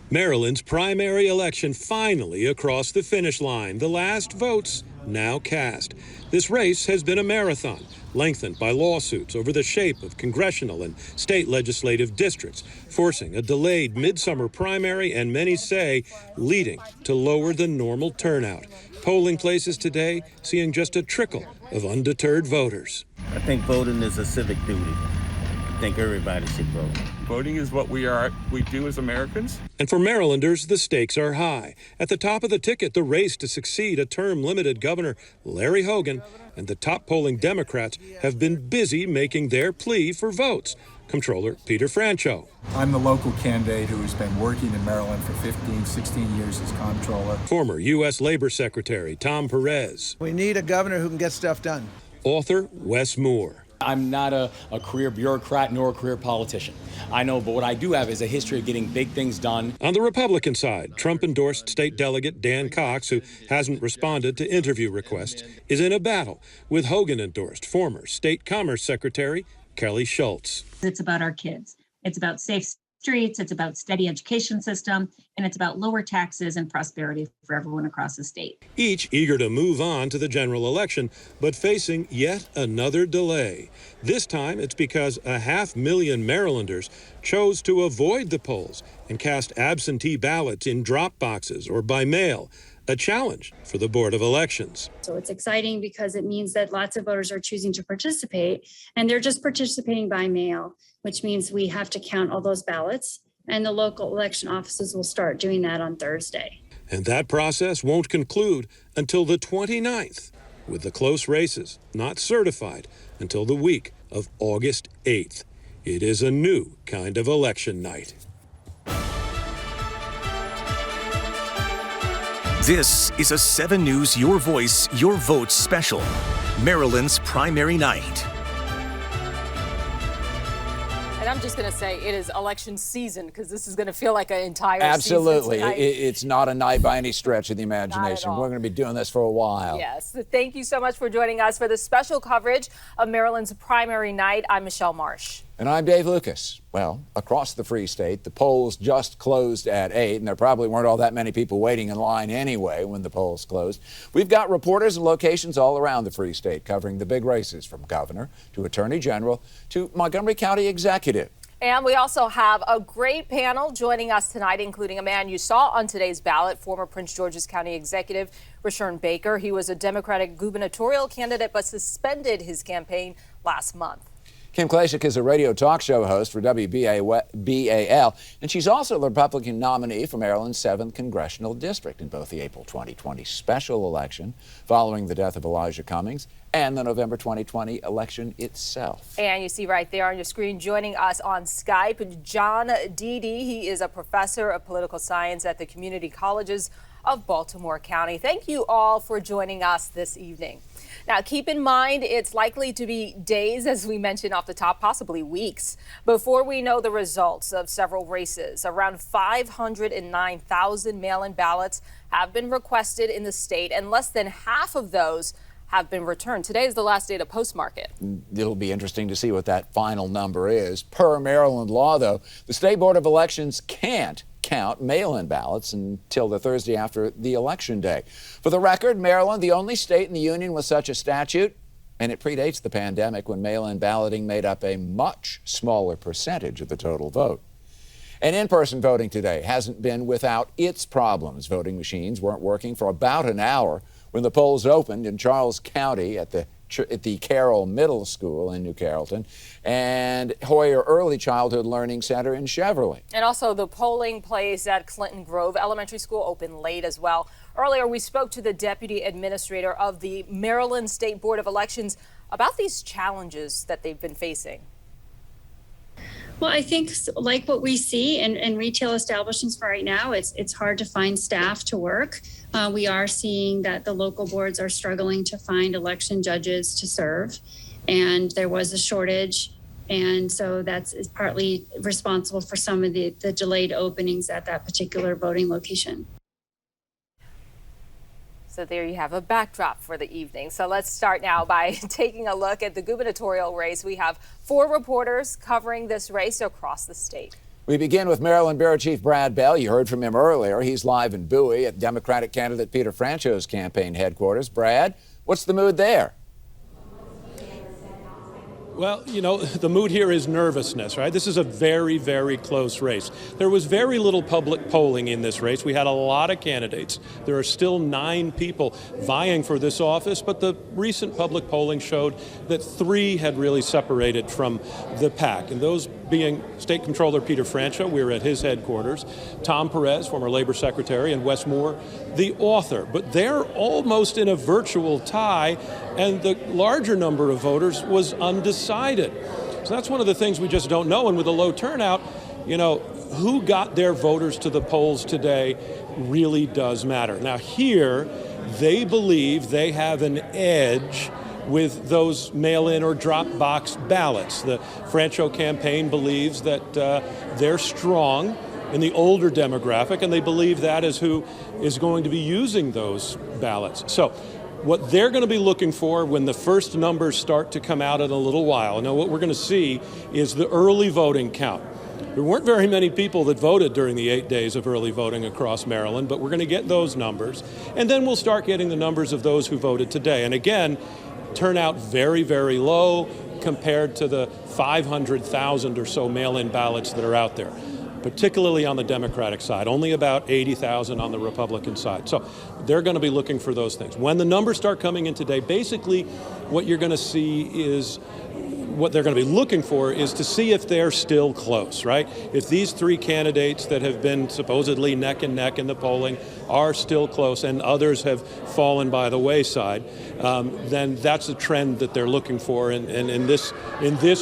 Maryland's primary election finally across the finish line. The last votes now cast. This race has been a marathon, lengthened by lawsuits over the shape of congressional and state legislative districts, forcing a delayed midsummer primary and many say leading to lower than normal turnout. Polling places today seeing just a trickle of undeterred voters. I think voting is a civic duty. I think everybody should vote. Voting is what we do as Americans. And for Marylanders, the stakes are high. At the top of the ticket, the race to succeed a term-limited Governor Larry Hogan, and the top polling Democrats have been busy making their plea for votes. Comptroller Peter Francho. I'm the local candidate who has been working in Maryland for 15, 16 years as comptroller. Former U.S. Labor Secretary Tom Perez. We need a governor who can get stuff done. Author Wes Moore. I'm not a career bureaucrat nor a career politician. I know, but what I do have is a history of getting big things done. On the Republican side, Trump-endorsed state delegate Dan Cox, who hasn't responded to interview requests, is in a battle with Hogan-endorsed former State Commerce Secretary Kelly Schultz. It's about our kids. It's about safe streets. It's about steady education system. And it's about lower taxes and prosperity for everyone across the state. Each eager to move on to the general election, but facing yet another delay. This time, it's because 500,000 Marylanders chose to avoid the polls and cast absentee ballots in drop boxes or by mail. A challenge for the Board of Elections. So it's exciting because it means that lots of voters are choosing to participate, and they're just participating by mail, which means we have to count all those ballots, and the local election offices will start doing that on Thursday. And that process won't conclude until the 29th, with the close races not certified until the week of August 8th. It is a new kind of election night. This is a 7 News Your Voice, Your Vote special. Maryland's primary night. And I'm just going to say it is election season because this is going to feel like an entire Absolutely. season tonight. It's not a night by any stretch of the imagination. We're going to be doing this for a while. Yes. Thank you so much for joining us for this special coverage of Maryland's primary night. I'm Michelle Marsh. And I'm Dave Lucas. Well, across the Free State, the polls just closed at 8, and there probably weren't all that many people waiting in line anyway when the polls closed. We've got reporters and locations all around the Free State covering the big races from governor to attorney general to Montgomery County executive. And we also have a great panel joining us tonight, including a man you saw on today's ballot, former Prince George's County executive Rashern Baker. He was a Democratic gubernatorial candidate but suspended his campaign last month. Kim Klashik is a radio talk show host for WBAL, and she's also the Republican nominee for Maryland's 7th Congressional District in both the April 2020 special election following the death of Elijah Cummings and the November 2020 election itself. And you see right there on your screen, joining us on Skype, John Deedy. He is a professor of political science at the community colleges of Baltimore County. Thank you all for joining us this evening. Now, keep in mind, it's likely to be days, as we mentioned off the top, possibly weeks, before we know the results of several races. Around 509,000 mail-in ballots have been requested in the state, and less than half of those have been returned. Today is the last day to postmark it. It'll be interesting to see what that final number is. Per Maryland law, though, the State Board of Elections can't count mail-in ballots until the Thursday after the election day. For the record, Maryland, the only state in the union with such a statute, and it predates the pandemic when mail-in balloting made up a much smaller percentage of the total vote. And in-person voting today hasn't been without its problems. Voting machines weren't working for about an hour when the polls opened in Charles County at the Carroll Middle School in New Carrollton and Hoyer Early Childhood Learning Center in Cheverly. And also the polling place at Clinton Grove Elementary School opened late as well. Earlier, we spoke to the deputy administrator of the Maryland State Board of Elections about these challenges that they've been facing. Well, I think like what we see in retail establishments for right now, it's hard to find staff to work. We are seeing that the local boards are struggling to find election judges to serve, and there was a shortage. And so that's partly responsible for some of the delayed openings at that particular voting location. So there you have a backdrop for the evening. So let's start now by taking a look at the gubernatorial race. We have 4 reporters covering this race across the state. We begin with Maryland Bureau Chief Brad Bell. You heard from him earlier. He's live in Bowie at Democratic candidate Peter Francho's campaign headquarters. Brad, what's the mood there? Well, you know, the mood here is nervousness, right? This is a very, very close race. There was very little public polling in this race. We had a lot of candidates. There are still 9 people vying for this office, but the recent public polling showed that 3 had really separated from the pack, and those being State Comptroller Peter Francho, we were at his headquarters, Tom Perez, former Labor Secretary, and Wes Moore, the author. But they're almost in a virtual tie, and the larger number of voters was undecided. So that's one of the things we just don't know. And with a low turnout, you know, who got their voters to the polls today really does matter. Now here, they believe they have an edge with those mail-in or drop box ballots. The Francho campaign believes that they're strong in the older demographic, and they believe that is who is going to be using those ballots. So what they're going to be looking for when the first numbers start to come out in a little while, now what we're going to see is the early voting count. There weren't very many people that voted during the 8 days of early voting across Maryland, but we're going to get those numbers. And then we'll start getting the numbers of those who voted today. And again, turnout very, very low compared to the 500,000 or so mail-in ballots that are out there, particularly on the Democratic side, only about 80,000 on the Republican side. So they're going to be looking for those things. When the numbers start coming in today, basically what you're going to see is, what they're going to be looking for is to see if they're still close, right? If these 3 candidates that have been supposedly neck and neck in the polling are still close and others have fallen by the wayside, then that's a trend that they're looking for. And in this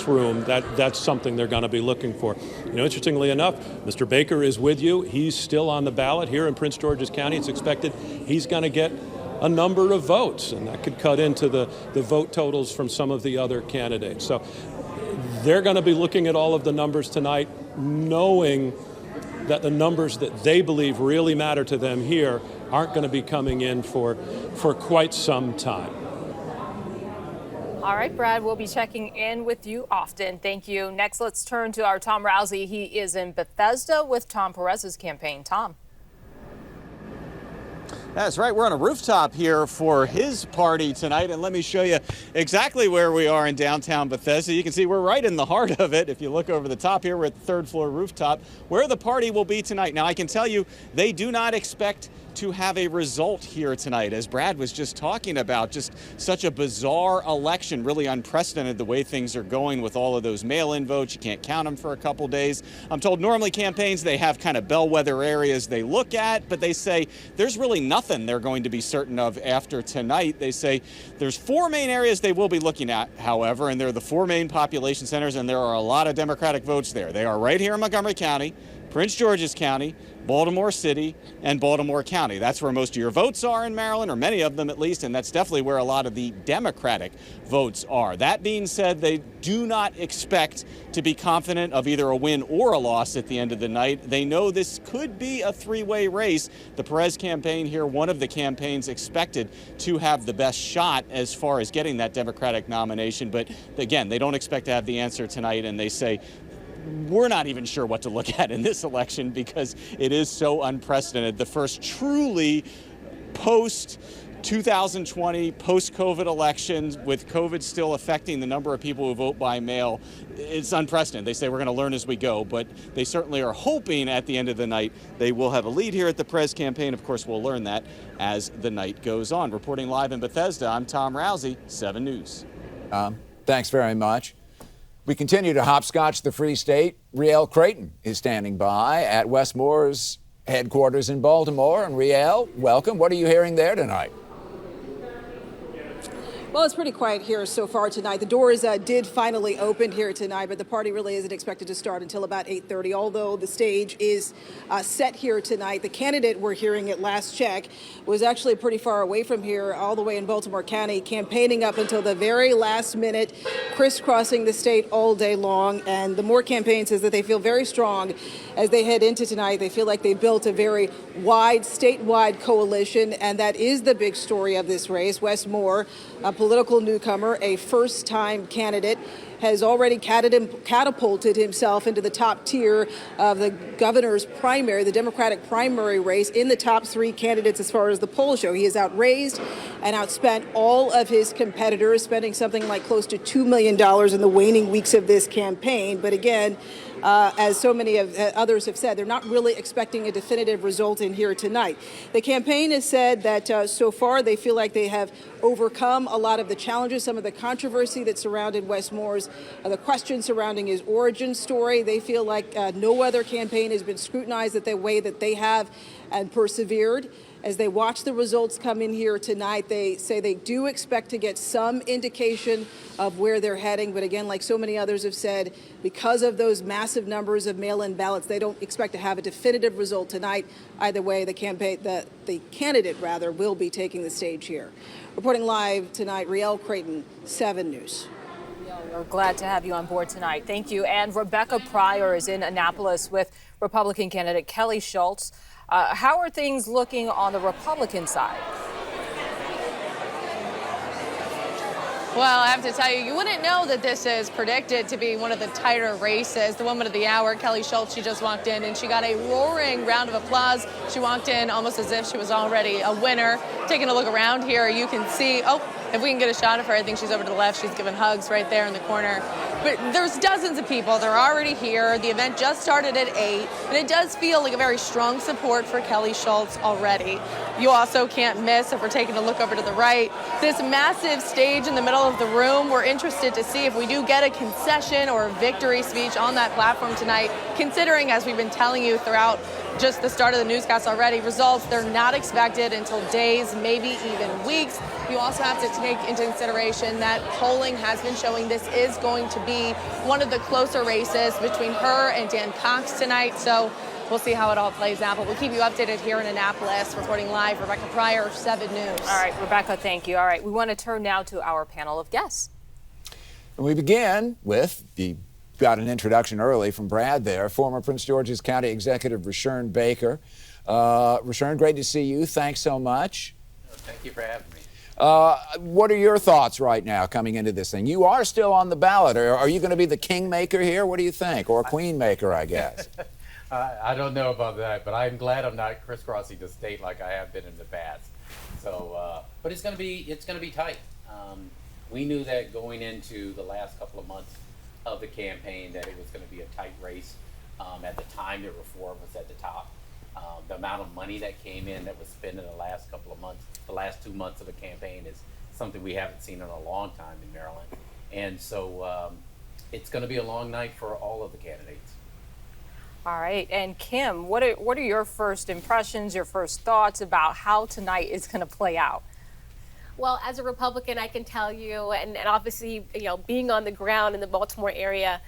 room, that's something they're going to be looking for. You know, interestingly enough, Mr. Baker is with you. He's still on the ballot here in Prince George's County. It's expected he's going to get a number of votes, and that could cut into the vote totals from some of the other candidates. So they're going to be looking at all of the numbers tonight, knowing that the numbers that they believe really matter to them here aren't going to be coming in for quite some time. All right, Brad, we'll be checking in with you often. Thank you. Next, let's turn to our Tom Rousey. He is in Bethesda with Tom Perez's campaign. Tom. That's right. We're on a rooftop here for his party tonight, and let me show you exactly where we are in downtown Bethesda. You can see we're right in the heart of it. If you look over the top here, we're at the 3rd floor rooftop where the party will be tonight. Now, I can tell you they do not expect to have a result here tonight. As Brad was just talking about, just such a bizarre election, really unprecedented the way things are going with all of those mail-in votes. You can't count them for a couple days. I'm told normally campaigns, they have kind of bellwether areas they look at, but they say there's really nothing they're going to be certain of after tonight. They say there's 4 main areas they will be looking at, however, and they're the 4 main population centers, and there are a lot of Democratic votes there. They are right here in Montgomery County, Prince George's County, Baltimore City, and Baltimore County. That's where most of your votes are in Maryland, or many of them at least, and that's definitely where a lot of the Democratic votes are. That being said, they do not expect to be confident of either a win or a loss at the end of the night. They know this could be a 3-way race. The Perez campaign here, one of the campaigns expected to have the best shot as far as getting that Democratic nomination, but again, they don't expect to have the answer tonight, and they say we're not even sure what to look at in this election because it is so unprecedented. The first truly post-2020, post-COVID elections, with COVID still affecting the number of people who vote by mail, it's unprecedented. They say we're going to learn as we go, but they certainly are hoping at the end of the night they will have a lead here at the Perez campaign. Of course, we'll learn that as the night goes on. Reporting live in Bethesda, I'm Tom Rousey, 7 News. Thanks very much. We continue to hopscotch the Free State. Riel Creighton is standing by at Wes Moore's headquarters in Baltimore. And Riel, welcome. What are you hearing there tonight? Well, it's pretty quiet here so far tonight. The doors did finally open here tonight, but the party really isn't expected to start until about 8:30, although the stage is set here tonight. The candidate we're hearing at last check was actually pretty far away from here, all the way in Baltimore County, campaigning up until the very last minute, crisscrossing the state all day long. And the Moore campaign says that they feel very strong as they head into tonight. They feel like they built a very wide, statewide coalition, and that is the big story of this race. Wes Moore, a political newcomer, a first-time candidate, has already catapulted himself into the top tier of the governor's primary, the Democratic primary race, in the top 3 candidates as far as the polls show. He has outraised and outspent all of his competitors, spending something like close to $2 million in the waning weeks of this campaign. But again, as so many of others have said, they're not really expecting a definitive result in here tonight. The campaign has said that so far they feel like they have overcome a lot of the challenges, some of the controversy that surrounded Wes Moore's, the questions surrounding his origin story. They feel like no other campaign has been scrutinized the way that they have and persevered. As they watch the results come in here tonight, they say they do expect to get some indication of where they're heading. But again, like so many others have said, because of those massive numbers of mail-in ballots, they don't expect to have a definitive result tonight. Either way, the candidate will be taking the stage here. Reporting live tonight, Riel Creighton, 7 News. We're glad to have you on board tonight. Thank you. And Rebecca Pryor is in Annapolis with Republican candidate Kelly Schultz. How are things looking on the Republican side? Well, I have to tell you, you wouldn't know that this is predicted to be one of the tighter races. The woman of the hour, Kelly Schultz, she just walked in and she got a roaring round of applause. She walked in almost as if she was already a winner. Taking a look around here, you can see, if we can get a shot of her, I think she's over to the left. She's giving hugs right there in the corner. But there's dozens of people. They're already here. The event just started at 8, and it does feel like a very strong support for Kelly Schultz already. You also can't miss, if we're taking a look over to the right, this massive stage in the middle of the room. We're interested to see if we do get a concession or a victory speech on that platform tonight, considering, as we've been telling you throughout just the start of the newscast already, results, they're not expected until days, maybe even weeks. You also have to take into consideration that polling has been showing this is going to be one of the closer races between her and Dan Cox tonight. So we'll see how it all plays out. But we'll keep you updated here in Annapolis. Reporting live, Rebecca Pryor, 7 News. All right, Rebecca, thank you. All right, we want to turn now to our panel of guests. And we begin with got an introduction early from Brad there, former Prince George's County Executive Rashern Baker. Rashern, great to see you. Thanks so much. Thank you for having me. What are your thoughts right now coming into this thing? You are still on the ballot. Are you going to be the kingmaker here? What do you think? Or a queenmaker, I guess. I don't know about that, but I'm glad I'm not crisscrossing the state like I have been in the past. So, but it's going to be tight. We knew that going into the last couple of months of the campaign that it was going to be a tight race. At the time, the reform was at the top. The amount of money that came in that was spent in the last couple of months, the last 2 months of the campaign, is something we haven't seen in a long time in Maryland. And so it's going to be a long night for all of the candidates. All right, and Kim, what are your first impressions, your first thoughts about how tonight is going to play out? Well, as a Republican, I can tell you, and obviously, being on the ground in the Baltimore area,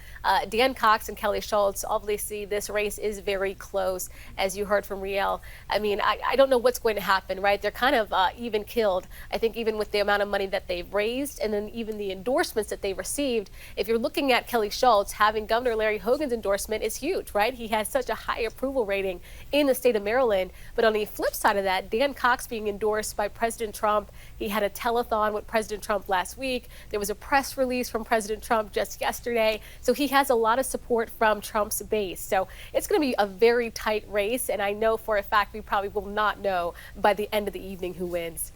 Dan Cox and Kelly Schultz, obviously this race is very close, as you heard from Riel. I mean, I don't know what's going to happen, right? They're kind of even killed. I think even with the amount of money that they've raised and then even the endorsements that they received, if you're looking at Kelly Schultz, having Governor Larry Hogan's endorsement is huge, right? He has such a high approval rating in the state of Maryland. But on the flip side of that, Dan Cox being endorsed by President Trump, he had a telethon with President Trump last week. There was a press release from President Trump just yesterday. So he has a lot of support from Trump's base. So it's going to be a very tight race. And I know for a fact we probably will not know by the end of the evening who wins.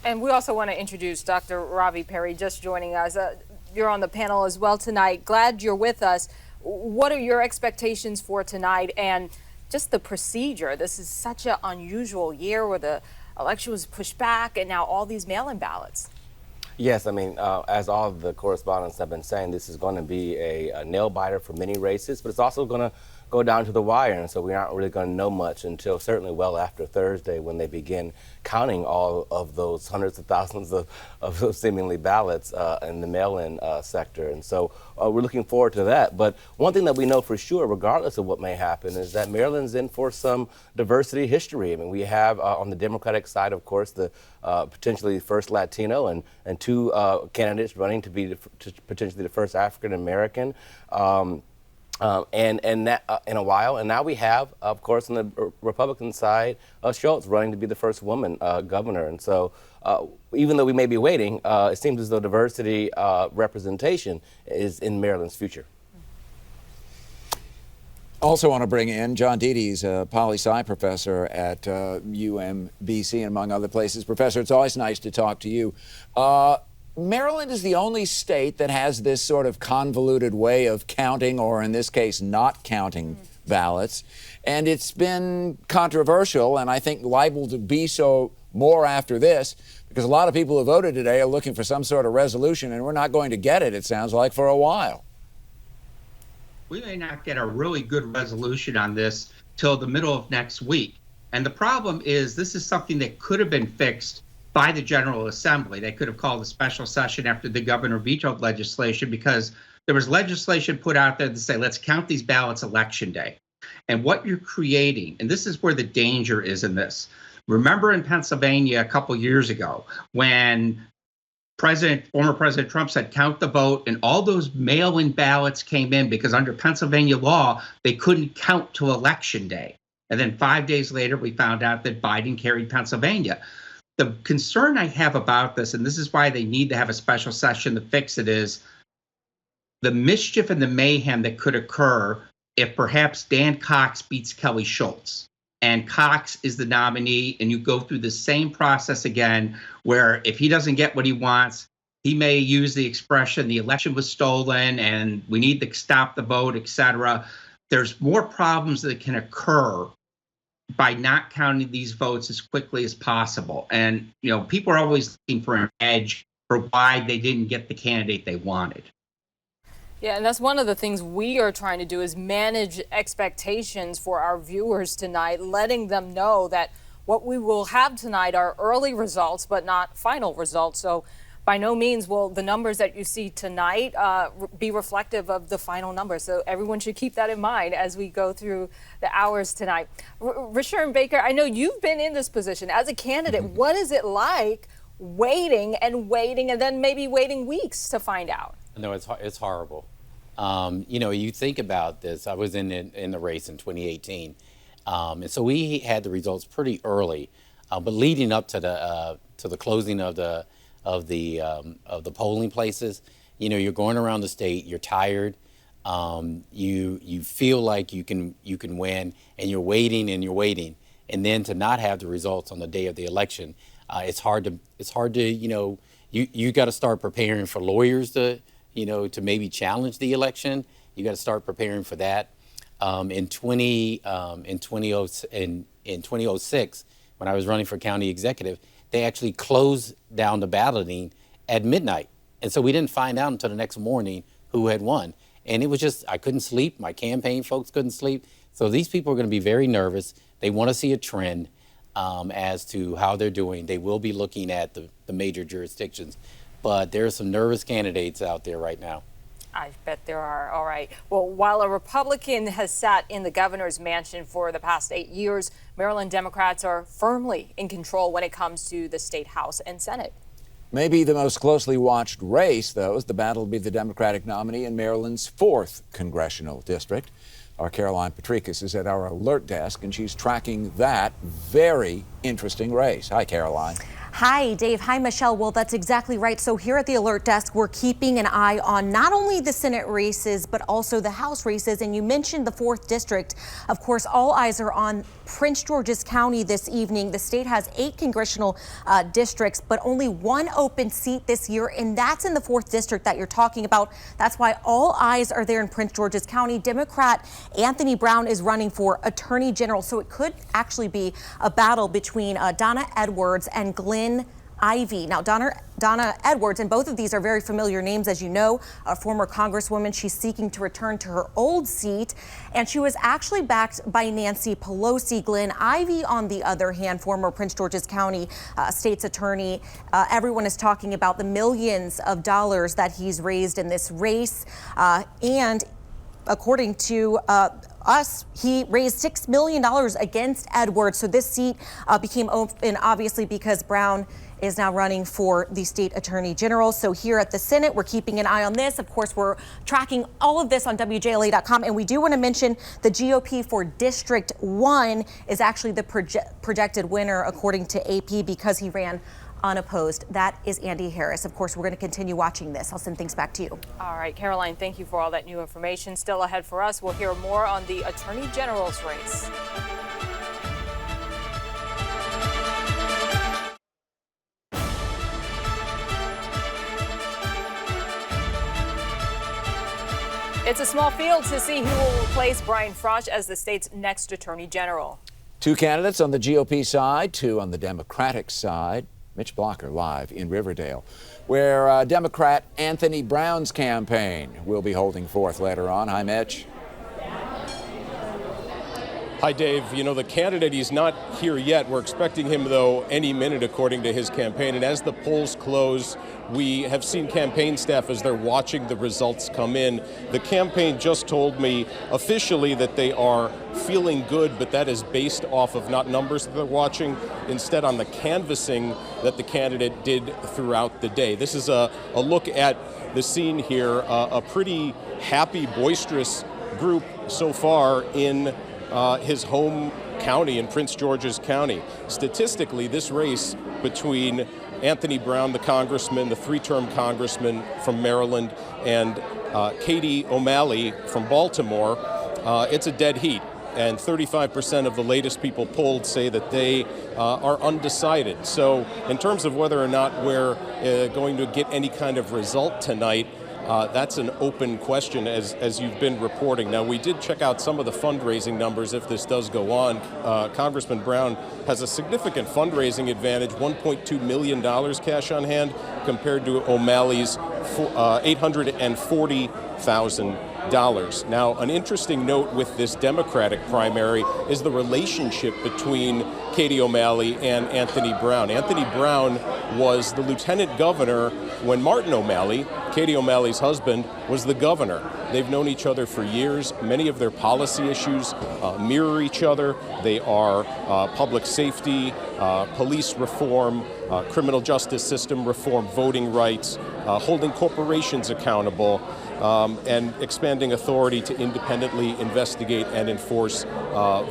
And we also want to introduce Dr. Ravi Perry, just joining us. You're on the panel as well tonight. Glad you're with us. What are your expectations for tonight and just the procedure? This is such an unusual year where the election was pushed back and now all these mail-in ballots. Yes, I mean, as all of the correspondents have been saying, this is going to be a nail-biter for many races, but it's also going to go down to the wire, and so we aren't really going to know much until certainly well after Thursday when they begin counting all of those hundreds of thousands of those seemingly ballots in the mail-in sector. And so we're looking forward to that. But one thing that we know for sure, regardless of what may happen, is that Maryland's in for some diversity history. I mean, we have on the Democratic side, of course, the potentially first Latino and two candidates running to be potentially the first African American. and that in a while. And now we have, of course, on the Republican side, Schultz running to be the first woman governor. And so even though we may be waiting, it seems as though diversity representation is in Maryland's future. Also want to bring in John Dede's a poli-sci professor at UMBC and among other places. Professor, it's always nice to talk to you. Maryland is the only state that has this sort of convoluted way of counting, or in this case, not counting ballots. And it's been controversial, and I think liable to be so more after this, because a lot of people who voted today are looking for some sort of resolution, and we're not going to get it, it sounds like, for a while. We may not get a really good resolution on this till the middle of next week. And the problem is this is something that could have been fixed by the General Assembly. They could have called a special session after the governor vetoed legislation, because there was legislation put out there to say, let's count these ballots election day. And what you're creating, and this is where the danger is in this. Remember in Pennsylvania a couple years ago when former President Trump said, count the vote, and all those mail-in ballots came in because under Pennsylvania law, they couldn't count till election day. And then 5 days later, we found out that Biden carried Pennsylvania. The concern I have about this, and this is why they need to have a special session to fix it, is the mischief and the mayhem that could occur if perhaps Dan Cox beats Kelly Schultz. And Cox is the nominee, and you go through the same process again, where if he doesn't get what he wants, he may use the expression, the election was stolen and we need to stop the vote, et cetera. There's more problems that can occur by not counting these votes as quickly as possible. And, people are always looking for an edge for why they didn't get the candidate they wanted. Yeah, and that's one of the things we are trying to do is manage expectations for our viewers tonight, letting them know that what we will have tonight are early results, but not final results. So by no means will the numbers that you see tonight be reflective of the final numbers. So everyone should keep that in mind as we go through the hours tonight. Rashawn Baker, I know you've been in this position as a candidate. What is it like waiting and then maybe waiting weeks to find out? No, it's horrible. You think about this. I was in the race in 2018, and so we had the results pretty early. But leading up to the closing of the polling places, you're going around the state. You're tired. You feel like you can win, and you're waiting, and then to not have the results on the day of the election, it's hard to you got to start preparing for lawyers to maybe challenge the election. You got to start preparing for that. In 2006, when I was running for county executive, they actually closed down the balloting at midnight. And so we didn't find out until the next morning who had won. And it was just, I couldn't sleep. My campaign folks couldn't sleep. So these people are going to be very nervous. They want to see a trend as to how they're doing. They will be looking at the major jurisdictions. But there are some nervous candidates out there right now. I bet there are. All right. Well, while a Republican has sat in the governor's mansion for the past 8 years, Maryland Democrats are firmly in control when it comes to the state House and Senate. Maybe the most closely watched race, though, is the battle to be the Democratic nominee in Maryland's 4th congressional district. Our Caroline Patricus is at our alert desk, and she's tracking that very interesting race. Hi, Caroline. Hi, Dave. Hi, Michelle. Well, that's exactly right. So here at the alert desk, we're keeping an eye on not only the Senate races, but also the House races. And you mentioned the 4th district. Of course, all eyes are on Prince George's County this evening. The state has 8 congressional districts, but only 1 open seat this year, and that's in the 4th district that you're talking about. That's why all eyes are there in Prince George's County. Democrat Anthony Brown is running for Attorney General, so it could actually be a battle between Donna Edwards and Glenn Ivey. Now, Donna Edwards, and both of these are very familiar names, as you know, a former congresswoman. She's seeking to return to her old seat, and she was actually backed by Nancy Pelosi. Glenn Ivey, on the other hand, former Prince George's County state's attorney. Everyone is talking about the millions of dollars that he's raised in this race, and according to us, he raised $6 million against Edwards. So this seat became open, obviously, because Brown is now running for the state attorney general. So here at the Senate, we're keeping an eye on this. Of course, we're tracking all of this on WJLA.com. And we do want to mention the GOP for District 1 is actually the projected winner, according to AP, because he ran unopposed. That is Andy Harris. Of course, we're going to continue watching this. I'll send things back to you. All right, Caroline, thank you for all that new information. Still ahead for us, we'll hear more on the Attorney General's race. It's a small field to see who will replace Brian Frosh as the state's next Attorney General. 2 candidates on the GOP side, 2 on the Democratic side. Mitch Blocker live in Riverdale, where Democrat Anthony Brown's campaign will be holding forth later on. Hi, Mitch. Hi, Dave. You know, the candidate, he's not here yet. We're expecting him, though, any minute, according to his campaign. And as the polls close, we have seen campaign staff as they're watching the results come in. The campaign just told me officially that they are feeling good, but that is based off of not numbers that they're watching, instead on the canvassing that the candidate did throughout the day. This is a look at the scene here, a pretty happy, boisterous group so far in his home county, in Prince George's County. Statistically, this race between Anthony Brown, the congressman, the 3-term congressman from Maryland, and Katie O'Malley from Baltimore, it's a dead heat. And 35% of the latest people polled say that they are undecided. So in terms of whether or not we're going to get any kind of result tonight, that's an open question, as you've been reporting. Now, we did check out some of the fundraising numbers if this does go on. Congressman Brown has a significant fundraising advantage, $1.2 million cash on hand, compared to O'Malley's $840,000. Now, an interesting note with this Democratic primary is the relationship between Katie O'Malley and Anthony Brown. Anthony Brown was the lieutenant governor when Martin O'Malley, Katie O'Malley's husband, was the governor. They've known each other for years. Many of their policy issues mirror each other. They are public safety, police reform, criminal justice system reform, voting rights, holding corporations accountable, and expanding authority to independently investigate and enforce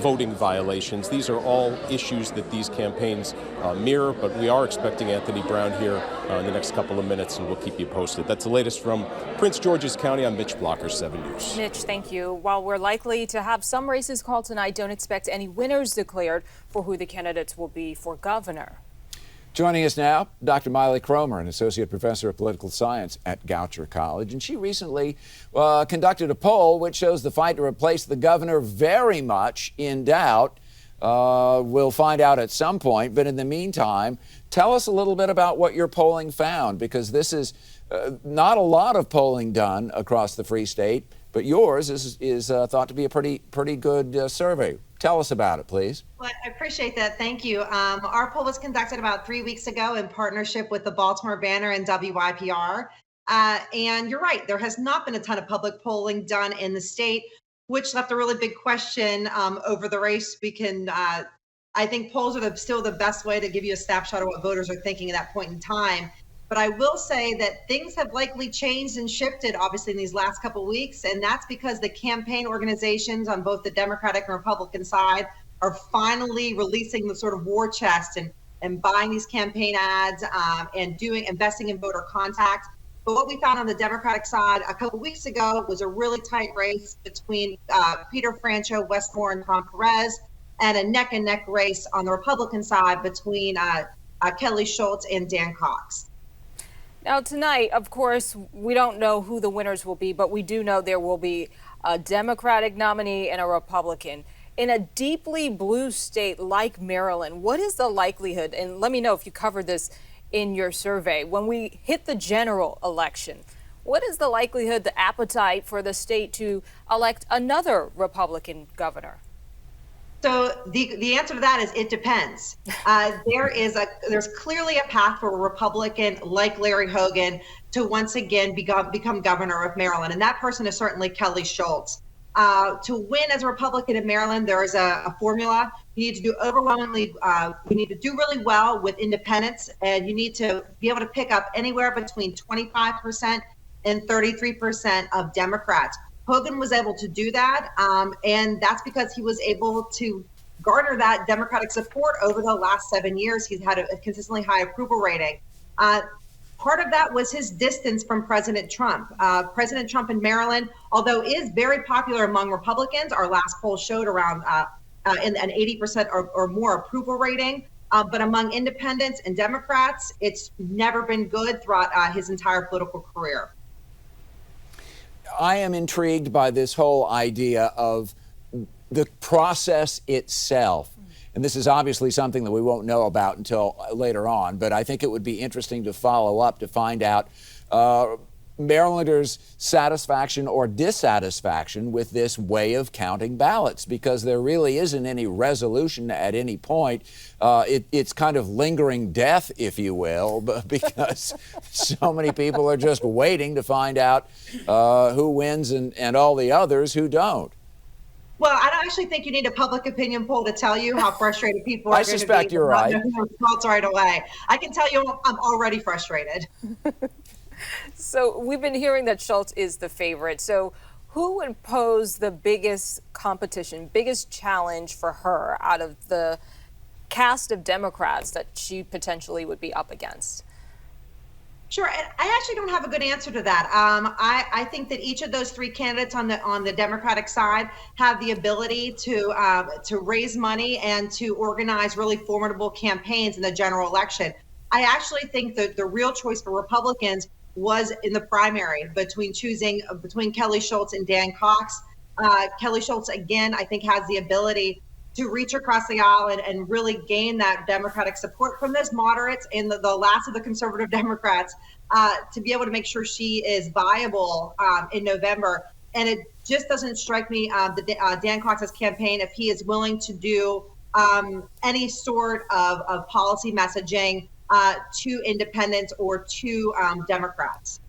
voting violations. These are all issues that these campaigns mirror, but we are expecting Anthony Brown here in the next couple of minutes, and we'll keep you posted. That's the latest from Prince George's County. I'm Mitch Blocker, 7 News. Mitch, thank you. While we're likely to have some races called tonight, don't expect any winners declared for who the candidates will be for governor. Joining us now, Dr. Miley Cromer, an associate professor of political science at Goucher College. And she recently conducted a poll which shows the fight to replace the governor very much in doubt. We'll find out at some point. But in the meantime, tell us a little bit about what your polling found, because this is not a lot of polling done across the Free State, but yours is thought to be a pretty good survey. Tell us about it, please. Well, I appreciate that. Thank you. Our poll was conducted about 3 weeks ago in partnership with the Baltimore Banner and WYPR. And you're right, there has not been a ton of public polling done in the state, which left a really big question over the race. We can, I think polls are still the best way to give you a snapshot of what voters are thinking at that point in time. But I will say that things have likely changed and shifted, obviously, in these last couple of weeks. And that's because the campaign organizations on both the Democratic and Republican side are finally releasing the sort of war chest and buying these campaign ads and investing in voter contact. But what we found on the Democratic side a couple of weeks ago was a really tight race between Peter Franchot, Wes Moore, and Tom Perez, and a neck-and-neck race on the Republican side between Kelly Schultz and Dan Cox. Now, tonight, of course, we don't know who the winners will be, but we do know there will be a Democratic nominee and a Republican. In a deeply blue state like Maryland, what is the likelihood, and let me know if you covered this in your survey, when we hit the general election, what is the likelihood, the appetite for the state to elect another Republican governor? So the answer to that is it depends. There's clearly a path for a Republican like Larry Hogan to once again become governor of Maryland, and that person is certainly Kelly Schultz. To win as a Republican in Maryland, there is a formula. You need to do overwhelmingly, you need to do really well with independents, and you need to be able to pick up anywhere between 25% and 33% of Democrats. Hogan was able to do that, and that's because he was able to garner that Democratic support over the last 7 years. He's had a consistently high approval rating. Part of that was his distance from President Trump. President Trump in Maryland, although is very popular among Republicans, our last poll showed around an 80% or more approval rating. But among independents and Democrats, it's never been good throughout his entire political career. I am intrigued by this whole idea of the process itself. And this is obviously something that we won't know about until later on, but I think it would be interesting to follow up to find out Marylanders' satisfaction or dissatisfaction with this way of counting ballots, because there really isn't any resolution at any point. It's kind of lingering death, if you will, because so many people are just waiting to find out who wins and all the others who don't. Well, I don't actually think you need a public opinion poll to tell you how frustrated people are going to be. I suspect you're right. Results right away. I can tell you I'm already frustrated. So we've been hearing that Schultz is the favorite. So who would pose the biggest competition, biggest challenge for her out of the cast of Democrats that she potentially would be up against? Sure. I actually don't have a good answer to that. I think that each of those three candidates on the Democratic side have the ability to raise money and to organize really formidable campaigns in the general election. I actually think that the real choice for Republicans was in the primary between Kelly Schultz and Dan Cox. Kelly Schultz, again, I think has the ability to reach across the aisle and really gain that Democratic support from those moderates and the last of the conservative Democrats to be able to make sure she is viable in November. And it just doesn't strike me that Dan Cox's campaign, if he is willing to do any sort of policy messaging to independents or to Democrats.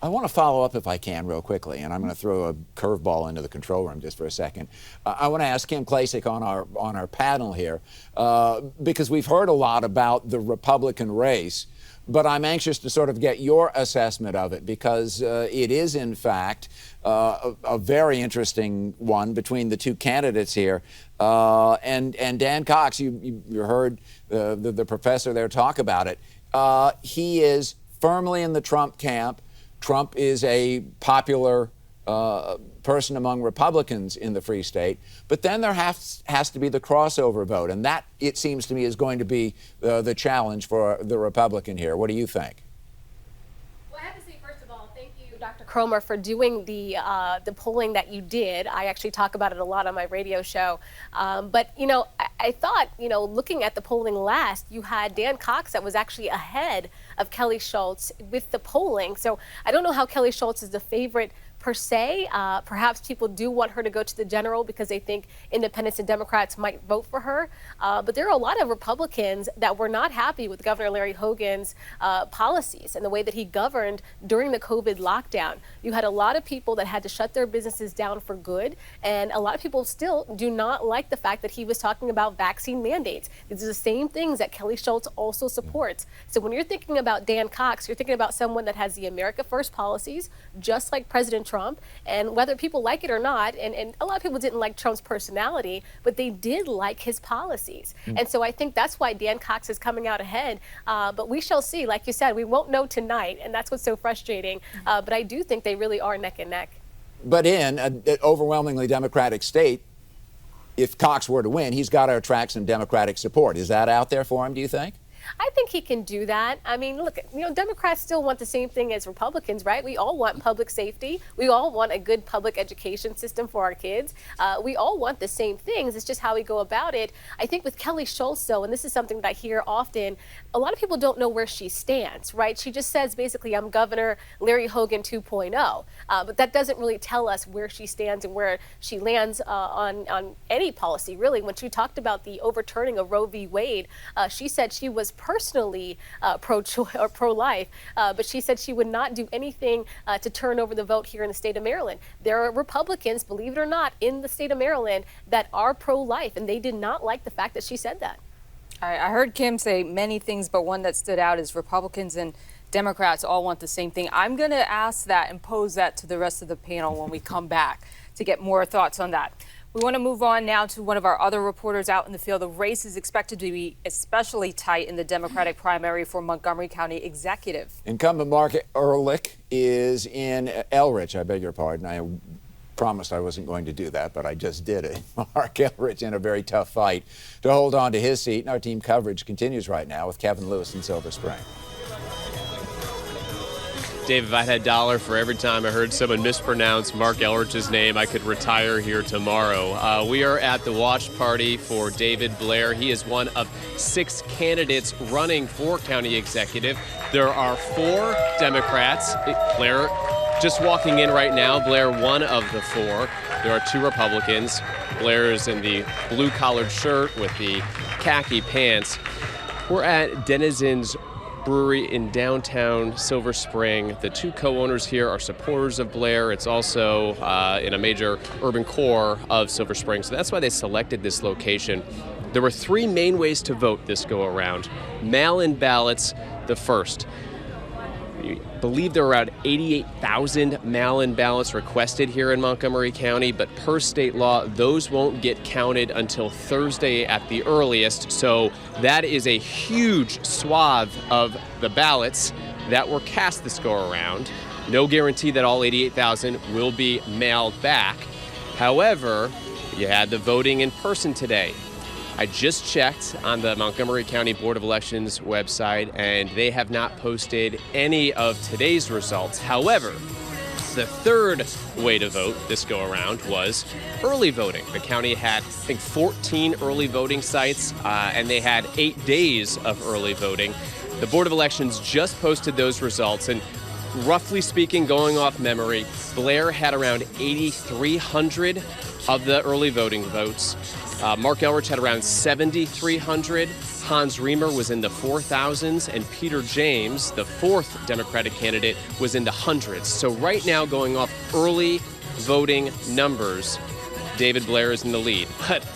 I want to follow up, if I can, real quickly, and I'm going to throw a curveball into the control room just for a second. I want to ask Kim Klacik on our panel here, because we've heard a lot about the Republican race, but I'm anxious to sort of get your assessment of it, because it is, in fact, a very interesting one between the two candidates here. And Dan Cox, you heard the professor there talk about it. He is firmly in the Trump camp. Trump is a popular person among Republicans in the Free State, but then there has to be the crossover vote, and that, it seems to me, is going to be the challenge for the Republican here. What do you think? Well, I have to say, first of all, thank you, Dr. Cromer, for doing the polling that you did. I actually talk about it a lot on my radio show. But, you know, I thought, you know, looking at the polling last, you had Dan Cox that was actually ahead of Kelly Schultz with the polling. So I don't know how Kelly Schultz is the favorite per se. Perhaps people do want her to go to the general because they think independents and Democrats might vote for her. But there are a lot of Republicans that were not happy with Governor Larry Hogan's policies and the way that he governed during the COVID lockdown. You had a lot of people that had to shut their businesses down for good. And a lot of people still do not like the fact that he was talking about vaccine mandates. These are the same things that Kelly Schultz also supports. So when you're thinking about Dan Cox, you're thinking about someone that has the America First policies, just like President Trump, and whether people like it or not, and a lot of people didn't like Trump's personality, but they did like his policies. And so I think that's why Dan Cox is coming out ahead. But we shall see. Like you said, we won't know tonight, and that's what's so frustrating. But I do think they really are neck and neck. But in an overwhelmingly Democratic state, if Cox were to win, he's got to attract some Democratic support. Is that out there for him, do you think? I think he can do that. I mean, look, you know, Democrats still want the same thing as Republicans, right? We all want public safety. We all want a good public education system for our kids. We all want the same things. It's just how we go about it. I think with Kelly Schultz, though, and this is something that I hear often, a lot of people don't know where she stands, right? She just says, basically, I'm Governor Larry Hogan 2.0. But that doesn't really tell us where she stands and where she lands on any policy, really. When she talked about the overturning of Roe v. Wade, she said she was was personally pro-life, but she said she would not do anything to turn over the vote here in the state of Maryland. There are Republicans, believe it or not, in the state of Maryland that are pro-life, and they did not like the fact that she said that. I heard Kim say many things, but one that stood out is Republicans and Democrats all want the same thing. I'm going to ask that and pose that to the rest of the panel when we come back to get more thoughts on that. We want to move on now to one of our other reporters out in the field. The race is expected to be especially tight in the Democratic primary for Montgomery County Executive. Incumbent Mark Ehrlich is in Elrich. I beg your pardon. I promised I wasn't going to do that, but I just did it. Mark Ehrlich in a very tough fight to hold on to his seat. And our team coverage continues right now with Kevin Lewis in Silver Spring. Dave, if I had $1 for every time I heard someone mispronounce Mark Elrich's name, I could retire here tomorrow. We are at the watch party for David Blair. He is one of 6 candidates running for county executive. There are 4 Democrats. Blair just walking in right now. Blair, one of the 4. There are 2 Republicans. Blair is in the blue-collared shirt with the khaki pants. We're at Denizens Brewery in downtown Silver Spring. The 2 co-owners here are supporters of Blair. It's also in a major urban core of Silver Spring, so that's why they selected this location. There were 3 main ways to vote this go around. Mail-in ballots, the first. I believe there are around 88,000 mail-in ballots requested here in Montgomery County, but per state law, those won't get counted until Thursday at the earliest. So that is a huge swath of the ballots that were cast this go around. No guarantee that all 88,000 will be mailed back. However, you had the voting in person today. I just checked on the Montgomery County Board of Elections website, and they have not posted any of today's results. However, the third way to vote this go around was early voting. The county had, I think, 14 early voting sites, and they had 8 days of early voting. The Board of Elections just posted those results, and roughly speaking, going off memory, Blair had around 8,300 of the early voting votes. Mark Elrich had around 7,300. Hans Remer was in the 4,000s, and Peter James, the 4th Democratic candidate, was in the hundreds. So right now, going off early voting numbers, David Blair is in the lead. But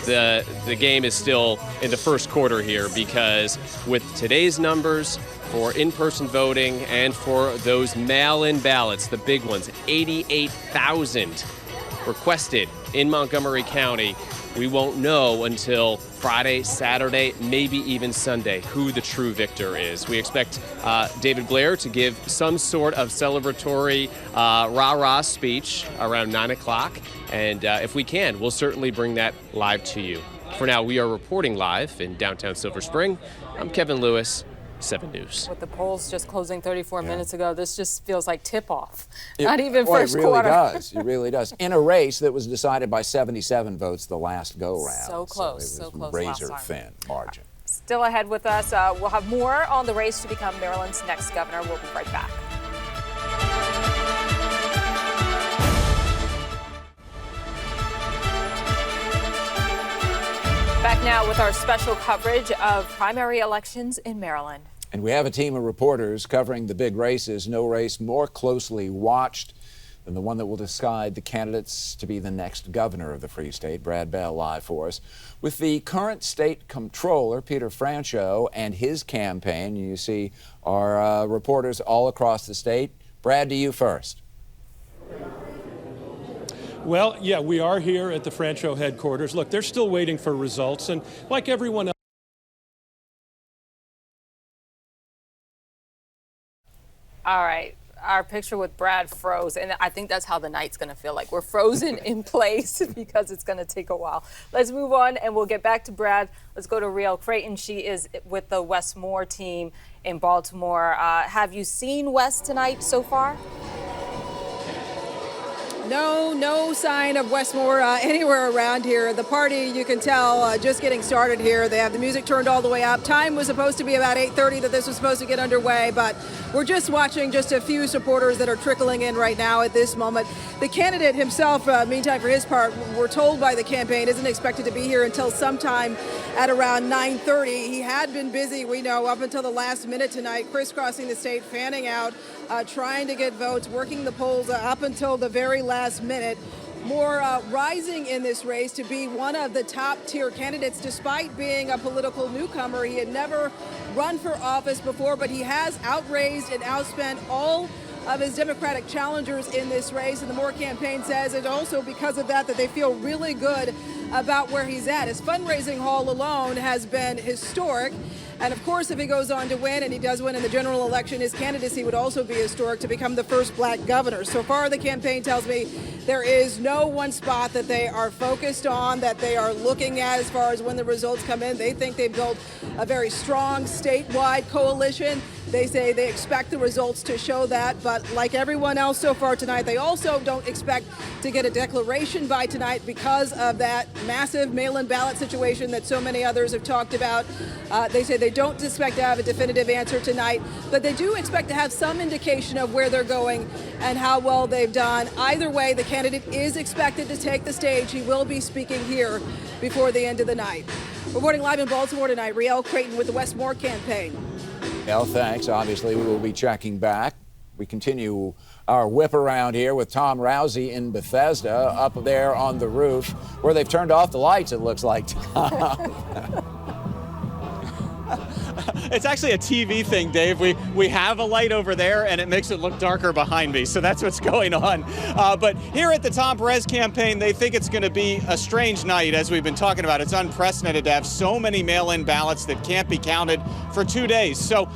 the game is still in the first quarter here, because with today's numbers for in-person voting and for those mail-in ballots, the big ones, 88,000 requested in Montgomery County, we won't know until Friday, Saturday, maybe even Sunday who the true victor is. We expect David Blair to give some sort of celebratory rah-rah speech around 9 o'clock. And if we can, we'll certainly bring that live to you. For now, we are reporting live in downtown Silver Spring. I'm Kevin Lewis, 7 News. With the polls just closing 34 minutes ago, this just feels like tip-off. Not even first quarter. It really quarter. does. It really does. In a race that was decided by 77 votes the last go-round. So close, so it was close. razor-thin margin. Still ahead with us. We'll have more on the race to become Maryland's next governor. We'll be right back. Back now with our special coverage of primary elections in Maryland. And we have a team of reporters covering the big races. No race more closely watched than the one that will decide the candidates to be the next governor of the Free State. Brad Bell live for us with the current state comptroller, Peter Franchot, and his campaign. You see our reporters all across the state. Brad, to you first. Well, yeah, we are here at the Franchot headquarters. Look, they're still waiting for results, and like everyone else. All right. Our picture with Brad froze, and I think that's how the night's going to feel like. We're frozen in place because it's going to take a while. Let's move on, and we'll get back to Brad. Let's go to Riel Creighton. She is with the Wes Moore team in Baltimore. Have you seen Wes tonight so far? No sign of Westmore anywhere around here. The party, you can tell, just getting started here. They have the music turned all the way up. Time was supposed to be about 8:30 that this was supposed to get underway, but we're just watching just a few supporters that are trickling in right now at this moment. The candidate himself, meantime, for his part, we're told by the campaign, isn't expected to be here until sometime at around 9:30. He had been busy, we know, up until the last minute tonight, crisscrossing the state, fanning out, trying to get votes, working the polls up until the very last minute. More rising in this race to be one of the top tier candidates, despite being a political newcomer. He had never run for office before, but he has outraised and outspent all of his Democratic challengers in this race. And the Moore campaign says it's also because of that they feel really good about where he's at. His fundraising haul alone has been historic. And of course, if he goes on to win, and he does win in the general election, his candidacy would also be historic to become the first black governor. So far, the campaign tells me there is no one spot that they are focused on, that they are looking at as far as when the results come in. They think they've built a very strong statewide coalition. They say they expect the results to show that, but like everyone else so far tonight, they also don't expect to get a declaration by tonight because of that massive mail-in ballot situation that so many others have talked about. They say they don't expect to have a definitive answer tonight, but they do expect to have some indication of where they're going and how well they've done. Either way, the candidate is expected to take the stage. He will be speaking here before the end of the night. Reporting live in Baltimore tonight, Riel Creighton with the Westmore campaign. Well, thanks. Obviously, we will be checking back. We continue our whip around here with Tom Rousey in Bethesda up there on the roof where they've turned off the lights, it looks like. It's actually a TV thing, Dave. We have a light over there, and it makes it look darker behind me, so that's what's going on. But here at the Tom Perez campaign, they think it's going to be a strange night, as we've been talking about. It's unprecedented to have so many mail-in ballots that can't be counted for 2 days. So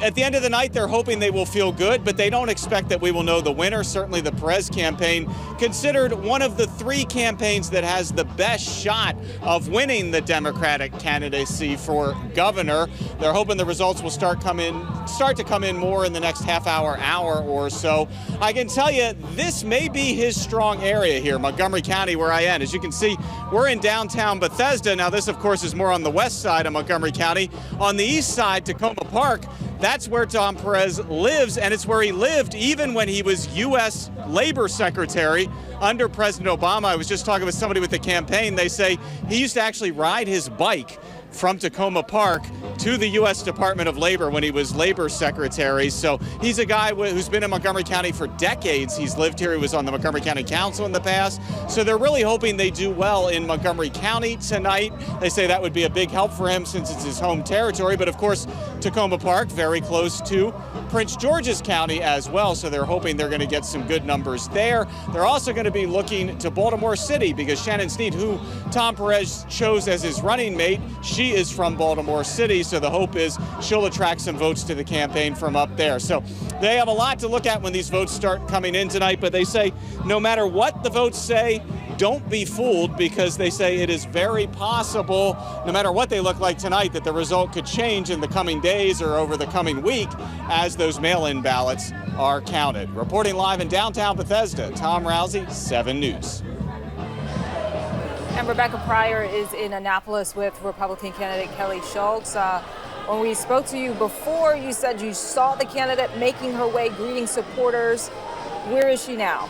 at the end of the night, they're hoping they will feel good, but they don't expect that we will know the winner. Certainly the Perez campaign, considered one of the 3 campaigns that has the best shot of winning the Democratic candidacy for governor. They're hoping the results will start to come in more in the next half hour or so. I can tell you, this may be his strong area here, Montgomery County, where I am. As you can see, we're in downtown Bethesda. Now, this, of course, is more on the west side of Montgomery County. On the east side, Tacoma Park, that's where Tom Perez lives, and it's where he lived even when he was U.S. Labor Secretary under President Obama. I was just talking with somebody with the campaign. They say he used to actually ride his bike from Tacoma Park to the U.S. Department of Labor when he was Labor Secretary. So he's a guy who's been in Montgomery County for decades. He's lived here. He was on the Montgomery County Council in the past. So they're really hoping they do well in Montgomery County tonight. They say that would be a big help for him since it's his home territory. But of course, Tacoma Park, very close to Prince George's County as well. So they're hoping they're going to get some good numbers there. They're also going to be looking to Baltimore City because Shannon Snead, who Tom Perez chose as his running mate, she is from Baltimore City, so the hope is she'll attract some votes to the campaign from up there. So they have a lot to look at when these votes start coming in tonight, but they say no matter what the votes say, don't be fooled, because they say it is very possible, no matter what they look like tonight, that the result could change in the coming days or over the coming week as those mail-in ballots are counted. Reporting live in downtown Bethesda, Tom Rousey, 7 News. And Rebecca Pryor is in Annapolis with Republican candidate Kelly Schultz. When we spoke to you before, you said you saw the candidate making her way, greeting supporters. Where is she now?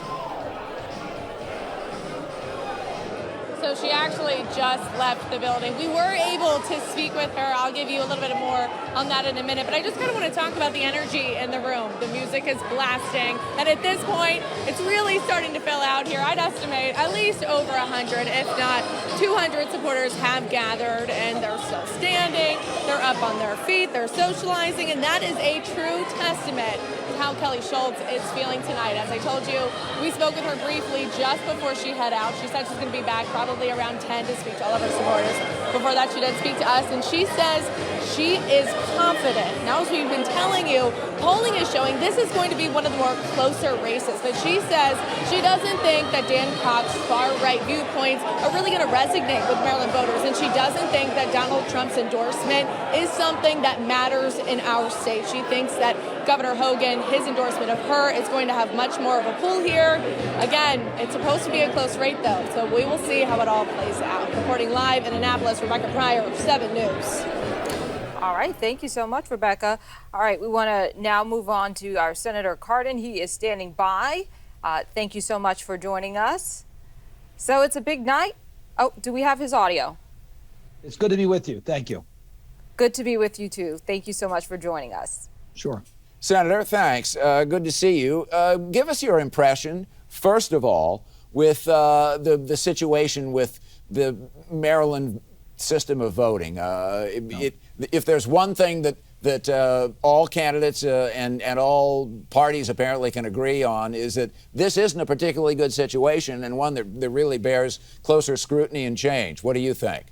So she actually just left the building. We were able to speak with her. I'll give you a little bit more on that in a minute, but I just kind of want to talk about the energy in the room. The music is blasting, and at this point, it's really starting to fill out here. I'd estimate at least over 100, if not 200 supporters have gathered, and they're still standing, they're up on their feet, they're socializing, and that is a true testament to how Kelly Schultz is feeling tonight. As I told you, we spoke with her briefly just before she head out. She said she's going to be back probably around 10 to speak to all of her supporters. Before that, she did speak to us, and she says she is confident. Now, as we've been telling you, polling is showing this is going to be one of the more closer races, but she says she doesn't think that Dan Cox's far-right viewpoints are really going to resonate with Maryland voters, and she doesn't think that Donald Trump's endorsement is something that matters in our state. She thinks that Governor Hogan, his endorsement of her is going to have much more of a pull here. Again, it's supposed to be a close rate, though, so we will see how it all plays out. Reporting live in Annapolis, Rebecca Pryor, 7 News. All right, thank you so much, Rebecca. All right, we want to now move on to our Senator Cardin. He is standing by. Thank you so much for joining us. So it's a big night. Oh, do we have his audio? It's good to be with you. Thank you. Good to be with you, too. Thank you so much for joining us. Sure. Senator, thanks. Good to see you. Give us your impression, first of all, with the situation with the Maryland system of voting. If there's one thing that all candidates and all parties apparently can agree on, is that this isn't a particularly good situation and one that really bears closer scrutiny and change. What do you think?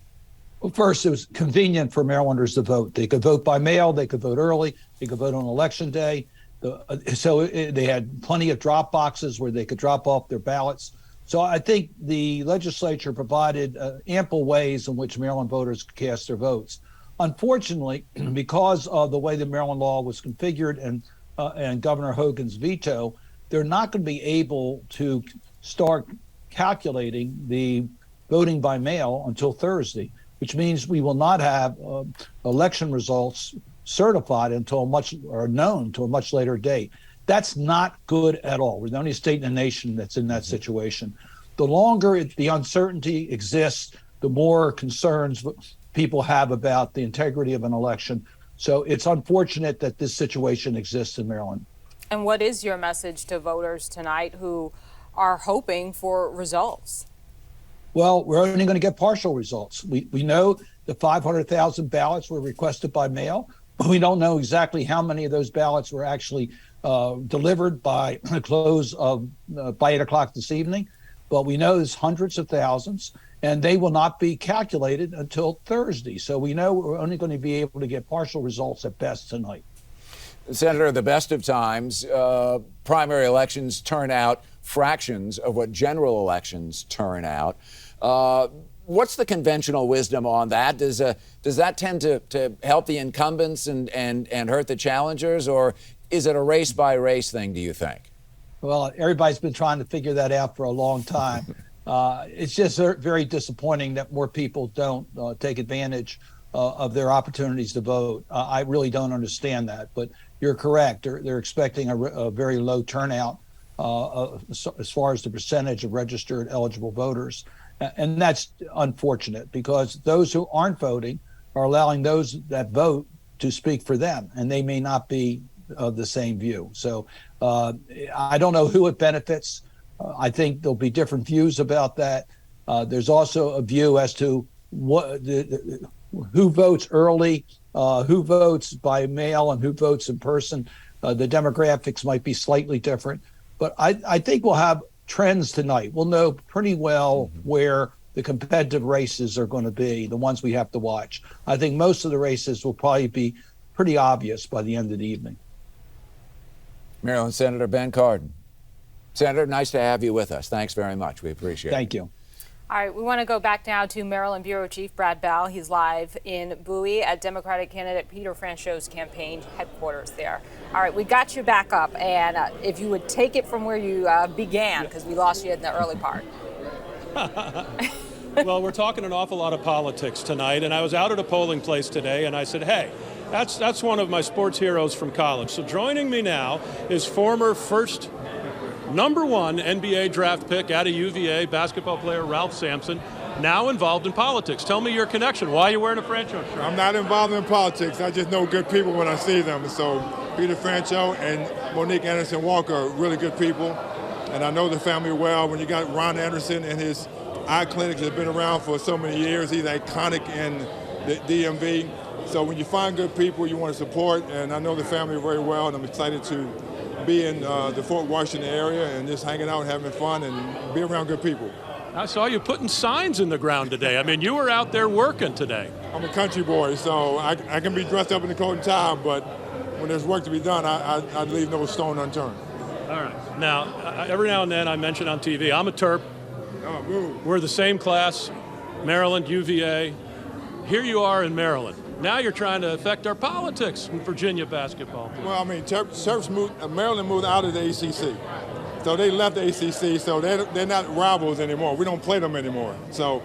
Well, first, it was convenient for Marylanders to vote. They could vote by mail, they could vote early, they could vote on Election Day. They had plenty of drop boxes where they could drop off their ballots. So I think the legislature provided ample ways in which Maryland voters could cast their votes. Unfortunately, because of the way the Maryland law was configured and Governor Hogan's veto, they're not going to be able to start calculating the voting by mail until Thursday, which means we will not have election results certified until known to a much later date. That's not good at all. We're the only state in the nation that's in that situation. The longer the uncertainty exists, the more concerns people have about the integrity of an election. So it's unfortunate that this situation exists in Maryland. And what is your message to voters tonight who are hoping for results? Well, we're only going to get partial results. We know the 500,000 ballots were requested by mail. We don't know exactly how many of those ballots were actually delivered by the close of by 8 o'clock this evening, but we know there's hundreds of thousands, and they will not be calculated until Thursday. So we know we're only going to be able to get partial results at best tonight. Senator, the best of times, primary elections turn out fractions of what general elections turn out. What's the conventional wisdom on that? Does that tend to help the incumbents and hurt the challengers, or is it a race-by-race thing, do you think? Well, everybody's been trying to figure that out for a long time. It's just very disappointing that more people don't take advantage of their opportunities to vote. I really don't understand that, but you're correct. They're expecting a very low turnout as far as the percentage of registered eligible voters. And that's unfortunate because those who aren't voting are allowing those that vote to speak for them, and they may not be of the same view. So I don't know who it benefits. I think there'll be different views about that. There's also a view as to who votes early, who votes by mail, and who votes in person. The demographics might be slightly different, but I think we'll have trends tonight. We'll know pretty well where the competitive races are going to be, the ones we have to watch. I think most of the races will probably be pretty obvious by the end of the evening. Maryland Senator Ben Cardin. Senator, nice to have you with us. Thanks very much. We appreciate it. Thank you. All right, we want to go back now to Maryland Bureau Chief Brad Bell. He's live in Bowie at Democratic candidate Peter Franchot's campaign headquarters there. All right, we got you back up, and if you would take it from where you began, because we lost you in the early part. Well, we're talking an awful lot of politics tonight, and I was out at a polling place today, and I said, hey, that's one of my sports heroes from college. So joining me now is former first #1 NBA draft pick out of UVA, basketball player Ralph Sampson, now involved in politics. Tell me your connection. Why are you wearing a Franchot shirt? I'm not involved in politics. I just know good people when I see them. So Peter Franchot and Monique Anderson Walker are really good people. And I know the family well. When you got Ron Anderson and his eye clinics that have been around for so many years, he's iconic in the DMV. So when you find good people you want to support, and I know the family very well, and I'm excited to be in the Fort Washington area and just hanging out, having fun, and be around good people. I saw you putting signs in the ground today. I mean, you were out there working today. I'm a country boy, so I can be dressed up in the coat and tie, but when there's work to be done, I leave no stone unturned. All right. Now, every now and then I mention on TV, I'm a Terp. Oh, boo. We're the same class, Maryland, UVA. Here you are in Maryland. Now you're trying to affect our politics in Virginia basketball. Well, I mean, Maryland moved out of the ACC. So they left the ACC, so they're not rivals anymore. We don't play them anymore. So,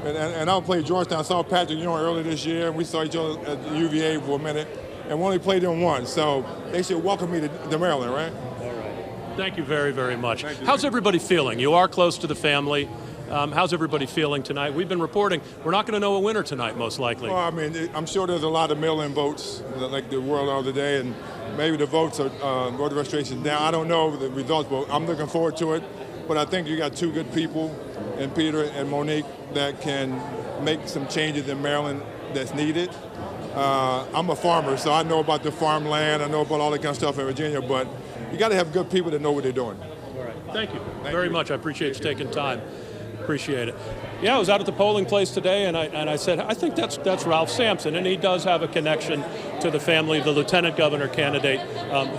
and I played Georgetown. I saw Patrick Ewing earlier this year. We saw each other at UVA for a minute, and we only played them once. So they should welcome me to Maryland, right? All right. Thank you very, very much. How's everybody feeling? You are close to the family. How's everybody feeling tonight? We've been reporting we're not going to know a winner tonight, most likely. Well, I mean, I'm sure there's a lot of mail-in votes, like the world of the day, and maybe the votes are voter registration down. I don't know the results, but I'm looking forward to it. But I think you got two good people, in Peter and Monique, that can make some changes in Maryland that's needed. I'm a farmer, so I know about the farmland. I know about all that kind of stuff in Virginia, but you got to have good people that know what they're doing. All right. Thank you very much. I appreciate you taking time. Appreciate it. Yeah, I was out at the polling place today, and I said, I think that's Ralph Sampson, and he does have a connection to the family of the lieutenant governor candidate,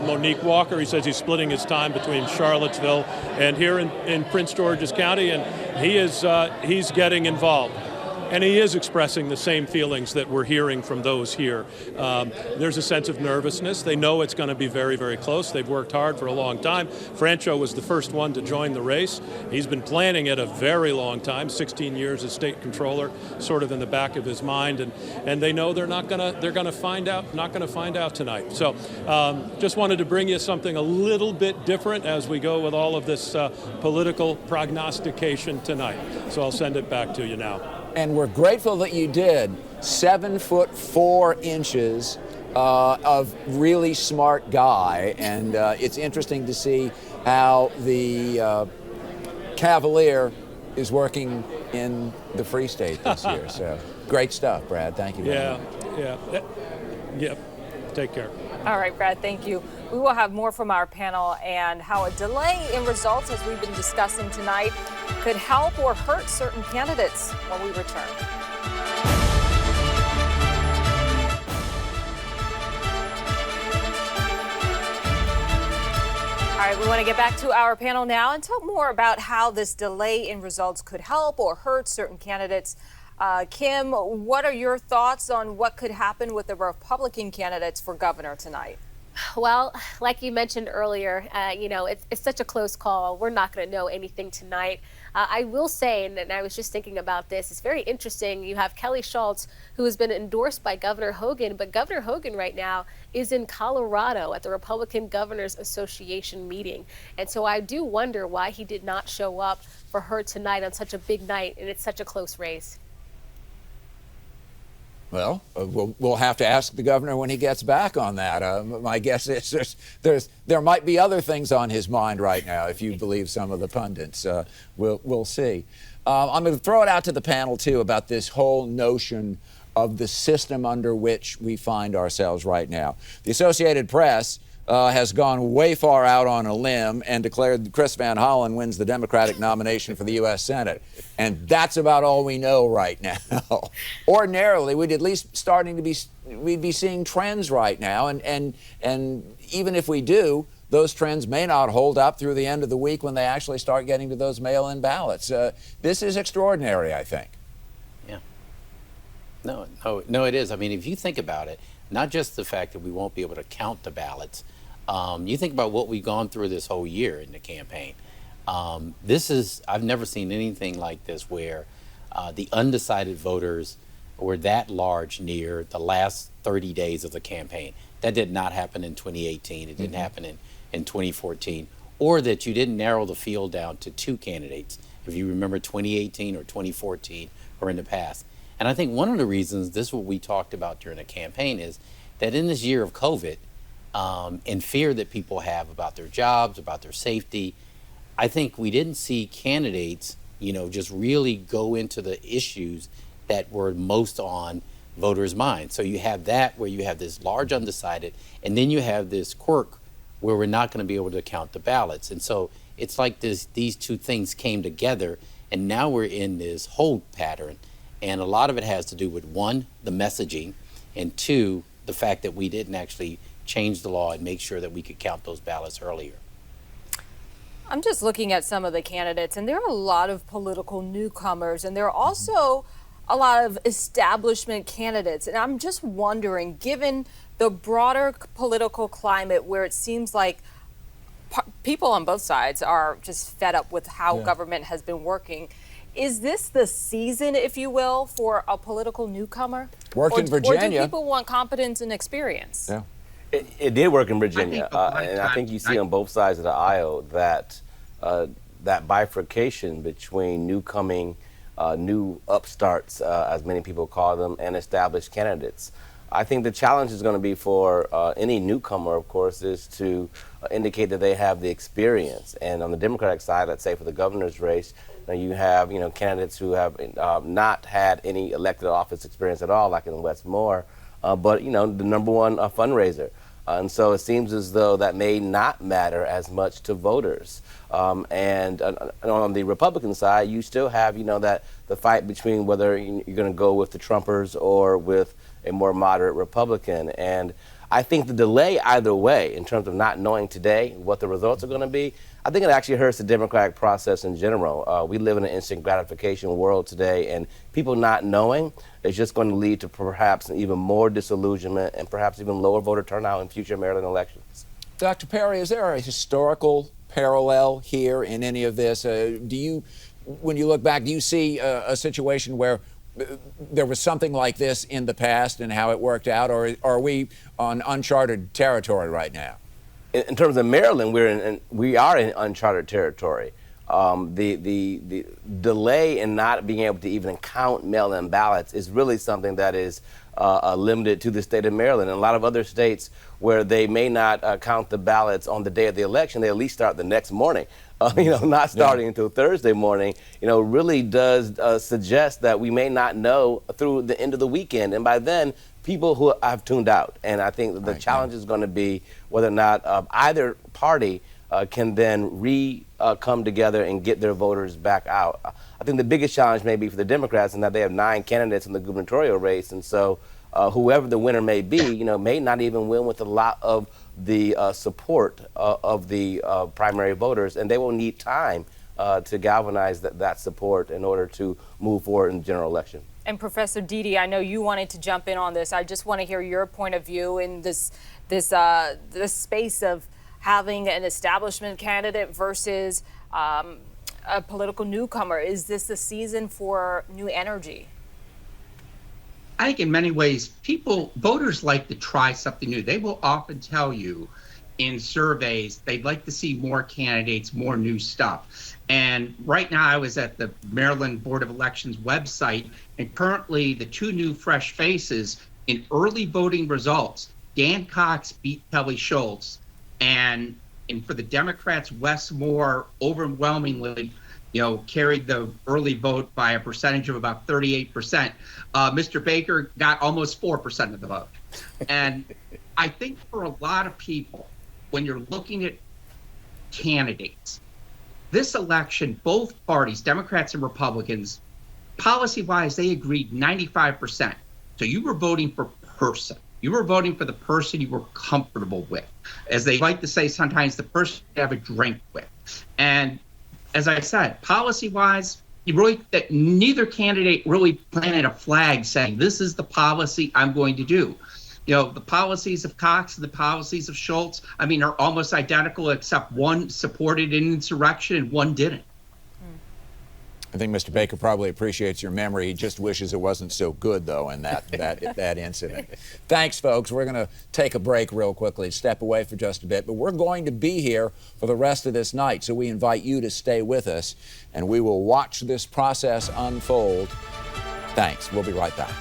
Monique Walker. He says he's splitting his time between Charlottesville and here in Prince George's County, and he's getting involved. And he is expressing the same feelings that we're hearing from those here. There's a sense of nervousness. They know it's going to be very, very close. They've worked hard for a long time. Francho was the first one to join the race. He's been planning it a very long time, 16 years as state controller, sort of in the back of his mind. And they know they're going to find out tonight. So just wanted to bring you something a little bit different as we go with all of this political prognostication tonight. So I'll send it back to you now. And we're grateful that you did. 7'4" of really smart guy, and it's interesting to see how the Cavalier is working in the Free State this year. So great stuff, Brad. Thank you very much. Yeah. Take care. All right, Brad, thank you. We will have more from our panel and how a delay in results, as we've been discussing tonight, could help or hurt certain candidates when we return. All right, we want to get back to our panel now and talk more about how this delay in results could help or hurt certain candidates. Kim, what are your thoughts on what could happen with the Republican candidates for governor tonight? Well, like you mentioned earlier, it's such a close call. We're not going to know anything tonight. I will say, and I was just thinking about this, it's very interesting. You have Kelly Schultz, who has been endorsed by Governor Hogan, but Governor Hogan right now is in Colorado at the Republican Governors Association meeting. And so I do wonder why he did not show up for her tonight on such a big night, and it's such a close race. Well, we'll have to ask the governor when he gets back on that. My guess is there might be other things on his mind right now, if you believe some of the pundits. We'll see. I'm going to throw it out to the panel, too, about this whole notion of the system under which we find ourselves right now. The Associated Press has gone way far out on a limb and declared that Chris Van Hollen wins the Democratic nomination for the U.S. Senate. And that's about all we know right now. Ordinarily, we'd at least we'd be seeing trends right now. And even if we do, those trends may not hold up through the end of the week when they actually start getting to those mail-in ballots. This is extraordinary, I think. Yeah. No, it is. I mean, if you think about it, not just the fact that we won't be able to count the ballots. You think about what we've gone through this whole year in the campaign. I've never seen anything like this where the undecided voters were that large near the last 30 days of the campaign. That did not happen in 2018. It didn't happen in 2014. Or that you didn't narrow the field down to two candidates, if you remember 2018 or 2014 or in the past. And I think one of the reasons, this is what we talked about during the campaign, is that in this year of COVID, and fear that people have about their jobs, about their safety, I think we didn't see candidates, just really go into the issues that were most on voters' minds. So you have that where you have this large undecided, and then you have this quirk where we're not going to be able to count the ballots. And so it's like these two things came together, and now we're in this hold pattern. And a lot of it has to do with, one, the messaging, and two, the fact that we didn't actually change the law and make sure that we could count those ballots earlier. I'm just looking at some of the candidates, and there are a lot of political newcomers, and there are also a lot of establishment candidates. And I'm just wondering, given the broader political climate where it seems like people on both sides are just fed up with how government has been working, is this the season, if you will, for a political newcomer? Worked in Virginia. Or do people want competence and experience? Yeah. It did work in Virginia, and I think you see on both sides of the aisle that that bifurcation between new upstarts, as many people call them, and established candidates. I think the challenge is going to be for any newcomer, of course, is to indicate that they have the experience. And on the Democratic side, let's say for the governor's race, you have candidates who have not had any elected office experience at all, like in Westmore, but the #1 fundraiser. And so it seems as though that may not matter as much to voters. And on the Republican side, you still have, that the fight between whether you're going to go with the Trumpers or with a more moderate Republican. And I think the delay either way, in terms of not knowing today what the results are going to be, I think it actually hurts the democratic process in general. We live in an instant gratification world today, and people not knowing is just going to lead to perhaps even more disillusionment and perhaps even lower voter turnout in future Maryland elections. Dr. Perry, is there a historical parallel here in any of this? When you look back, do you see a situation where there was something like this in the past and how it worked out, or are we on uncharted territory right now? In terms of Maryland, we are in uncharted territory. The delay in not being able to even count mail-in ballots is really something that is limited to the state of Maryland. In a lot of other states where they may not count the ballots on the day of the election, they at least start the next morning. Not starting until Thursday morning, really does suggest that we may not know through the end of the weekend. And by then, people who have tuned out. And I think that the challenge is going to be whether or not either party can then come together and get their voters back out. I think the biggest challenge may be for the Democrats in that they have 9 candidates in the gubernatorial race. And so whoever the winner may be, may not even win with a lot of the support of the primary voters. And they will need time to galvanize that support in order to move forward in the general election. And Professor Dede, I know you wanted to jump in on this. I just want to hear your point of view in this space of having an establishment candidate versus a political newcomer. Is this the season for new energy? I think in many ways, voters like to try something new. They will often tell you in surveys they'd like to see more candidates, more new stuff. And right now I was at the Maryland Board of Elections website, and currently the 2 new fresh faces in early voting results, Dan Cox beat Kelly Schultz, and for the Democrats, Wes Moore overwhelmingly carried the early vote by a percentage of about 38%. Mr. Baker got almost 4% of the vote. And I think for a lot of people, when you're looking at candidates, this election, both parties, Democrats and Republicans, policy-wise, they agreed 95%. So you were voting for person. You were voting for the person you were comfortable with. As they like to say sometimes, the person you have a drink with. And as I said, policy-wise, neither candidate really planted a flag saying, this is the policy I'm going to do. The policies of Cox and the policies of Schultz, are almost identical, except one supported an insurrection and one didn't. I think Mr. Baker probably appreciates your memory. He just wishes it wasn't so good, though, in that incident. Thanks, folks. We're going to take a break real quickly, step away for just a bit, but we're going to be here for the rest of this night, so we invite you to stay with us, and we will watch this process unfold. Thanks. We'll be right back.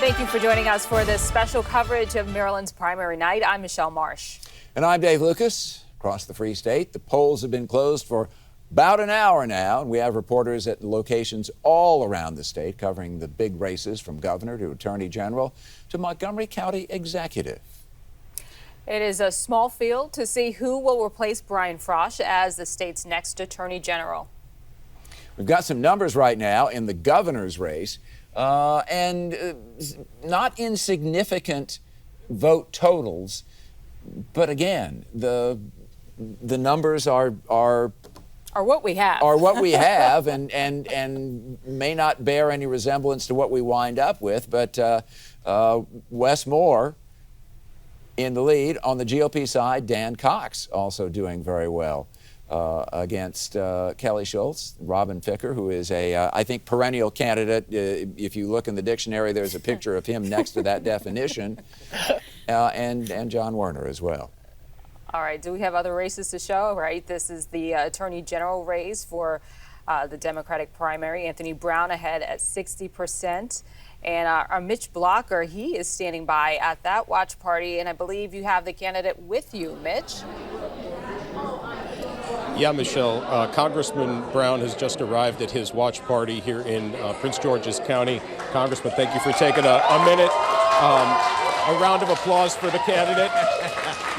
Thank you for joining us for this special coverage of Maryland's primary night. I'm Michelle Marsh. And I'm Dave Lucas. Across the Free State, the polls have been closed for about an hour now, and we have reporters at locations all around the state covering the big races from governor to attorney general to Montgomery County executive. It is a small field to see who will replace Brian Frosch as the state's next attorney general. We've got some numbers right now in the governor's race. And not insignificant vote totals. But again, the numbers are what we have. Are what we have, and may not bear any resemblance to what we wind up with. But Wes Moore in the lead. On the GOP side, Dan Cox also doing very well against Kelly Schultz. Robin Ficker, who is I think, perennial candidate. If you look in the dictionary, there's a picture of him next to that definition, and John Werner as well. All right, do we have other races to show? Right, this is the Attorney General race for the Democratic primary. Anthony Brown ahead at 60%. And our Mitch Blocker, he is standing by at that watch party. And I believe you have the candidate with you, Mitch. Yeah, Michelle, Congressman Brown has just arrived at his watch party here in Prince George's County. Congressman, thank you for taking a minute. A round of applause for the candidate.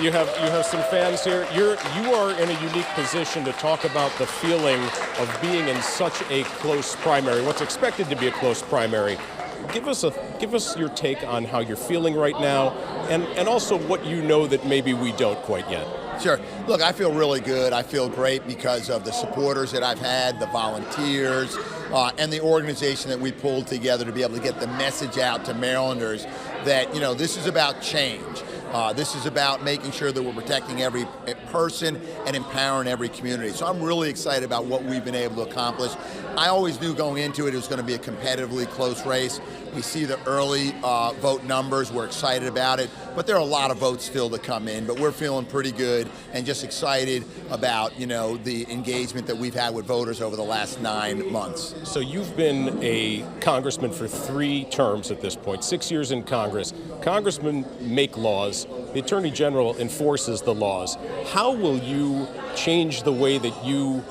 You have some fans here. You are in a unique position to talk about the feeling of being in such a close primary, what's expected to be a close primary. Give us your take on how you're feeling right now, and also what you know that maybe we don't quite yet. Sure. Look, I feel really good. I feel great because of the supporters that I've had, the volunteers, and the organization that we pulled together to be able to get the message out to Marylanders that, this is about change. This is about making sure that we're protecting every person and empowering every community. So I'm really excited about what we've been able to accomplish. I always knew going into it was going to be a competitively close race. We see the early vote numbers. We're excited about it. But there are a lot of votes still to come in. But we're feeling pretty good and just excited about, the engagement that we've had with voters over the last 9 months. So you've been a congressman for 3 terms at this point, 6 years in Congress. Congressmen make laws. The Attorney General enforces the laws. How will you change the way that you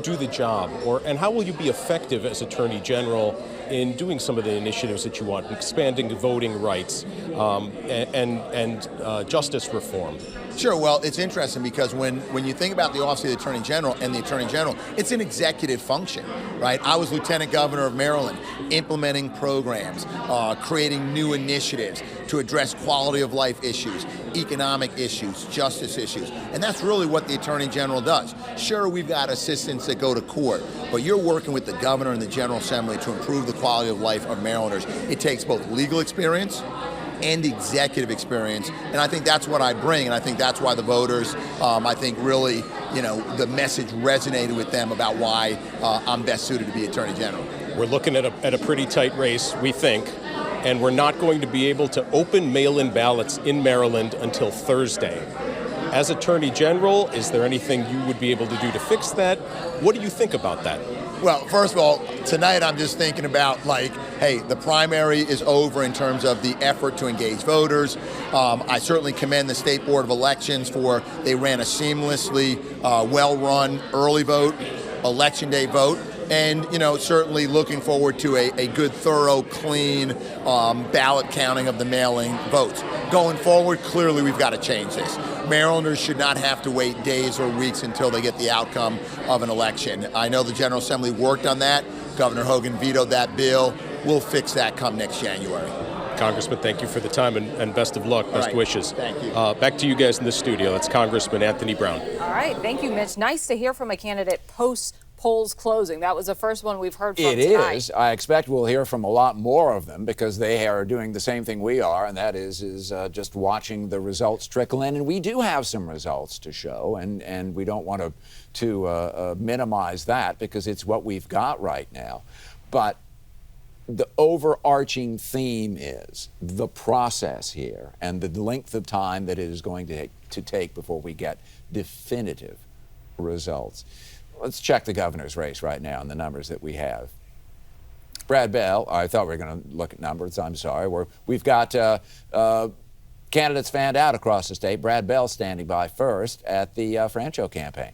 do the job, and how will you be effective as Attorney General in doing some of the initiatives that you want, expanding voting rights and justice reform? Sure. Well, it's interesting because when you think about the Office of the Attorney General and the Attorney General, it's an executive function, right? I was Lieutenant Governor of Maryland, implementing programs, creating new initiatives to address quality of life issues, economic issues, justice issues. And that's really what the Attorney General does. Sure, we've got assistants that go to court, but you're working with the Governor and the General Assembly to improve the quality of life of Marylanders. It takes both legal experience and executive experience, and I think that's what I bring, and I think that's why the voters, I think really, the message resonated with them about why I'm best suited to be Attorney General. We're looking at a pretty tight race, we think, and we're not going to be able to open mail-in ballots in Maryland until Thursday. As Attorney General, is there anything you would be able to do to fix that? What do you think about that? Well, first of all, tonight I'm just thinking about, hey, the primary is over in terms of the effort to engage voters. I certainly commend the State Board of Elections they ran a seamlessly well-run early vote, Election Day vote. And, certainly looking forward to a good, thorough, clean ballot counting of the mailing votes. Going forward, clearly we've got to change this. Marylanders should not have to wait days or weeks until they get the outcome of an election. I know the General Assembly worked on that. Governor Hogan vetoed that bill. We'll fix that come next January. Congressman, thank you for the time and best of luck. Best wishes. Thank you. Back to you guys in the studio. That's Congressman Anthony Brown. All right. Thank you, Mitch. Nice to hear from a candidate post-polls closing. That was the first one we've heard from tonight. It is. I expect we'll hear from a lot more of them because they are doing the same thing we are, and that is just watching the results trickle in. And we do have some results to show, and we don't want to minimize that because it's what we've got right now. But the overarching theme is the process here and the length of time that it is going to take before we get definitive results. Let's check the governor's race right now and the numbers that we have. Brad Bell, I thought we were going to look at numbers. I'm sorry. We've got candidates fanned out across the state. Brad Bell standing by first at the Francho campaign.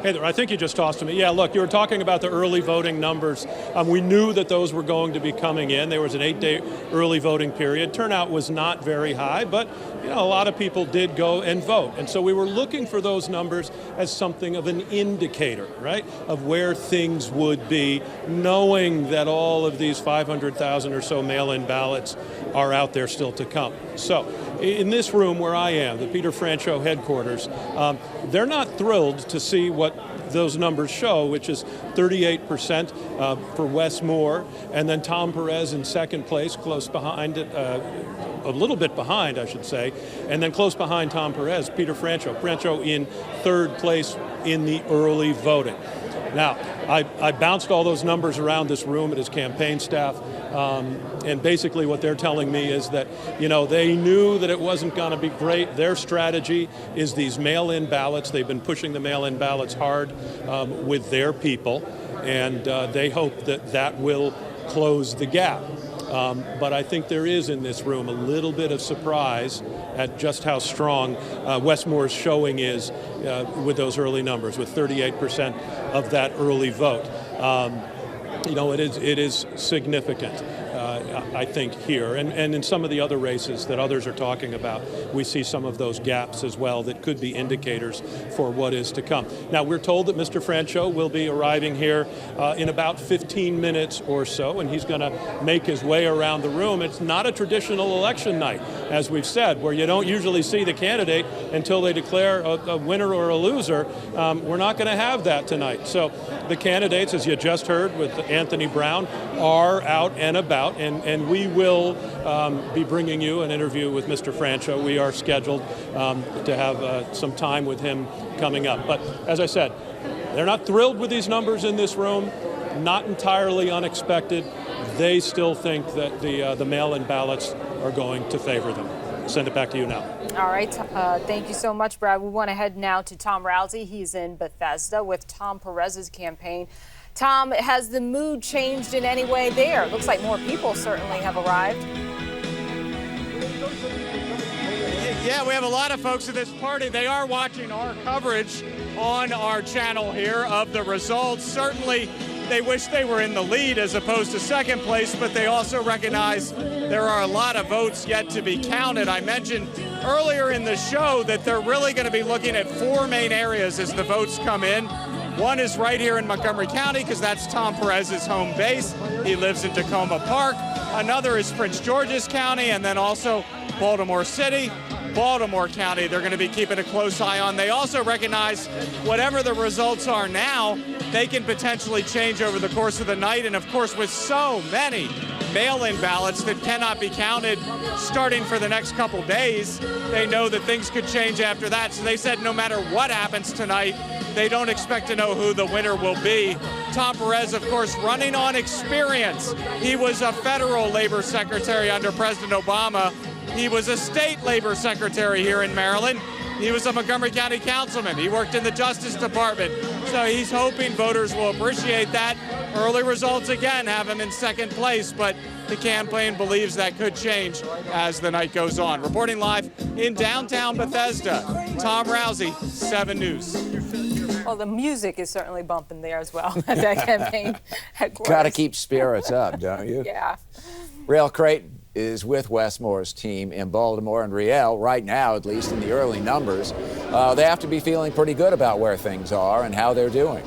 Hey there, I think you just tossed to me. Yeah, look, you were talking about the early voting numbers. We knew that those were going to be coming in. There was an 8-day early voting period. Turnout was not very high, but a lot of people did go and vote. And so we were looking for those numbers as something of an indicator, right, of where things would be, knowing that all of these 500,000 or so mail-in ballots are out there still to come. So in this room where I am, the Peter Franchot headquarters, they're not thrilled to see what those numbers show, which is 38% for Wes Moore, and then Tom Perez in second place, close behind it, a little bit behind, I should say, and then close behind Tom Perez, Peter Franchot. Franchot in third place in the early voting. Now, I bounced all those numbers around this room at his campaign staff, and basically what they're telling me is that, they knew that it wasn't going to be great. Their strategy is these mail-in ballots. They've been pushing the mail-in ballots hard with their people, and they hope that that will close the gap. But I think there is in this room a little bit of surprise at just how strong Wes Moore's showing is with those early numbers, with 38% of that early vote. It is significant, I think, here. And in some of the other races that others are talking about, we see some of those gaps as well that could be indicators for what is to come. Now, we're told that Mr. Franchot will be arriving here in about 15 minutes or so, and he's going to make his way around the room. It's not a traditional election night, as we've said, where you don't usually see the candidate until they declare a winner or a loser. We're not going to have that tonight. So the candidates, as you just heard with Anthony Brown, are out and about, and we will be bringing you an interview with Mr. Franchot. We are scheduled to have some time with him coming up. But as I said, they're not thrilled with these numbers in this room, not entirely unexpected. They still think that the mail-in ballots are going to favor them. Send it back to you now. All right. Thank you so much, Brad. We want to head now to Tom Rousey. He's in Bethesda with Tom Perez's campaign. Tom, has the mood changed in any way there? Looks like more people certainly have arrived. Yeah, we have a lot of folks at this party. They are watching our coverage on our channel here of the results. Certainly, they wish they were in the lead as opposed to second place, but they also recognize there are a lot of votes yet to be counted. I mentioned earlier in the show that they're really going to be looking at four main areas as the votes come in. One is right here in Montgomery County, because that's Tom Perez's home base. He lives in Tacoma Park. Another is Prince George's County, and then also Baltimore City, Baltimore County. They're going to be keeping a close eye on. They also recognize whatever the results are now, they can potentially change over the course of the night. And of course, with so many mail-in ballots that cannot be counted starting for the next couple days, they know that things could change after that. So they said no matter what happens tonight, they don't expect to know who the winner will be. Tom Perez, of course, running on experience. He was a federal labor secretary under President Obama. He was a state labor secretary here in Maryland. He was a Montgomery County councilman. He worked in the Justice Department. So he's hoping voters will appreciate that. Early results, again, have him in second place, but the campaign believes that could change as the night goes on. Reporting live in downtown Bethesda, Tom Rousey, 7 News. Well, the music is certainly bumping there as well at that campaign headquarters. Got to keep spirits up, don't you? Yeah. Riel Creighton is with Wes Moore's team in Baltimore, and Riel, right now, at least in the early numbers, they have to be feeling pretty good about where things are and how they're doing.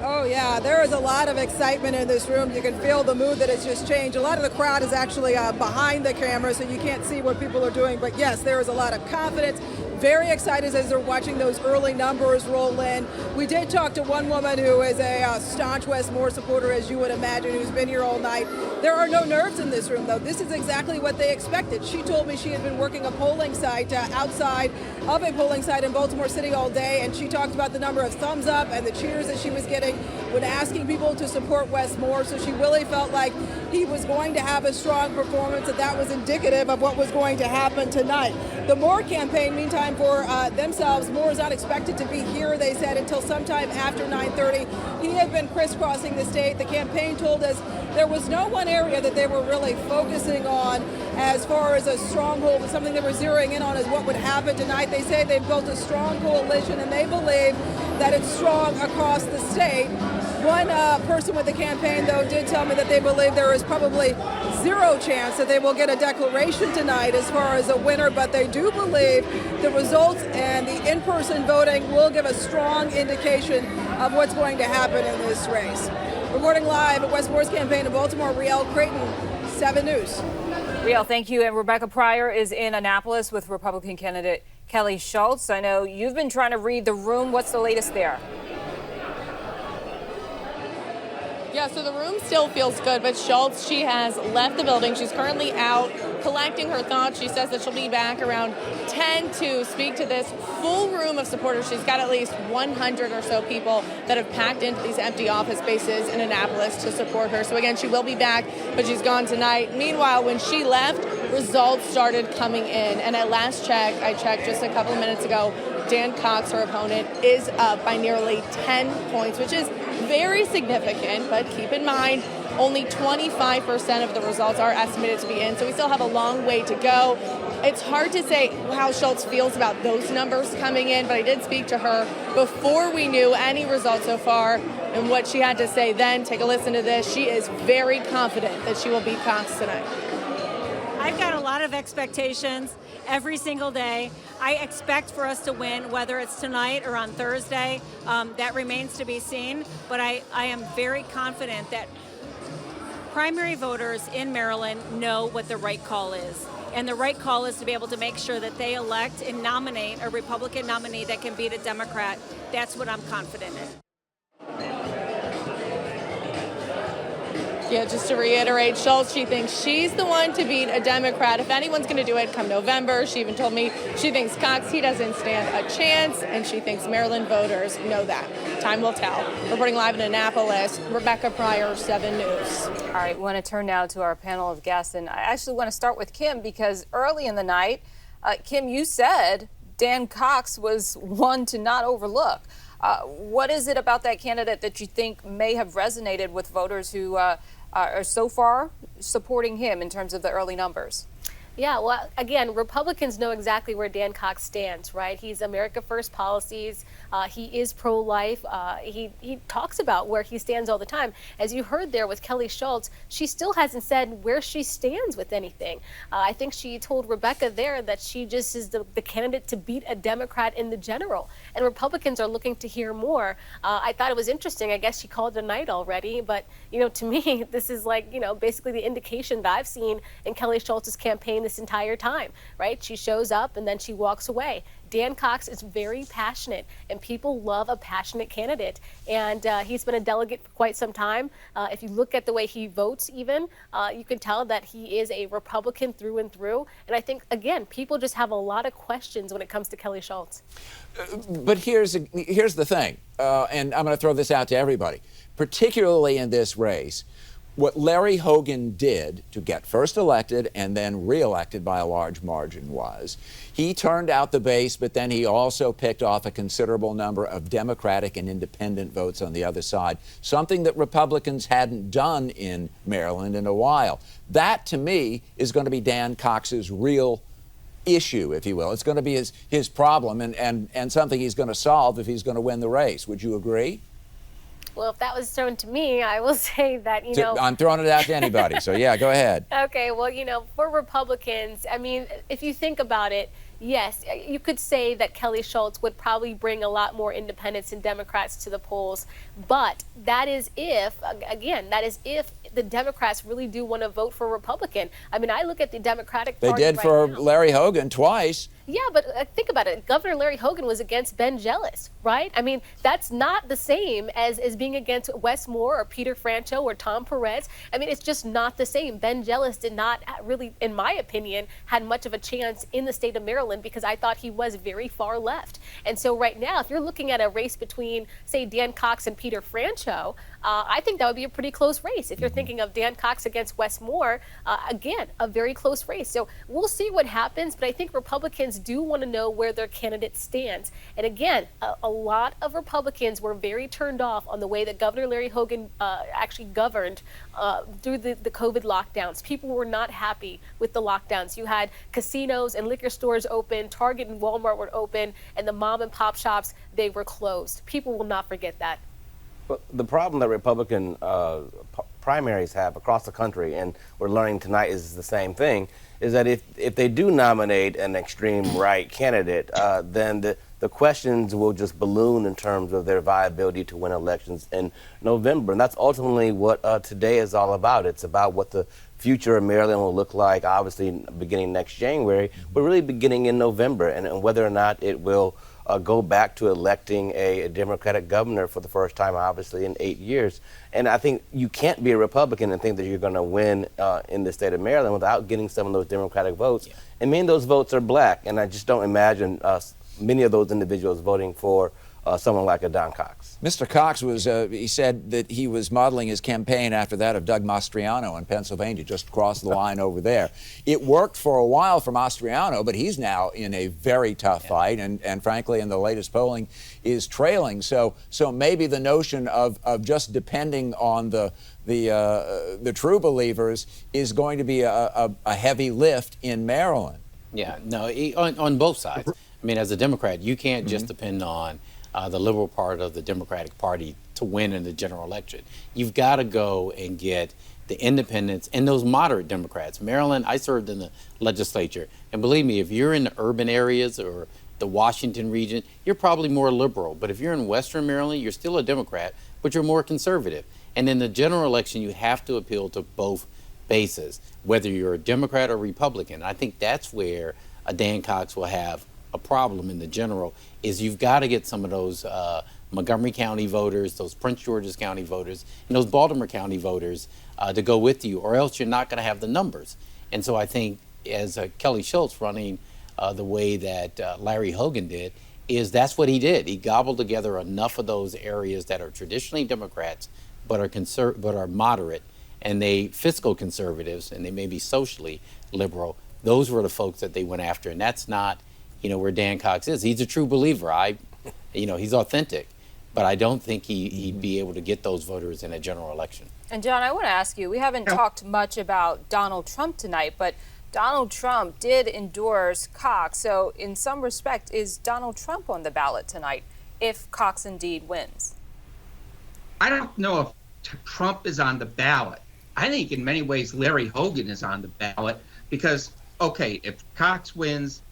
Oh, yeah, there is a lot of excitement in this room. You can feel the mood that has just changed. A lot of the crowd is actually behind the camera, so you can't see what people are doing. But yes, there is a lot of confidence. Very excited as they're watching those early numbers roll in. We did talk to one woman who is a staunch Wes Moore supporter, as you would imagine, who's been here all night. There are no nerves in this room, though. This is exactly what they expected. She told me she had been working a polling site outside of a polling site in Baltimore City all day, and she talked about the number of thumbs up and the cheers that she was getting when asking people to support Wes Moore. So she really felt like he was going to have a strong performance, and that was indicative of what was going to happen tonight. The Moore campaign, meantime, for themselves, Moore is not expected to be here, they said, until sometime after 9:30. He had been crisscrossing the state. The campaign told us there was no one area that they were really focusing on as far as a stronghold, something they were zeroing in on is what would happen tonight. They say they've built a strong coalition, and they believe that it's strong across the state. One person with the campaign, though, did tell me that they believe there is probably zero chance that they will get a declaration tonight as far as a winner, but they do believe the results and the in-person voting will give a strong indication of what's going to happen in this race. Reporting live at Wes Moore's campaign in Baltimore, Riel Creighton, 7 News. Riel, thank you. And Rebecca Pryor is in Annapolis with Republican candidate Kelly Schultz. I know you've been trying to read the room. What's the latest there? Yeah, so the room still feels good, but Schultz, she has left the building. She's currently out collecting her thoughts. She says that she'll be back around 10 to speak to this full room of supporters. She's got at least 100 or so people that have packed into these empty office spaces in Annapolis to support her. So again, she will be back, but she's gone tonight. Meanwhile, when she left, results started coming in. And at last check, I checked just a couple of minutes ago, Dan Cox, her opponent, is up by nearly 10 points, which is very significant, but keep in mind, only 25% of the results are estimated to be in, so we still have a long way to go. It's hard to say how Schultz feels about those numbers coming in, but I did speak to her before we knew any results so far, and what she had to say then. Take a listen to this. She is very confident that she will beat Cox tonight. I've got a lot of expectations every single day. I expect for us to win, whether it's tonight or on Thursday. That remains to be seen. But I am very confident that primary voters in Maryland know what the right call is. And the right call is to be able to make sure that they elect and nominate a Republican nominee that can beat a Democrat. That's what I'm confident in. Yeah, just to reiterate, Schultz, she thinks she's the one to beat a Democrat. If anyone's going to do it come November, she even told me she thinks Cox, he doesn't stand a chance, and she thinks Maryland voters know that. Time will tell. Reporting live in Annapolis, Rebecca Pryor, 7 News. All right, we want to turn now to our panel of guests, and I actually want to start with Kim because early in the night, Kim, you said Dan Cox was one to not overlook. What is it about that candidate that you think may have resonated with voters who are so far supporting him in terms of the early numbers? Yeah, well, again, Republicans know exactly where Dan Cox stands, right? He's America First policies. He is pro-life. He talks about where he stands all the time. As you heard there with Kelly Schultz, she still hasn't said where she stands with anything. I think she told Rebecca there that she just is the candidate to beat a Democrat in the general. And Republicans are looking to hear more. I thought it was interesting. I guess she called it a night already. But, you know, to me, this is like, you know, basically the indication that I've seen in Kelly Schultz's campaign this entire time, right? She shows up and then she walks away. Dan Cox is very passionate, and people love a passionate candidate. And he's been a delegate for quite some time. If you look at the way he votes even, you can tell that he is a Republican through and through. And I think, again, people just have a lot of questions when it comes to Kelly Schultz. But here's the thing, and I'm going to throw this out to everybody, particularly in this race. What Larry Hogan did to get first elected and then reelected by a large margin was he turned out the base, but then he also picked off a considerable number of Democratic and independent votes on the other side, something that Republicans hadn't done in Maryland in a while. That, to me, is going to be Dan Cox's real issue, if you will. It's going to be his problem and something he's going to solve if he's going to win the race. Would you agree? Well, if that was thrown to me, I will say that, you know. I'm throwing it out to anybody, so yeah, go ahead. Okay, well, you know, for Republicans, I mean, if you think about it, yes, you could say that Kelly Schultz would probably bring a lot more independents and Democrats to the polls. But that is if, again, that is if the Democrats really do want to vote for a Republican. I mean, I look at the Democratic Party. They did for Larry Hogan twice. Yeah, but think about it. Governor Larry Hogan was against Ben Jealous, right? I mean, that's not the same as being against Wes Moore or Peter Franchot or Tom Perez. I mean, it's just not the same. Ben Jealous did not really, in my opinion, had much of a chance in the state of Maryland because I thought he was very far left. And so right now, if you're looking at a race between, say, Dan Cox and Peter Franchot, I think that would be a pretty close race. If you're thinking of Dan Cox against Wes Moore, again, a very close race. So we'll see what happens, but I think Republicans do want to know where their candidate stands. And again, a lot of Republicans were very turned off on the way that Governor Larry Hogan actually governed through the COVID lockdowns. People were not happy with the lockdowns. You had casinos and liquor stores open, Target and Walmart were open, and the mom and pop shops, they were closed. People will not forget that. But the problem that Republican primaries have across the country, and we're learning tonight is the same thing, is that if they do nominate an extreme right candidate, then the questions will just balloon in terms of their viability to win elections in November. And that's ultimately what today is all about. It's about what the future of Maryland will look like, obviously beginning next January, but really beginning in November, and whether or not it will go back to electing a Democratic governor for the first time, obviously, in 8 years. And I think you can't be a Republican and think that you're going to win in the state of Maryland without getting some of those Democratic votes. Yeah. And many of those votes are black, and I just don't imagine many of those individuals voting for someone like a Don Cox. Mr. Cox was, he said that he was modeling his campaign after that of Doug Mastriano in Pennsylvania, just across the line over there. It worked for a while for Mastriano, but he's now in a very tough fight, and frankly, in the latest polling, is trailing. So maybe the notion of just depending on the true believers is going to be a heavy lift in Maryland. Yeah, no, on both sides. I mean, as a Democrat, you can't just depend on the liberal part of the Democratic Party to win in the general election. You've got to go and get the independents and those moderate Democrats. Maryland, I served in the legislature, and believe me, if you're in the urban areas or the Washington region, you're probably more liberal. But if you're in Western Maryland, you're still a Democrat, but you're more conservative. And in the general election, you have to appeal to both bases, whether you're a Democrat or Republican. I think that's where a Dan Cox will have a problem in the general, is you've got to get some of those Montgomery County voters, those Prince George's County voters, and those Baltimore County voters to go with you, or else you're not going to have the numbers. And so I think as Kelly Schultz running the way that Larry Hogan did, that's what he did. He gobbled together enough of those areas that are traditionally Democrats but are moderate, and they fiscal conservatives, and they may be socially liberal. Those were the folks that they went after, and that's not where Dan Cox is. He's a true believer. He's authentic, but I don't think he'd be able to get those voters in a general election. And John, I want to ask you, we haven't talked much about Donald Trump tonight, but Donald Trump did endorse Cox. So in some respect, is Donald Trump on the ballot tonight if Cox indeed wins? I don't know if Trump is on the ballot. I think in many ways Larry Hogan is on the ballot because, okay, if Cox wins,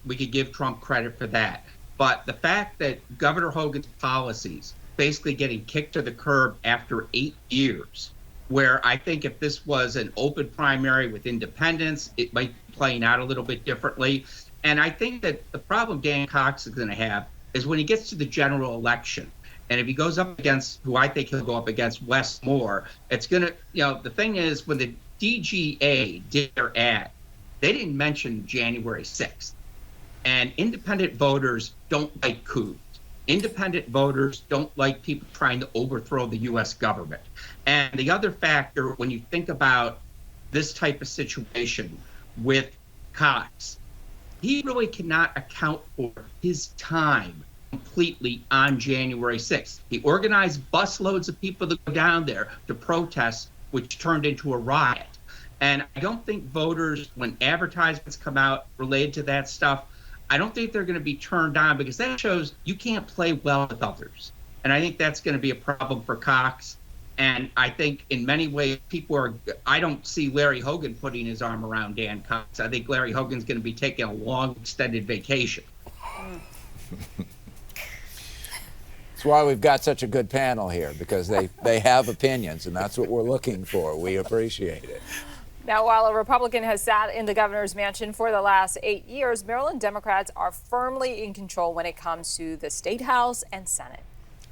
we could give Trump credit for that. But the fact that Governor Hogan's policies basically getting kicked to the curb after 8 years, where I think if this was an open primary with independents, it might be playing out a little bit differently. And I think that the problem Dan Cox is going to have is when he gets to the general election, and if he goes up against who I think he'll go up against, Wes Moore, it's going to, the thing is when the DGA did their ad, they didn't mention January 6th. And independent voters don't like coups. Independent voters don't like people trying to overthrow the U.S. government. And the other factor, when you think about this type of situation with Cox, he really cannot account for his time completely on January 6th. He organized busloads of people to go down there to protest, which turned into a riot. And I don't think voters, when advertisements come out related to that stuff, I don't think they're going to be turned on because that shows you can't play well with others. And I think that's going to be a problem for Cox. And I think in many ways, I don't see Larry Hogan putting his arm around Dan Cox. I think Larry Hogan's going to be taking a long, extended vacation. That's why we've got such a good panel here, because they have opinions, and that's what we're looking for. We appreciate it. Now, while a Republican has sat in the governor's mansion for the last 8 years, Maryland Democrats are firmly in control when it comes to the State House and Senate.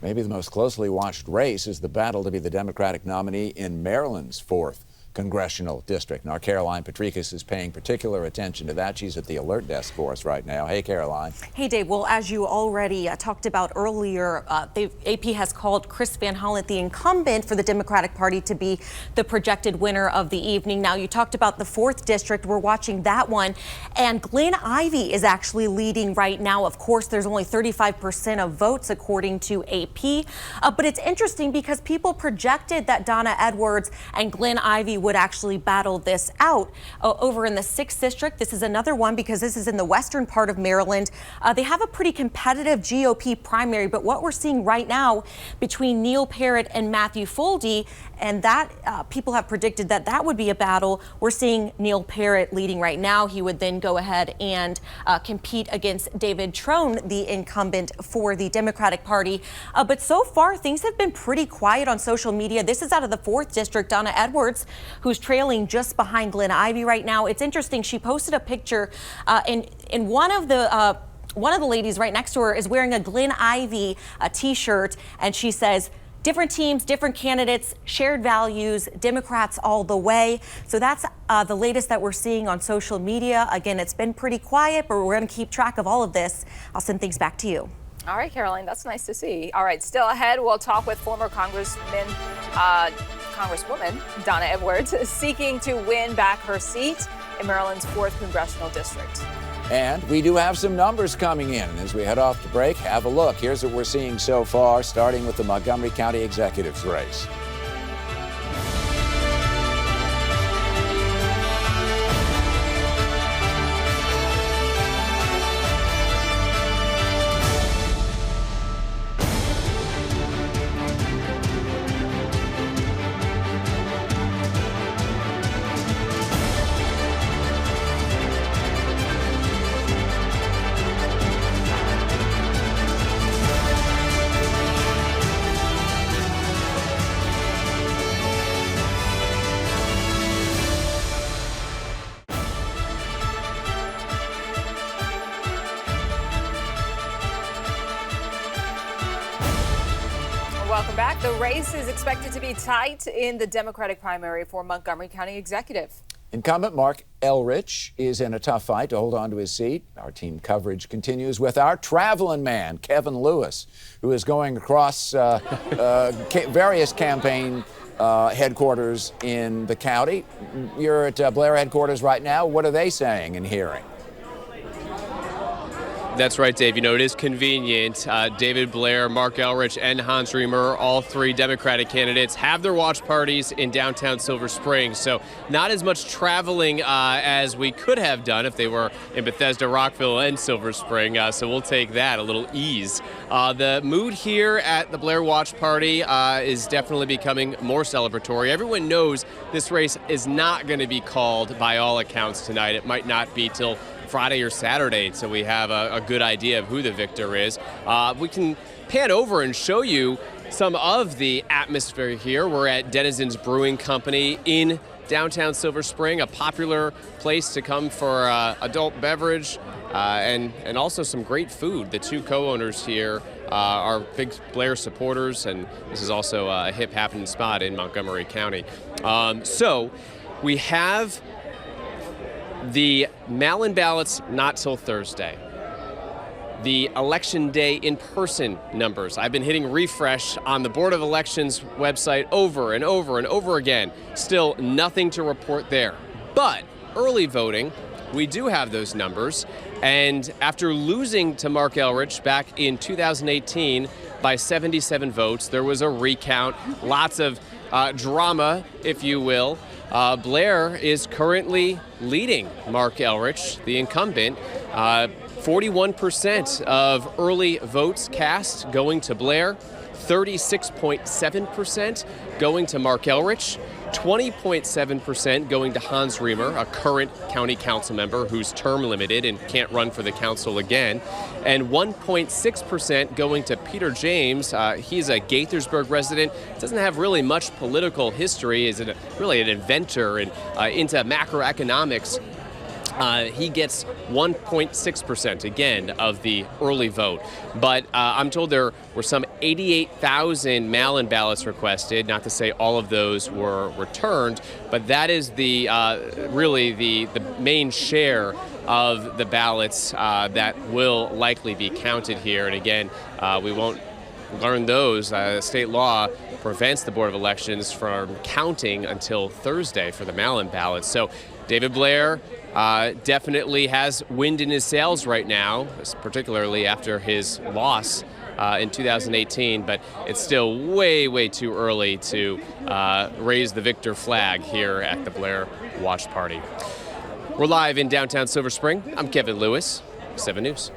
Maybe the most closely watched race is the battle to be the Democratic nominee in Maryland's 4th congressional district. And our Caroline Patricus is paying particular attention to that. She's at the alert desk for us right now. Hey, Caroline. Hey, Dave. Well, as you already talked about earlier, the AP has called Chris Van Hollen, the incumbent for the Democratic Party, to be the projected winner of the evening. Now, you talked about the 4th district. We're watching that one. And Glenn Ivey is actually leading right now. Of course, there's only 35% of votes, according to AP. But it's interesting because people projected that Donna Edwards and Glenn Ivey would actually battle this out. Over in the 6th district, this is another one because this is in the western part of Maryland. They have a pretty competitive GOP primary, but what we're seeing right now between Neil Parrott and Matthew Foldy, and that people have predicted that that would be a battle. We're seeing Neil Parrott leading right now. He would then go ahead and compete against David Trone, the incumbent for the Democratic Party. But so far, things have been pretty quiet on social media. This is out of the 4th District. Donna Edwards, who's trailing just behind Glenn Ivey right now. It's interesting. She posted a picture in one of the ladies right next to her is wearing a Glenn Ivey t-shirt, and she says, different teams, different candidates, shared values, Democrats all the way. So that's the latest that we're seeing on social media. Again, it's been pretty quiet, but we're going to keep track of all of this. I'll send things back to you. All right, Caroline, that's nice to see. All right, still ahead, we'll talk with former Congresswoman Donna Edwards, seeking to win back her seat in Maryland's 4th Congressional District. And we do have some numbers coming in. And as we head off to break, have a look. Here's what we're seeing so far, starting with the Montgomery County Executive's race. Welcome back. The race is expected to be tight in the Democratic primary for Montgomery County Executive. Incumbent Mark Elrich is in a tough fight to hold on to his seat. Our team coverage continues with our traveling man, Kevin Lewis, who is going across various campaign headquarters in the county. You're at Blair headquarters right now. What are they saying and hearing? That's right, Dave. You know, it is convenient. David Blair, Mark Elrich, and Hans Riemer, all 3 Democratic candidates, have their watch parties in downtown Silver Spring. So not as much traveling as we could have done if they were in Bethesda, Rockville, and Silver Spring. So we'll take that, a little ease. The mood here at the Blair watch party is definitely becoming more celebratory. Everyone knows this race is not going to be called by all accounts tonight. It might not be till Friday or Saturday, so we have a good idea of who the victor is. We can pan over and show you some of the atmosphere here. We're at Denizens Brewing Company in downtown Silver Spring, a popular place to come for adult beverage and also some great food. The 2 co-owners here are big Blair supporters, and this is also a hip happening spot in Montgomery County. So we have the mail-in ballots not till Thursday. The election day in-person numbers. I've been hitting refresh on the Board of Elections website over and over and over again. Still nothing to report there. But early voting, we do have those numbers. And after losing to Mark Elrich back in 2018 by 77 votes, there was a recount, lots of drama, if you will. Blair is currently leading Mark Elrich, the incumbent. 41% of early votes cast going to Blair, 36.7% going to Mark Elrich, 20.7% going to Hans Riemer, a current county council member who's term limited and can't run for the council again, and 1.6% going to Peter James. He's a Gaithersburg resident, doesn't have really much political history, is really an inventor and into macroeconomics. He gets 1.6% again of the early vote. But I'm told there were some 88,000 mail-in ballots requested, not to say all of those were returned, but that is the really the main share of the ballots that will likely be counted here. And again, we won't learn those. State law prevents the Board of Elections from counting until Thursday for the mail-in ballots. So David Blair definitely has wind in his sails right now, particularly after his loss in 2018, but it's still way, way too early to raise the victor flag here at the Blair Watch Party. We're live in downtown Silver Spring. I'm Kevin Lewis, 7 News.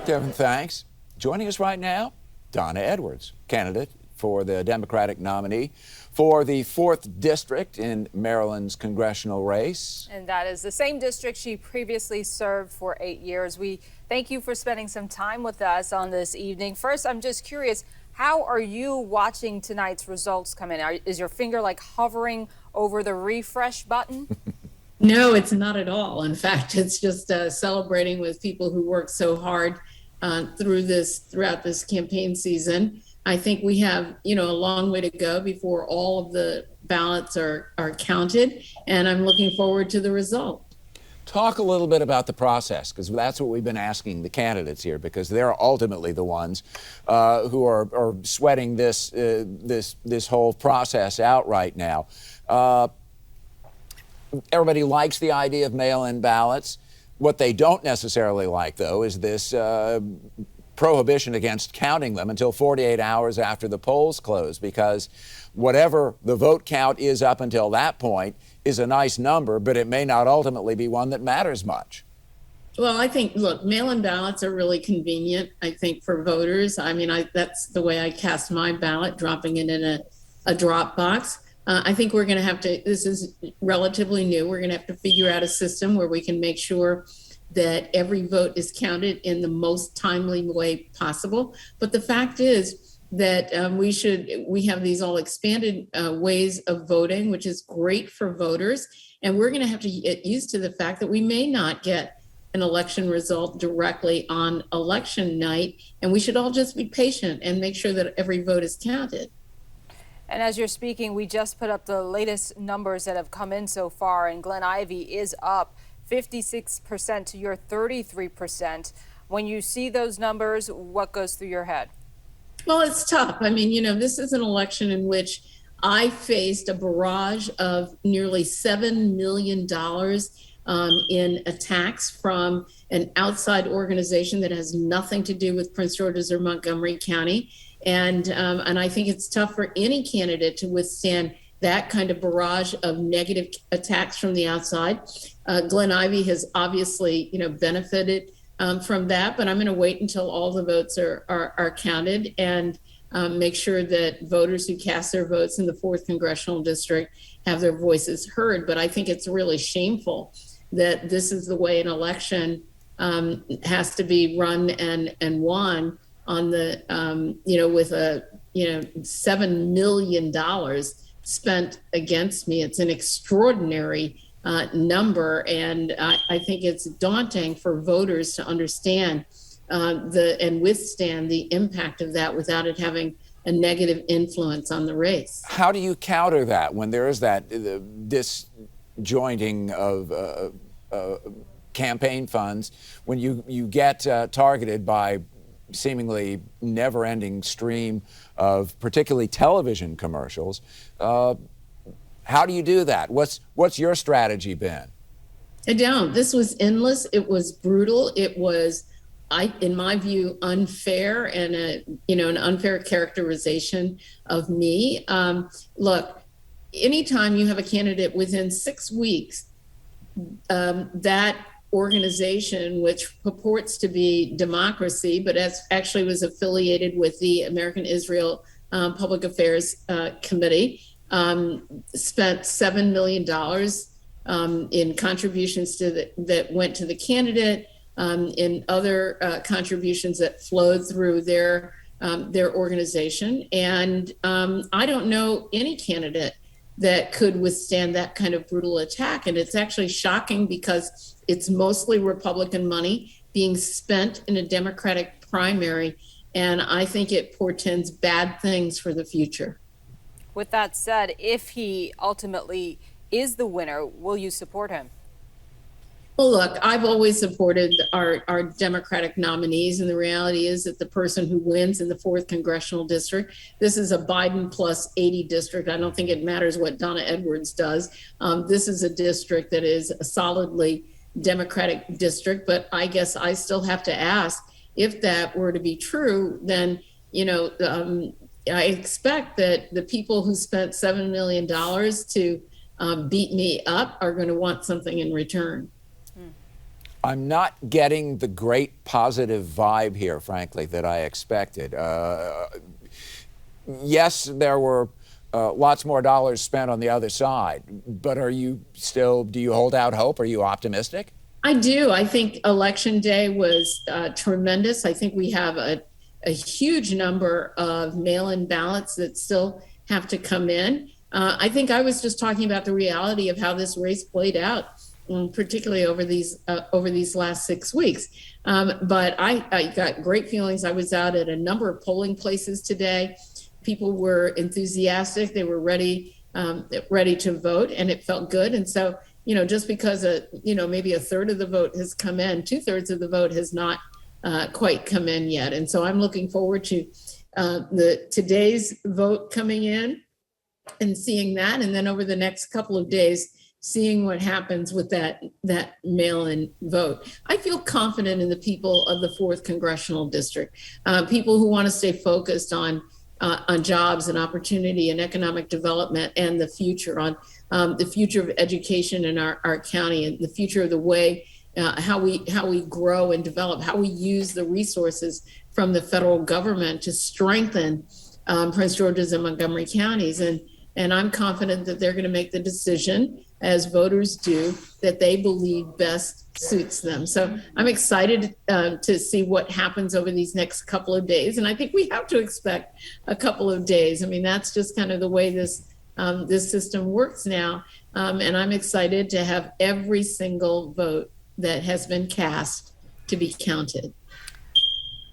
Kevin, thanks. Joining us right now, Donna Edwards, candidate for the Democratic nominee for the 4th District in Maryland's congressional race. And that is the same district she previously served for 8 years. We thank you for spending some time with us on this evening. First, I'm just curious, how are you watching tonight's results come in? Is your finger like hovering over the refresh button? No, it's not at all. In fact, it's just celebrating with people who worked so hard throughout this campaign season. I think we have, a long way to go before all of the ballots are counted, and I'm looking forward to the result. Talk a little bit about the process, because that's what we've been asking the candidates here, because they're ultimately the ones who are sweating this whole process out right now. Everybody likes the idea of mail-in ballots. What they don't necessarily like, though, is this prohibition against counting them until 48 hours after the polls close, because whatever the vote count is up until that point is a nice number, but it may not ultimately be one that matters much. Well, I think, look, mail-in ballots are really convenient, I think, for voters. I mean, that's the way I cast my ballot, dropping it in a drop box. I think we're going to have to, this is relatively new, we're going to have to figure out a system where we can make sure that every vote is counted in the most timely way possible. But the fact is that we have these all expanded ways of voting, which is great for voters. And we're going to have to get used to the fact that we may not get an election result directly on election night. And we should all just be patient and make sure that every vote is counted. And as you're speaking, we just put up the latest numbers that have come in so far, and Glen Ivy is up 56% to your 33%. When you see those numbers, what goes through your head? Well, it's tough. I mean, this is an election in which I faced a barrage of nearly $7 million in attacks from an outside organization that has nothing to do with Prince George's or Montgomery County. And I think it's tough for any candidate to withstand that kind of barrage of negative attacks from the outside. Glen Ivy has obviously, benefited from that, but I'm going to wait until all the votes are counted and make sure that voters who cast their votes in the 4th Congressional District have their voices heard. But I think it's really shameful that this is the way an election has to be run and won on the, with a, $7 million spent against me. It's an extraordinary number. And I think it's daunting for voters to understand and withstand the impact of that without it having a negative influence on the race. How do you counter that when there is that disjointing of campaign funds, when you get targeted by seemingly never-ending stream of particularly television commercials? How do you do that? What's your strategy been? I don't. This was endless. It was brutal. It was, in my view, unfair and an unfair characterization of me. Look, anytime you have a candidate within 6 weeks, that organization, which purports to be democracy, but actually was affiliated with the American Israel Public Affairs Committee, spent $7 million in contributions that went to the candidate, in other contributions that flowed through their organization. And I don't know any candidate that could withstand that kind of brutal attack. And it's actually shocking because it's mostly Republican money being spent in a Democratic primary. And I think it portends bad things for the future. With that said, if he ultimately is the winner, will you support him? Well, look, I've always supported our Democratic nominees, and the reality is that the person who wins in the 4th Congressional District, this is a Biden plus 80 district. I don't think it matters what Donna Edwards does. This is a district that is a solidly Democratic district, but I guess I still have to ask, if that were to be true, then, I expect that the people who spent $7 million to beat me up are going to want something in return. I'm not getting the great positive vibe here, frankly, that I expected. yes, there were lots more dollars spent on the other side, but do you hold out hope? Are you optimistic? I do. I think Election Day was tremendous. I think we have a huge number of mail-in ballots that still have to come in. I think I was just talking about the reality of how this race played out, particularly over these last 6 weeks. But I got great feelings. I was out at a number of polling places today. People were enthusiastic. They were ready to vote, and it felt good. And so, just because maybe a third of the vote has come in, 2/3 of the vote has not quite come in yet. And so I'm looking forward to today's vote coming in and seeing that, and then over the next couple of days, seeing what happens with that mail-in vote. I feel confident in the people of the 4th Congressional District, people who want to stay focused on jobs and opportunity and economic development and the future, on the future of education in our county, and the future of the way how we grow and develop, how we use the resources from the federal government to strengthen Prince George's and Montgomery counties. And I'm confident that they're going to make the decision, as voters do, that they believe best suits them. So I'm excited to see what happens over these next couple of days. And I think we have to expect a couple of days. I mean, that's just kind of the way this system works now. And I'm excited to have every single vote that has been cast to be counted.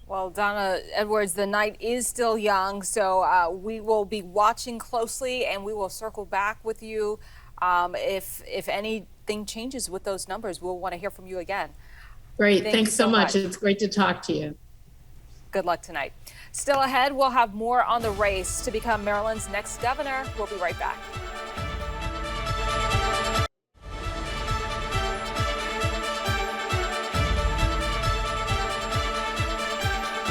Well, Donna Edwards, the night is still young, so we will be watching closely, and we will circle back with you if anything changes with those numbers. We'll want to hear from you again. Great. Thanks so much. It's great to talk to you. Good luck tonight. Still ahead, we'll have more on the race to become Maryland's next governor. We'll be right back.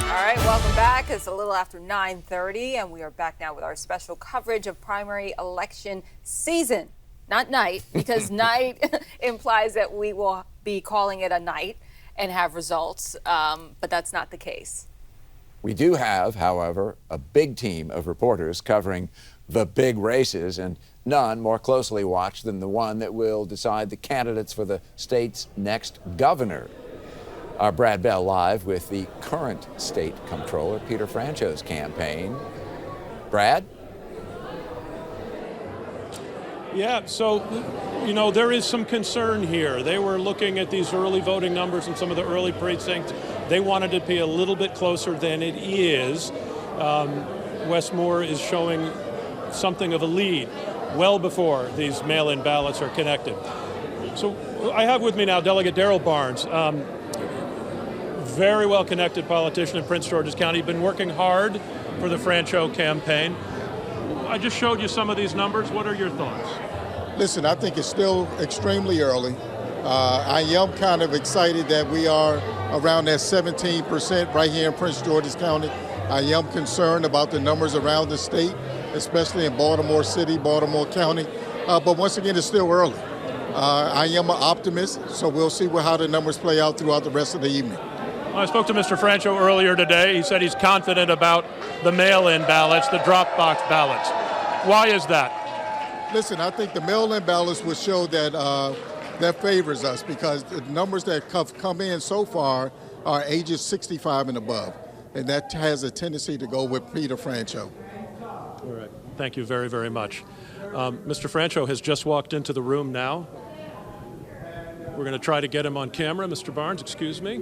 All right, welcome back. It's a little after 9:30, and we are back now with our special coverage of primary election season. Not night, because night implies that we will be calling it a night and have results, but that's not the case. We do have, however, a big team of reporters covering the big races, and none more closely watched than the one that will decide the candidates for the state's next governor. Our Brad Bell live with the current state comptroller, Peter Francho's campaign. Brad? Yeah, so, there is some concern here. They were looking at these early voting numbers in some of the early precincts. They wanted it to be a little bit closer than it is. Westmore is showing something of a lead well before these mail-in ballots are connected. So I have with me now Delegate Darrell Barnes. Very well-connected politician in Prince George's County, been working hard for the Francho campaign. I just showed you some of these numbers. What are your thoughts? Listen, I think it's still extremely early. I am kind of excited that we are around that 17% right here in Prince George's County. I am concerned about the numbers around the state, especially in Baltimore City, Baltimore County. But once again, it's still early. I am an optimist, so we'll see how the numbers play out throughout the rest of the evening. I spoke to Mr. Francho earlier today. He said he's confident about the mail-in ballots, the drop box ballots. Why is that? Listen, I think the mail-in ballots will show that that favors us, because the numbers that have come in so far are ages 65 and above, and that has a tendency to go with Peter Francho. All right. Thank you very, very much. Mr. Francho has just walked into the room now. We're going to try to get him on camera. Mr. Barnes, excuse me.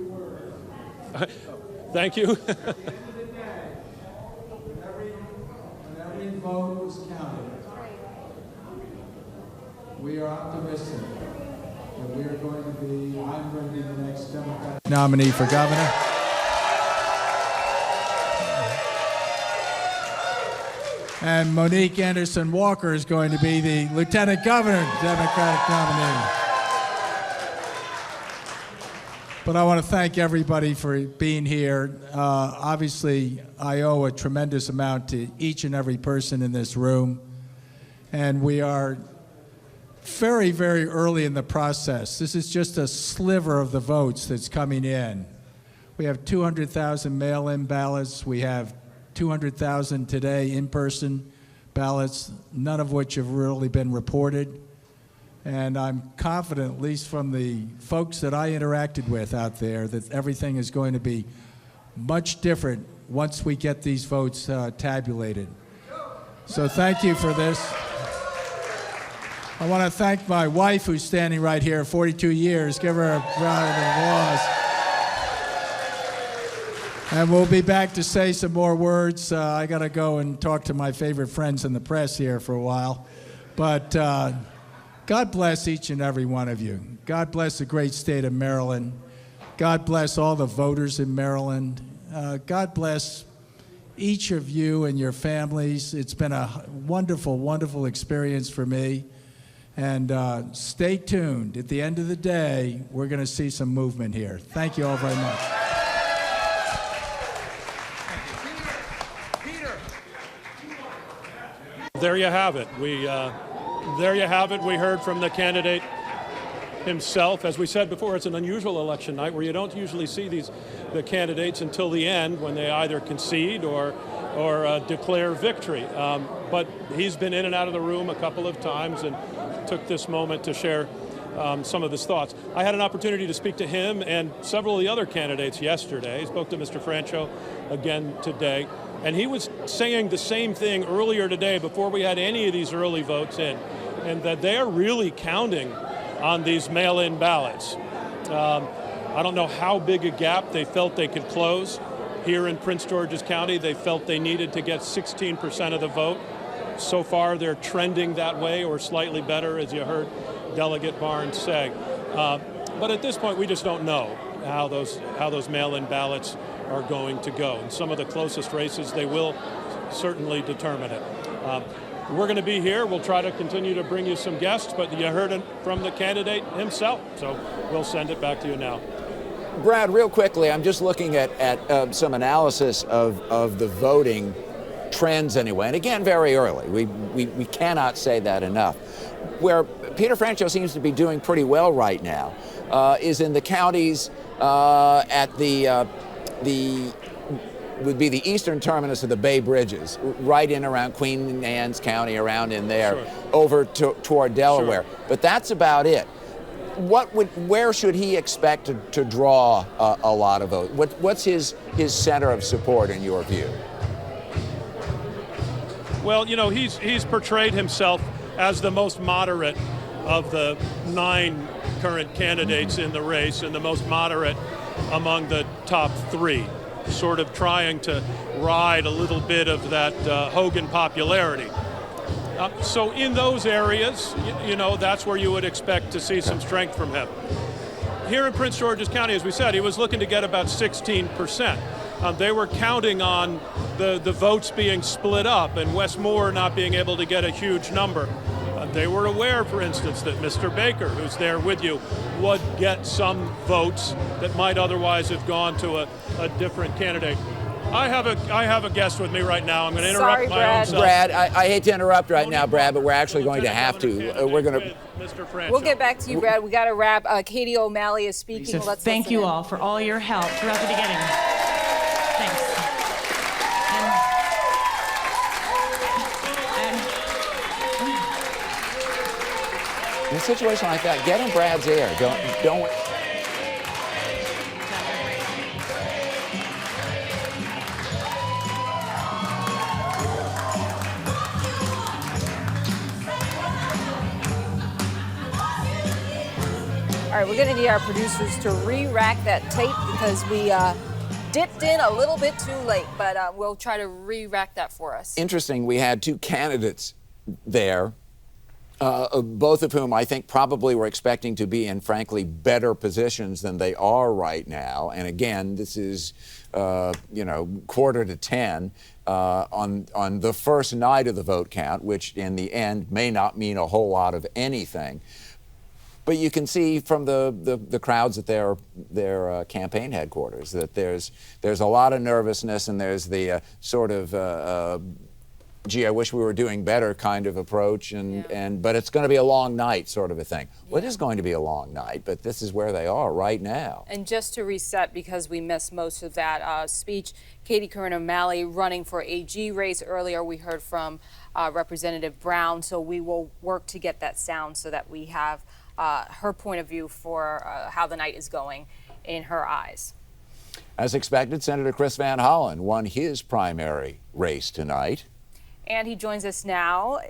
Thank you. Every vote was counted. We are optimistic that we are going to be, I'm going to be the next Democratic nominee for governor. And Monique Anderson Walker is going to be the Lieutenant Governor Democratic nominee. But I want to thank everybody for being here. Obviously, I owe a tremendous amount to each and every person in this room. And we are very, very early in the process. This is just a sliver of the votes that's coming in. We have 200,000 mail-in ballots. We have 200,000 today in-person ballots, none of which have really been reported. And I'm confident, at least from the folks that I interacted with out there, that everything is going to be much different once we get these votes tabulated. So thank you for this. I want to thank my wife, who's standing right here, 42 years. Give her a round of applause. And we'll be back to say some more words. I got to go and talk to my favorite friends in the press here for a while. But God bless each and every one of you. God bless the great state of Maryland. God bless all the voters in Maryland. God bless each of you and your families. It's been a wonderful, wonderful experience for me. And stay tuned. At the end of the day, we're going to see some movement here. Thank you all very much. There you have it. There you have it. We heard from the candidate himself. As we said before, it's an unusual election night where you don't usually see the candidates until the end, when they either concede or declare victory. But he's been in and out of the room a couple of times and took this moment to share some of his thoughts. I had an opportunity to speak to him and several of the other candidates yesterday. I spoke to Mr. Francho again today, and he was saying the same thing earlier today before we had any of these early votes in, and that they are really counting on these mail-in ballots. I don't know how big a gap they felt they could close. Here in Prince George's County, they felt they needed to get 16% of the vote. So far, they're trending that way or slightly better, as you heard Delegate Barnes say. But at this point, we just don't know how those mail-in ballots are going to go. In some of the closest races, they will certainly determine it. We're going to be here. We'll try to continue to bring you some guests, but you heard it from the candidate himself, so we'll send it back to you now. Brad, real quickly, I'm just looking at some analysis of the voting trends anyway, and again, very early. We cannot say that enough. Where Peter Francho seems to be doing pretty well right now is in the counties at the would be the eastern terminus of the Bay Bridges, right in around Queen Anne's County, around in there, sure, over toward Delaware. Sure. But that's about it. Where should he expect to draw a lot of votes? What's his center of support in your view? Well, you know, he's portrayed himself as the most moderate of the 9 current candidates in the race, and the most moderate among the top 3, sort of trying to ride a little bit of that Hogan popularity. So in those areas, you know, that's where you would expect to see some strength from him. Here in Prince George's County, as we said, he was looking to get about 16%. They were counting on the votes being split up and Westmore not being able to get a huge number. They were aware, for instance, that Mr. Baker, who's there with you, would get some votes that might otherwise have gone to a different candidate. I have a guest with me right now. I'm going to interrupt my own self. Brad, I hate to interrupt right now, Brad, but we're actually going to have to. We're going to. Mr. Francho. We'll get back to you, Brad. We got to wrap. Katie O'Malley is speaking. So Let's thank you in. all for all your help throughout the beginning. Thanks. In a situation like that, get in Brad's ear. Don't. All right, we're going to need our producers to re-rack that tape because we dipped in a little bit too late, but we'll try to re-rack that for us. Interesting, we had 2 candidates there, both of whom I think probably were expecting to be in, frankly, better positions than they are right now. And again, this is, 9:45 on the first night of the vote count, which in the end may not mean a whole lot of anything. But you can see from the crowds at their campaign headquarters that there's a lot of nervousness, and there's the sort of gee, I wish we were doing better kind of approach, but it's going to be a long night sort of a thing. Well, it is going to be a long night, but this is where they are right now. And just to reset, because we missed most of that speech, Katie Curran O'Malley running for AG race earlier. We heard from Representative Brown, so we will work to get that sound so that we have her point of view for how the night is going in her eyes. As expected, Senator Chris Van Hollen won his primary race tonight. And he joins us now.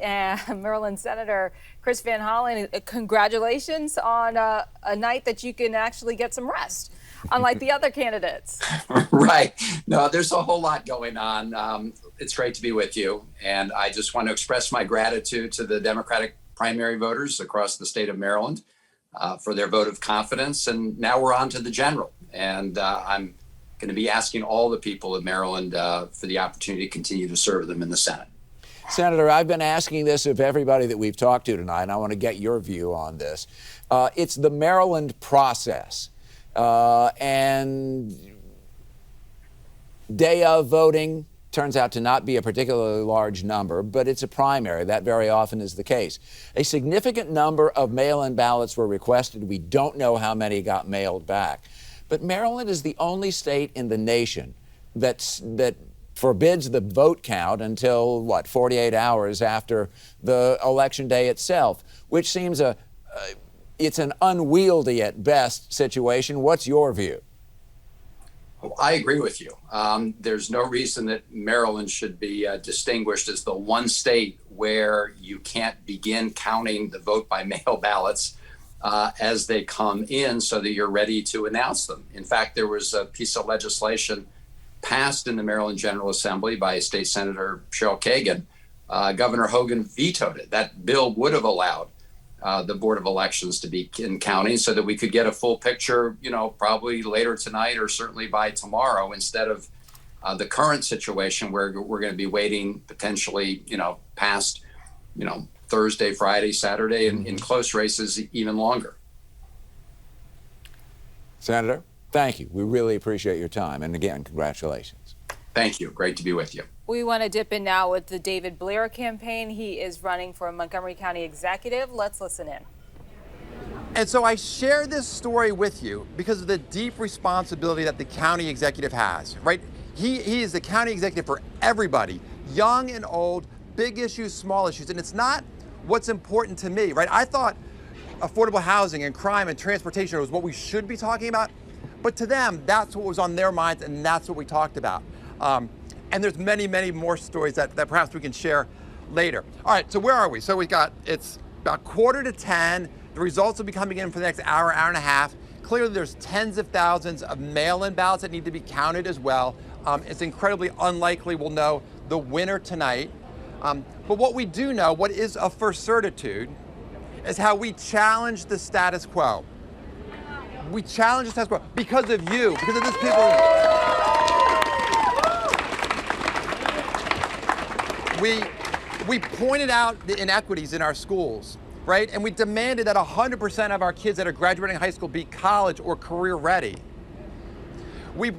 Maryland Senator Chris Van Hollen, congratulations on a night that you can actually get some rest, unlike the other candidates. Right. No, there's a whole lot going on. It's great to be with you. And I just want to express my gratitude to the Democratic primary voters across the state of Maryland for their vote of confidence. And now we're on to the general. And I'm going to be asking all the people of Maryland for the opportunity to continue to serve them in the Senate. Senator, I've been asking this of everybody that we've talked to tonight, and I want to get your view on this. It's the Maryland process. And day of voting turns out to not be a particularly large number, but it's a primary. That very often is the case. A significant number of mail-in ballots were requested. We don't know how many got mailed back. But Maryland is the only state in the nation that forbids the vote count until, 48 hours after the election day itself, which seems it's an unwieldy at best situation. What's your view? I agree with you. There's no reason that Maryland should be distinguished as the one state where you can't begin counting the vote by mail ballots as they come in so that you're ready to announce them. In fact, there was a piece of legislation passed in the Maryland General Assembly by State Senator Cheryl Kagan. Governor Hogan vetoed it. That bill would have allowed the Board of Elections to begin counting so that we could get a full picture, probably later tonight or certainly by tomorrow, instead of the current situation where we're going to be waiting potentially, past, Thursday, Friday, Saturday, and in close races even longer. Senator, thank you. We really appreciate your time. And again, congratulations. Thank you. Great to be with you. We want to dip in now with the David Blair campaign. He is running for a Montgomery County executive. Let's listen in. And so I share this story with you because of the deep responsibility that the county executive has, right? He is the county executive for everybody, young and old, big issues, small issues. And it's not what's important to me, right? I thought affordable housing and crime and transportation was what we should be talking about. But to them, that's what was on their minds, and that's what we talked about. And there's many, many more stories that perhaps we can share later. All right, so where are we? So it's about 9:45. The results will be coming in for the next hour, hour and a half. Clearly, there's tens of thousands of mail-in ballots that need to be counted as well. It's incredibly unlikely we'll know the winner tonight. But what we do know, what is a for certitude, is how we challenge the status quo. We challenge the status quo because of you, because of this people. We pointed out the inequities in our schools, right? And we demanded that 100% of our kids that are graduating high school be college or career ready. We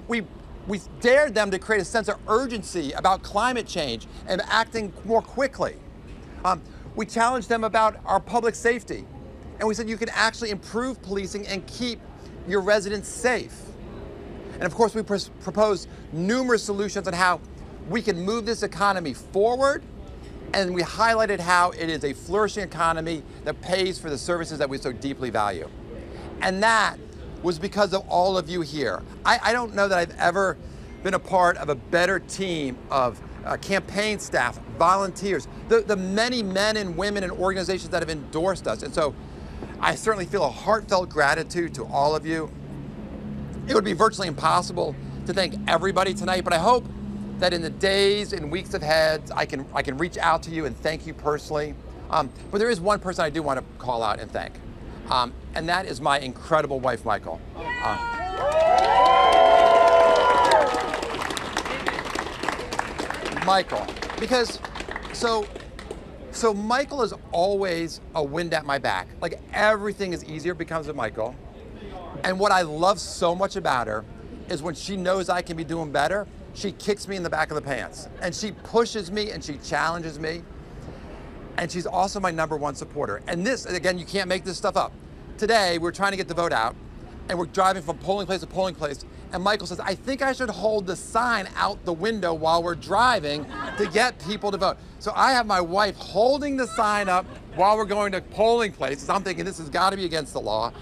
dared them to create a sense of urgency about climate change and acting more quickly. We challenged them about our public safety. And we said you can actually improve policing and keep your residents safe. And of course, we proposed numerous solutions on how we can move this economy forward. And we highlighted how it is a flourishing economy that pays for the services that we so deeply value. And that was because of all of you here. I don't know that I've ever been a part of a better team of campaign staff, volunteers, the many men and women and organizations that have endorsed us. And so I certainly feel a heartfelt gratitude to all of you. It would be virtually impossible to thank everybody tonight, but I hope that in the days and weeks ahead, I can reach out to you and thank you personally. But there is one person I do want to call out and thank, and that is my incredible wife, Michael. Michael, because so Michael is always a wind at my back. Like everything is easier because of Michael. And what I love so much about her is when she knows I can be doing better, she kicks me in the back of the pants. And she pushes me and she challenges me. And she's also my #1 supporter. And this, again, you can't make this stuff up. Today, we're trying to get the vote out, and we're driving from polling place to polling place, and Michael says, I think I should hold the sign out the window while we're driving to get people to vote. So I have my wife holding the sign up while we're going to polling places. I'm thinking this has got to be against the law.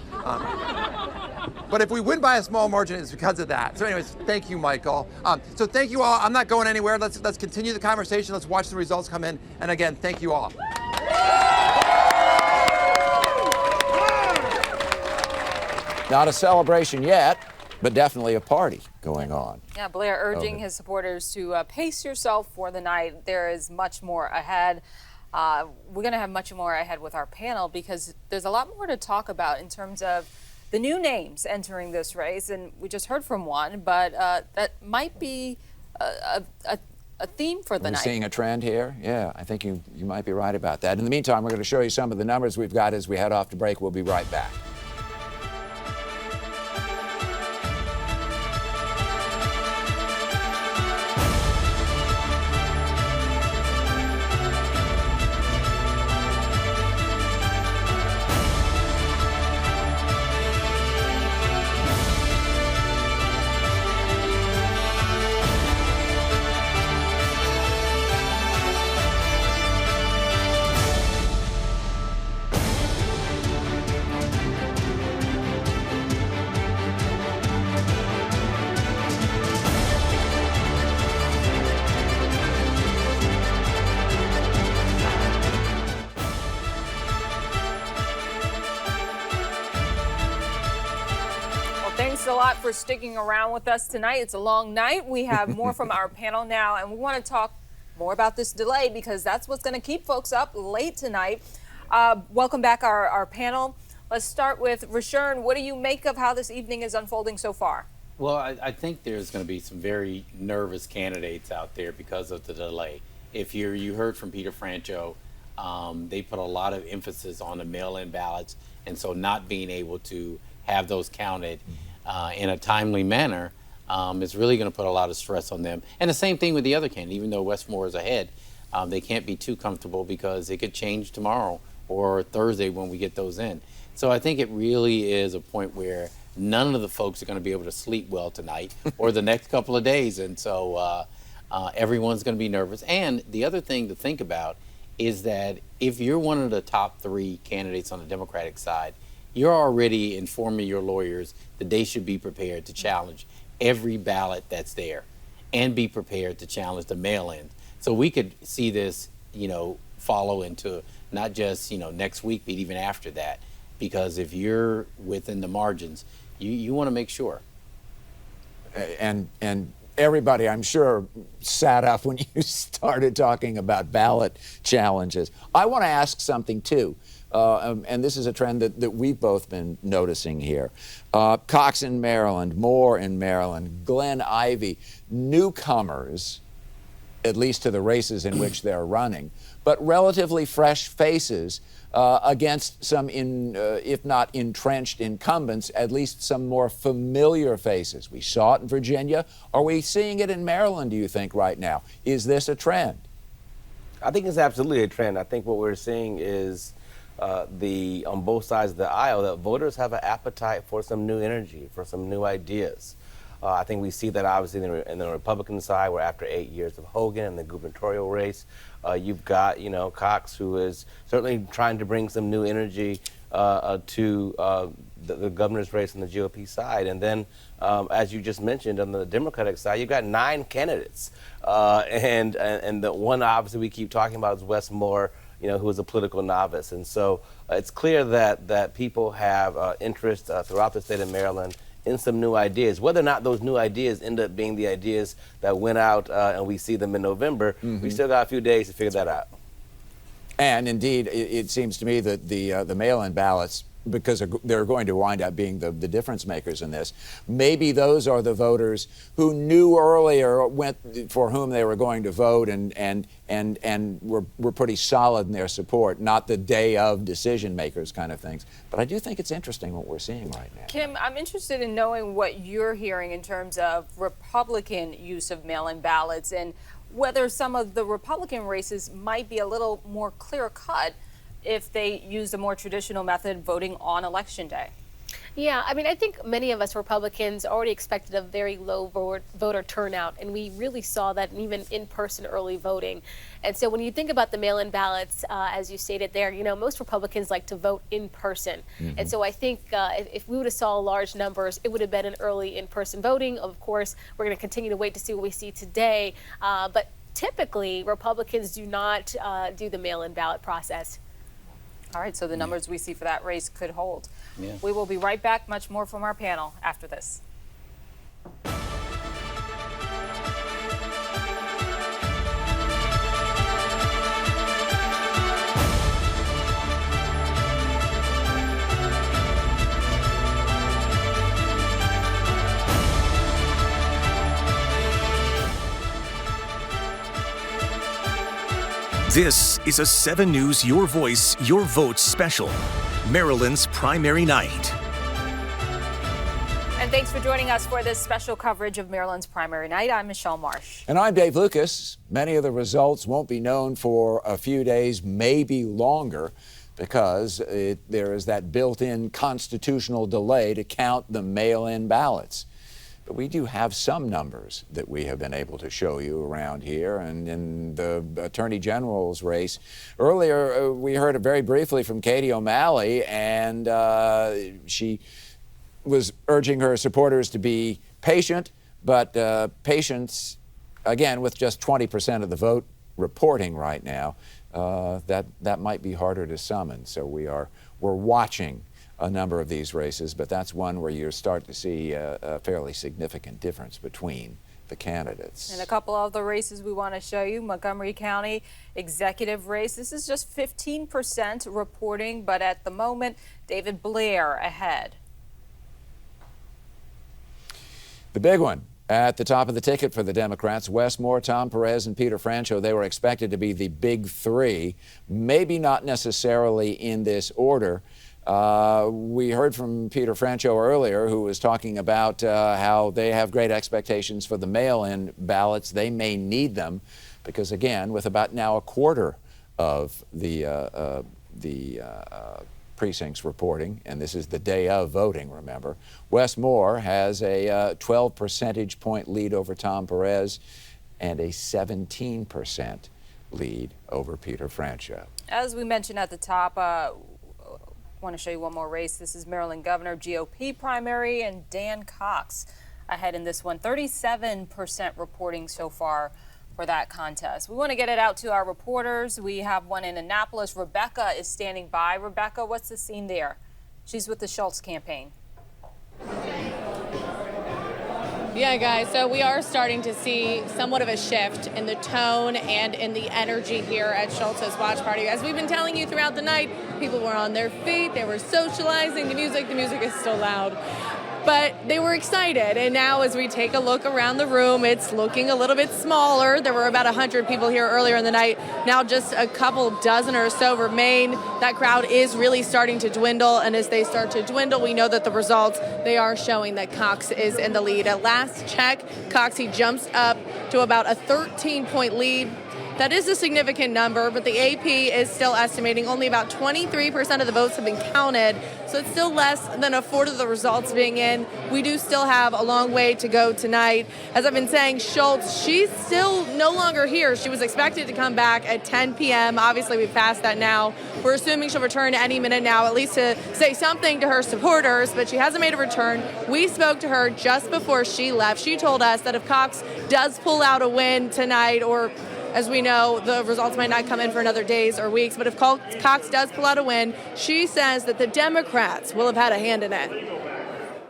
But if we win by a small margin, it's because of that. So anyways, thank you, Michael. So thank you all. I'm not going anywhere. Let's continue the conversation. Let's watch the results come in. And again, thank you all. Not a celebration yet, but definitely a party going on. Yeah, Blair urging his supporters to pace yourself for the night. There is much more ahead. We're going to have much more ahead with our panel because there's a lot more to talk about in terms of the new names entering this race. And we just heard from one, but that might be a theme for the night. We're seeing a trend here? Yeah, I think you might be right about that. In the meantime, we're going to show you some of the numbers we've got as we head off to break. We'll be right back. Thanks a lot for sticking around with us tonight. It's a long night. We have more from our panel now, and we want to talk more about this delay because that's what's going to keep folks up late tonight. Welcome back, our panel. Let's start with Rashern. What do you make of how this evening is unfolding so far? Well, I think there's going to be some very nervous candidates out there because of the delay. If you heard from Peter Franchot, they put a lot of emphasis on the mail-in ballots, and so not being able to have those counted in a timely manner is really going to put a lot of stress on them. And the same thing with the other candidate. Even though Westmore is ahead, they can't be too comfortable because it could change tomorrow or Thursday when we get those in. So I think it really is a point where none of the folks are going to be able to sleep well tonight or the next couple of days. And so everyone's going to be nervous. And the other thing to think about is that if you're one of the top 3 candidates on the Democratic side, you're already informing your lawyers that they should be prepared to challenge every ballot that's there and be prepared to challenge the mail-in. So we could see this, follow into not just, next week, but even after that. Because if you're within the margins, you want to make sure. And everybody, I'm sure, sat up when you started talking about ballot challenges. I want to ask something, too. And this is a trend that we've both been noticing here. Cox in Maryland, Moore in Maryland, Glenn Ivey, newcomers, at least to the races in which they're running, but relatively fresh faces against some, if not entrenched incumbents, at least some more familiar faces. We saw it in Virginia. Are we seeing it in Maryland, do you think, right now? Is this a trend? I think it's absolutely a trend. I think what we're seeing is on both sides of the aisle, that voters have an appetite for some new energy, for some new ideas. I think we see that obviously in the Republican side, where after 8 years of Hogan and the gubernatorial race, you've got Cox, who is certainly trying to bring some new energy to the governor's race on the GOP side. And then, as you just mentioned, on the Democratic side, you've got 9 candidates, and the one obviously we keep talking about is Wes Moore, who is a political novice. And so it's clear that people have interest throughout the state of Maryland in some new ideas. Whether or not those new ideas end up being the ideas that went out and we see them in November, we still got a few days to figure that out. And indeed, it seems to me that the mail-in ballots because they're going to wind up being the difference makers in this. Maybe those are the voters who knew earlier for whom they were going to vote and were pretty solid in their support, not the day of decision makers kind of things. But I do think it's interesting what we're seeing right now. Kim, I'm interested in knowing what you're hearing in terms of Republican use of mail-in ballots and whether some of the Republican races might be a little more clear-cut if they use a more traditional method, voting on Election Day. Yeah, I mean, I think many of us Republicans already expected a very low voter turnout, and we really saw that even in-person early voting. And so when you think about the mail-in ballots, as you stated there, you know, most Republicans like to vote in person. Mm-hmm. And so I think if we would have saw large numbers, it would have been an early in-person voting. Of course, we're going to continue to wait to see what we see today. But typically, Republicans do not do the mail-in ballot process. All right, so the numbers we see for that race could hold. Yeah. We will be right back, much more from our panel after this. This is a 7 News Your Voice, Your Vote special, Maryland's primary night. And thanks for joining us for this special coverage of Maryland's primary night. I'm Michelle Marsh. And I'm Dave Lucas. Many of the results won't be known for a few days, maybe longer, because there is that built-in constitutional delay to count the mail-in ballots. But we do have some numbers that we have been able to show you around here. And in the Attorney General's race, earlier we heard very briefly from Katie O'Malley, and she was urging her supporters to be patient, but patience, again, with just 20% of the vote reporting right now, that might be harder to summon. So we're watching a number of these races, but that's one where you start to see a fairly significant difference between the candidates. And a couple of the races we want to show you, Montgomery County executive race. This is just 15% reporting, but at the moment, David Blair ahead. The big one at the top of the ticket for the Democrats, Wes Moore, Tom Perez, and Peter Franchot. They were expected to be the big three, maybe not necessarily in this order. We heard from Peter Franchot earlier, who was talking about how they have great expectations for the mail-in ballots. They may need them because, again, with about now a quarter of the precincts reporting, and this is the day of voting, remember, Wes Moore has a 12 percentage point lead over Tom Perez and a 17% lead over Peter Franchot. As we mentioned at the top, I want to show you one more race. This is Maryland Governor GOP primary, and Dan Cox ahead in this one. 37% reporting so far for that contest. We want to get it out to our reporters. We have one in Annapolis. Rebecca is standing by. Rebecca, what's the scene there? She's with the Schultz campaign. Yeah, guys, so we are starting to see somewhat of a shift in the tone and in the energy here at Schultz's watch party. As we've been telling you throughout the night, people were on their feet, they were socializing, the music is still loud. But they were excited, and now as we take a look around the room, it's looking a little bit smaller. There were about 100 people here earlier in the night. Now just a couple dozen or so remain. That crowd is really starting to dwindle, and as they start to dwindle, we know that the results, they are showing that Cox is in the lead. At last check, Cox, he jumps up to about a 13-point lead. That is a significant number, but the AP is still estimating only about 23% of the votes have been counted, so it's still less than a fourth of the results being in. We do still have a long way to go tonight. As I've been saying, Schultz, she's still no longer here. She was expected to come back at 10 p.m. Obviously, we've passed that now. We're assuming she'll return any minute now, at least to say something to her supporters, but she hasn't made a return. We spoke to her just before she left. She told us that if Cox does pull out a win tonight, or as we know, the results might not come in for another days or weeks, but if Cox does pull out a win, she says that the Democrats will have had a hand in it.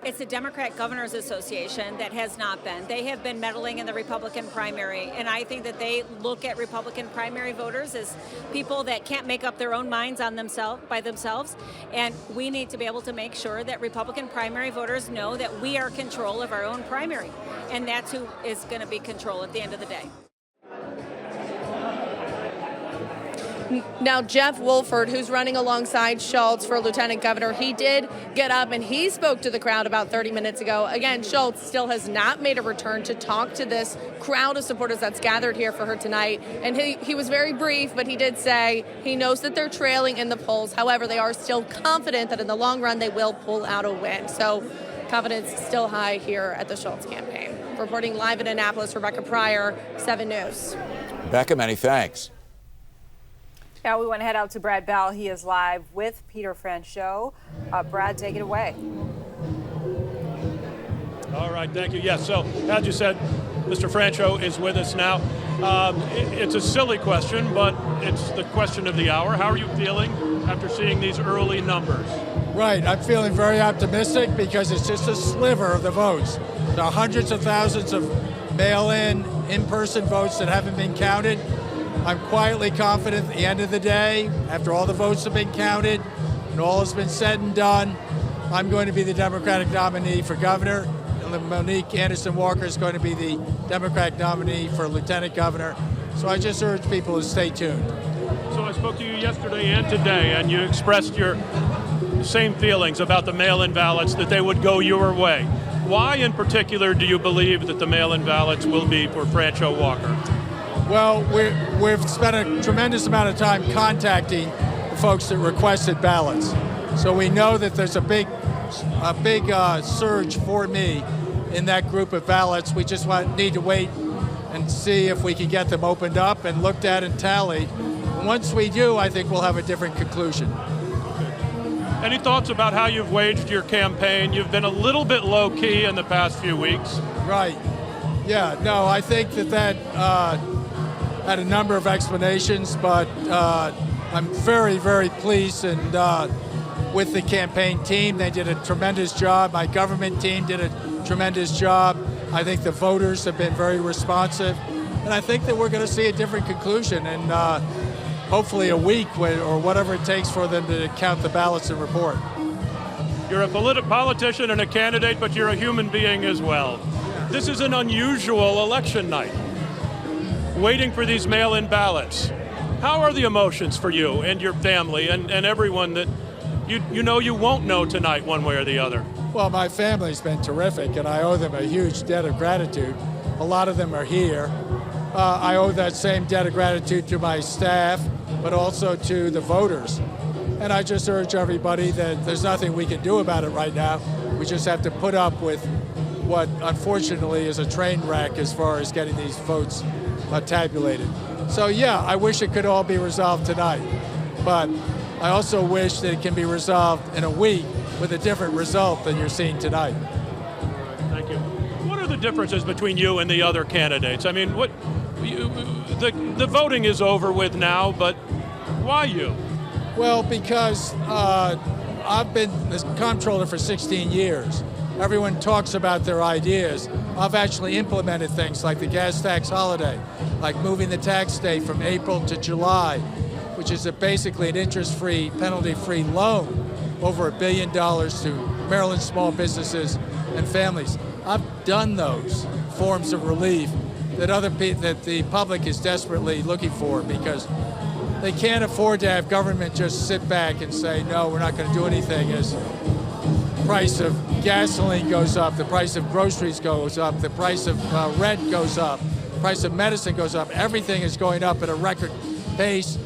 It's the Democrat Governors Association that has not been. They have been meddling in the Republican primary, and I think that they look at Republican primary voters as people that can't make up their own minds on by themselves, and we need to be able to make sure that Republican primary voters know that we are in control of our own primary, and that's who is going to be control at the end of the day. Now, Jeff Wolford, who's running alongside Schultz for lieutenant governor, he did get up and he spoke to the crowd about 30 minutes ago. Again, Schultz still has not made a return to talk to this crowd of supporters that's gathered here for her tonight. And he was very brief, but he did say he knows that they're trailing in the polls. However, they are still confident that in the long run they will pull out a win. So confidence still high here at the Schultz campaign. Reporting live in Annapolis, Rebecca Pryor, 7 News. Rebecca, many thanks. Now we want to head out to Brad Bell. He is live with Peter Franchot. Brad, take it away. All right, thank you. Yes, so as you said, Mr. Franchot is with us now. It's a silly question, but it's the question of the hour. How are you feeling after seeing these early numbers? Right, I'm feeling very optimistic because it's just a sliver of the votes. There are hundreds of thousands of mail-in, in-person votes that haven't been counted. I'm quietly confident at the end of the day, after all the votes have been counted and all has been said and done, I'm going to be the Democratic nominee for governor, and Monique Anderson Walker is going to be the Democratic nominee for lieutenant governor. So I just urge people to stay tuned. So I spoke to you yesterday and today, and you expressed your same feelings about the mail-in ballots, that they would go your way. Why in particular do you believe that the mail-in ballots will be for Franchot Walker? Well, we've spent a tremendous amount of time contacting the folks that requested ballots. So we know that there's a big surge for me in that group of ballots. We just need to wait and see if we can get them opened up and looked at and tallied. And once we do, I think we'll have a different conclusion. Any thoughts about how you've waged your campaign? You've been a little bit low-key in the past few weeks. Right. Yeah, no, I think that had a number of explanations, but I'm very, very pleased and with the campaign team. They did a tremendous job. My government team did a tremendous job. I think the voters have been very responsive, and I think that we're going to see a different conclusion in hopefully a week or whatever it takes for them to count the ballots and report. You're a politician and a candidate, but you're a human being as well. This is an unusual election night, waiting for these mail-in ballots. How are the emotions for you and your family and everyone that you know you won't know tonight one way or the other? Well, my family's been terrific, and I owe them a huge debt of gratitude. A lot of them are here. I owe that same debt of gratitude to my staff, but also to the voters. And I just urge everybody that there's nothing we can do about it right now. We just have to put up with what, unfortunately, is a train wreck as far as getting these votes tabulated. So yeah, I wish it could all be resolved tonight, but I also wish that it can be resolved in a week with a different result than you're seeing tonight. Thank you. What are the differences between you and the other candidates? I mean, the voting is over with now, but why you? Well, because I've been the comptroller for 16 years. Everyone talks about their ideas. I've actually implemented things like the gas tax holiday, like moving the tax date from April to July, which is basically an interest-free, penalty-free loan, over $1 billion to Maryland small businesses and families. I've done those forms of relief that the public is desperately looking for, because they can't afford to have government just sit back and say, no, we're not going to do anything as the price of gasoline goes up, the price of groceries goes up, the price of rent goes up, the price of medicine goes up. Everything is going up at a record pace.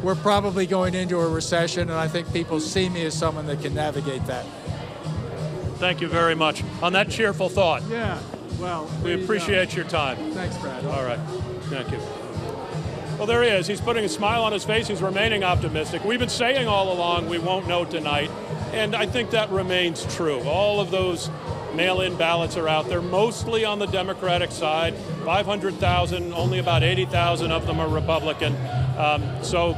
We're probably going into a recession, and I think people see me as someone that can navigate that. Thank you very much. On that cheerful thought. Yeah, well, we appreciate your time. Thanks, Brad. All right. Thank you. Well, there he is. He's putting a smile on his face. He's remaining optimistic. We've been saying all along we won't know tonight, and I think that remains true. All of those mail-in ballots are out there, mostly on the Democratic side. 500,000, only about 80,000 of them are Republican. So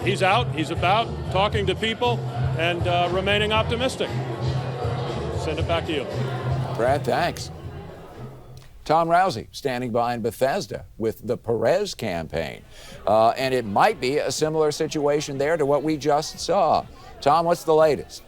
he's out, he's about, talking to people, and remaining optimistic. Send it back to you. Brad, thanks. Tom Rousey standing by in Bethesda with the Perez campaign. And it might be a similar situation there to what we just saw. Tom, what's the latest?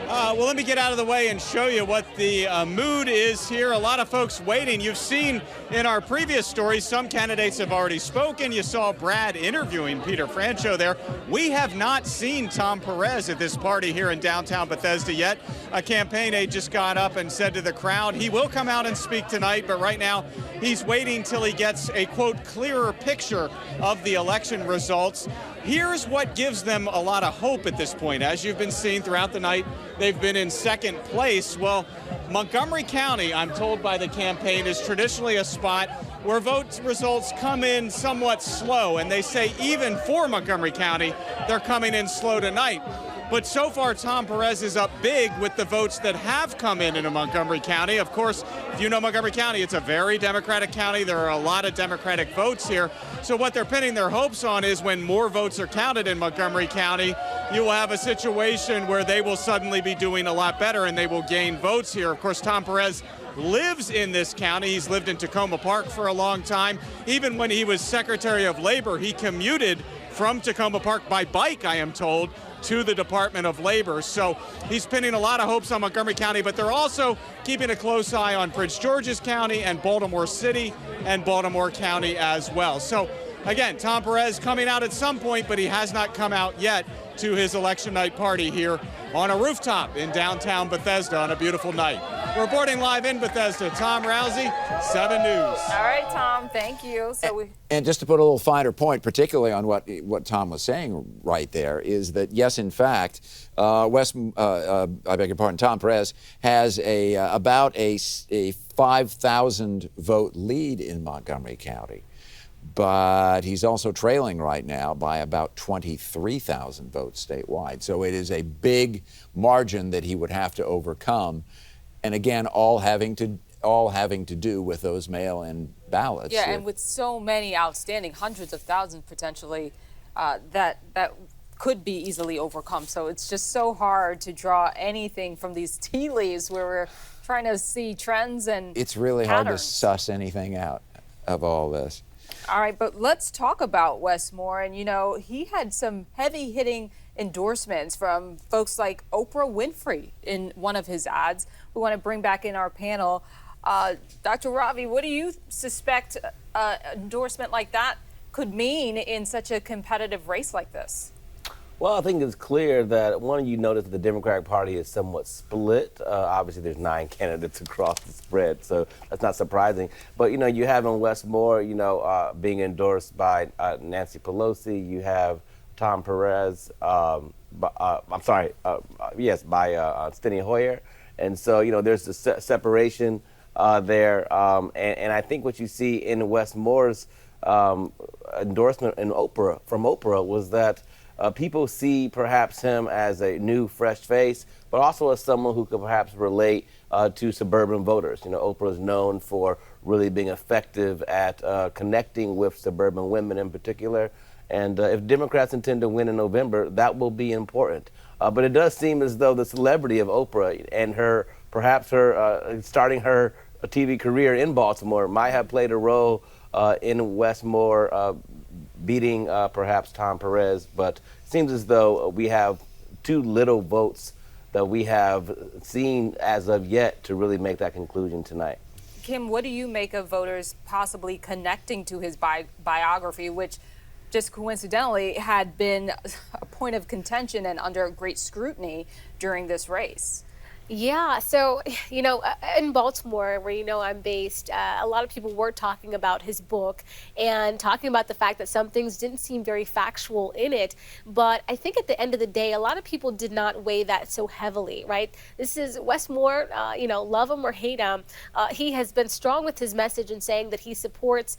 Well, let me get out of the way and show you what the mood is here. A lot of folks waiting. You've seen in our previous stories, some candidates have already spoken. You saw Brad interviewing Peter Franchot there. We have not seen Tom Perez at this party here in downtown Bethesda yet. A campaign aide just got up and said to the crowd, he will come out and speak tonight, but right now he's waiting till he gets a, quote, clearer picture of the election results. Here's what gives them a lot of hope at this point. As you've been seeing throughout the night, they've been in second place. Well, Montgomery County, I'm told by the campaign, is traditionally a spot where vote results come in somewhat slow. And they say even for Montgomery County, they're coming in slow tonight. But so far, Tom Perez is up big with the votes that have come in Montgomery County. Of course, if you know Montgomery County, it's a very Democratic county. There are a lot of Democratic votes here. So what they're pinning their hopes on is when more votes are counted in Montgomery County, you will have a situation where they will suddenly be doing a lot better and they will gain votes here. Of course, Tom Perez lives in this county. He's lived in Tacoma Park for a long time. Even when he was Secretary of Labor, he commuted from Tacoma Park by bike, I am told, to the Department of Labor. So he's pinning a lot of hopes on Montgomery County, but they're also keeping a close eye on Prince George's County and Baltimore City and Baltimore County as well. So again, Tom Perez coming out at some point, but he has not come out yet to his election night party here on a rooftop in downtown Bethesda on a beautiful night. Reporting live in Bethesda, Tom Rousey, 7 News. All right, Tom, thank you. And just to put a little finer point, particularly on what Tom was saying right there, is that yes, in fact, I beg your pardon, Tom Perez has about a 5,000 vote lead in Montgomery County. But he's also trailing right now by about 23,000 votes statewide. So it is a big margin that he would have to overcome. And again, all having to do with those mail-in ballots. Yeah, and with so many outstanding, hundreds of thousands potentially, that could be easily overcome. So it's just so hard to draw anything from these tea leaves where we're trying to see trends and it's really patterns. hard to suss anything out of all this. All right, but let's talk about Wes Moore. And, you know, he had some heavy-hitting endorsements from folks like Oprah Winfrey in one of his ads. We want to bring back in our panel. Dr. Ravi, what do you suspect an endorsement like that could mean in such a competitive race like this? Well, I think it's clear that, one, you notice that the Democratic Party is somewhat split. Obviously, there's 9 candidates across the spread, so that's not surprising. But, you know, you have in Wes Moore, being endorsed by Nancy Pelosi. You have Tom Perez, by Steny Hoyer. And so, you know, there's a separation there. And I think what you see in Wes Moore's endorsement from Oprah was that people see perhaps him as a new, fresh face, but also as someone who could perhaps relate to suburban voters. You know, Oprah is known for really being effective at connecting with suburban women in particular. And if Democrats intend to win in November, that will be important. But it does seem as though the celebrity of Oprah and perhaps her starting her TV career in Baltimore might have played a role in Wes Moore beating perhaps Tom Perez, but it seems as though we have too little votes that we have seen as of yet to really make that conclusion tonight. Kim, what do you make of voters possibly connecting to his biography, which just coincidentally had been a point of contention and under great scrutiny during this race? Yeah, so, you know, in Baltimore, where you know I'm based, a lot of people were talking about his book and talking about the fact that some things didn't seem very factual in it. But I think at the end of the day, a lot of people did not weigh that so heavily, right? This is Wes Moore, love him or hate him. He has been strong with his message in saying that he supports,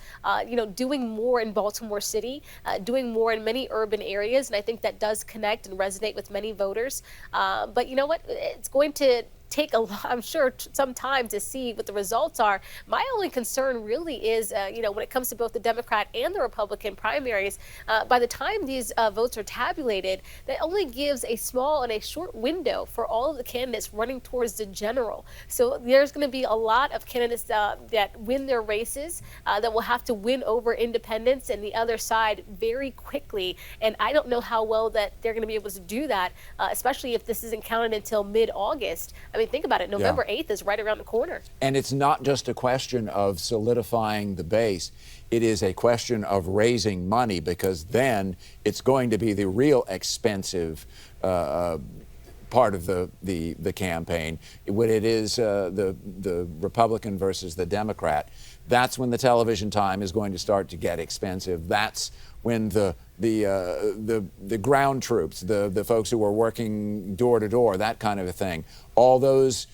doing more in Baltimore City, doing more in many urban areas. And I think that does connect and resonate with many voters. But you know what? It's going to take I'm sure, some time to see what the results are. My only concern really is, when it comes to both the Democrat and the Republican primaries, by the time these votes are tabulated, that only gives a small and a short window for all of the candidates running towards the general. So there's going to be a lot of candidates that win their races that will have to win over independents and the other side very quickly. And I don't know how well that they're going to be able to do that, especially if this isn't counted until mid-August. I mean, think about it. November 8th is right around the corner. And it's not just a question of solidifying the base. It is a question of raising money, because then it's going to be the real expensive part of the campaign. When it is the Republican versus the Democrat, that's when the television time is going to start to get expensive. That's when the ground troops, the folks who are working door to door, that kind of a thing, all those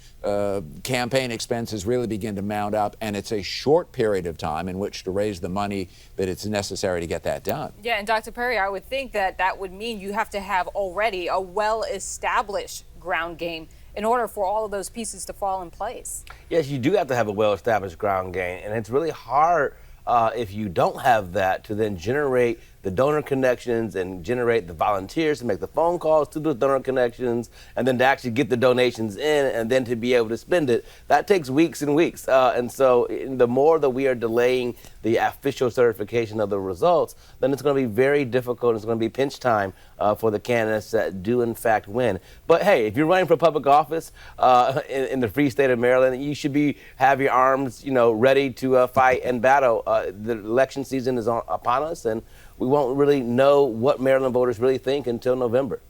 campaign expenses really begin to mount up, and it's a short period of time in which to raise the money that it's necessary to get that done. Yeah, and Dr. Perry, I would think that would mean you have to have already a well-established ground game in order for all of those pieces to fall in place. Yes, you do have to have a well-established ground game, and it's really hard if you don't have that to then generate the donor connections and generate the volunteers to make the phone calls to those donor connections, and then to actually get the donations in and then to be able to spend it. That takes weeks and weeks. And so the more that we are delaying the official certification of the results, then it's going to be very difficult. It's going to be pinch time for the candidates that do in fact win. But hey, if you're running for public office in the free state of Maryland, you should have your arms, ready to fight and battle. The election season is upon us, and we won't really know what Maryland voters really think until November.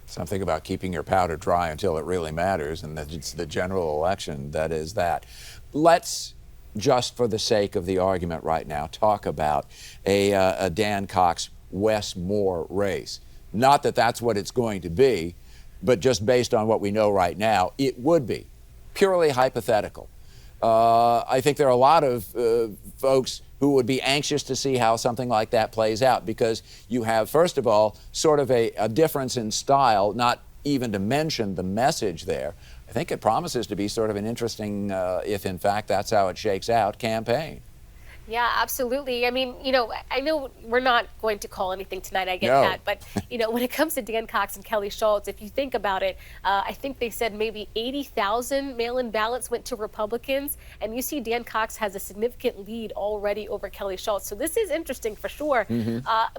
Something about keeping your powder dry until it really matters, and that it's the general election that is that. Let's, just for the sake of the argument right now, talk about a Dan Cox-Wes Moore race. Not that that's what it's going to be, but just based on what we know right now, it would be. Purely hypothetical. I think there are a lot of folks who would be anxious to see how something like that plays out, because you have, first of all, sort of a difference in style, not even to mention the message there. I think it promises to be sort of an interesting, if in fact that's how it shakes out, campaign. Yeah, absolutely. I mean, I know we're not going to call anything tonight, I get that. But, when it comes to Dan Cox and Kelly Schultz, if you think about it, I think they said maybe 80,000 mail-in ballots went to Republicans. And you see Dan Cox has a significant lead already over Kelly Schultz. So this is interesting for sure.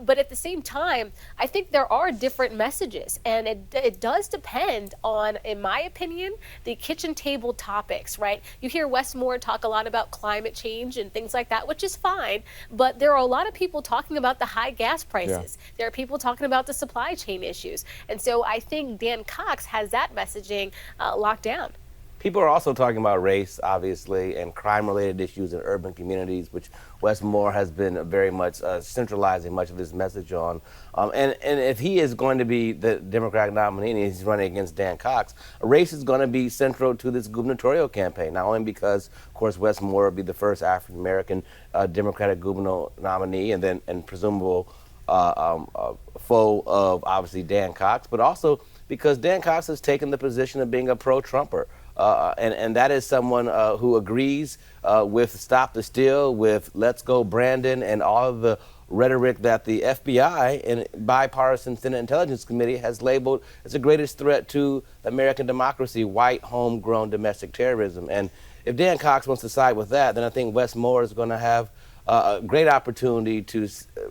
But at the same time, I think there are different messages. And it does depend on, in my opinion, the kitchen table topics, right? You hear Wes Moore talk a lot about climate change and things like that, which is fine, but there are a lot of people talking about the high gas prices. Yeah. There are people talking about the supply chain issues. And so I think Dan Cox has that messaging locked down. People are also talking about race, obviously, and crime-related issues in urban communities, which Wes Moore has been very much centralizing much of his message on. And if he is going to be the Democratic nominee and he's running against Dan Cox, race is going to be central to this gubernatorial campaign, not only because, of course, Wes Moore will be the first African-American Democratic gubernatorial nominee and presumable foe of, obviously, Dan Cox, but also because Dan Cox has taken the position of being a pro-Trumper. And that is someone who agrees with Stop the Steal, with Let's Go Brandon, and all of the rhetoric that the FBI and bipartisan Senate Intelligence Committee has labeled as the greatest threat to American democracy, white, homegrown domestic terrorism. And if Dan Cox wants to side with that, then I think Wes Moore is going to have a great opportunity to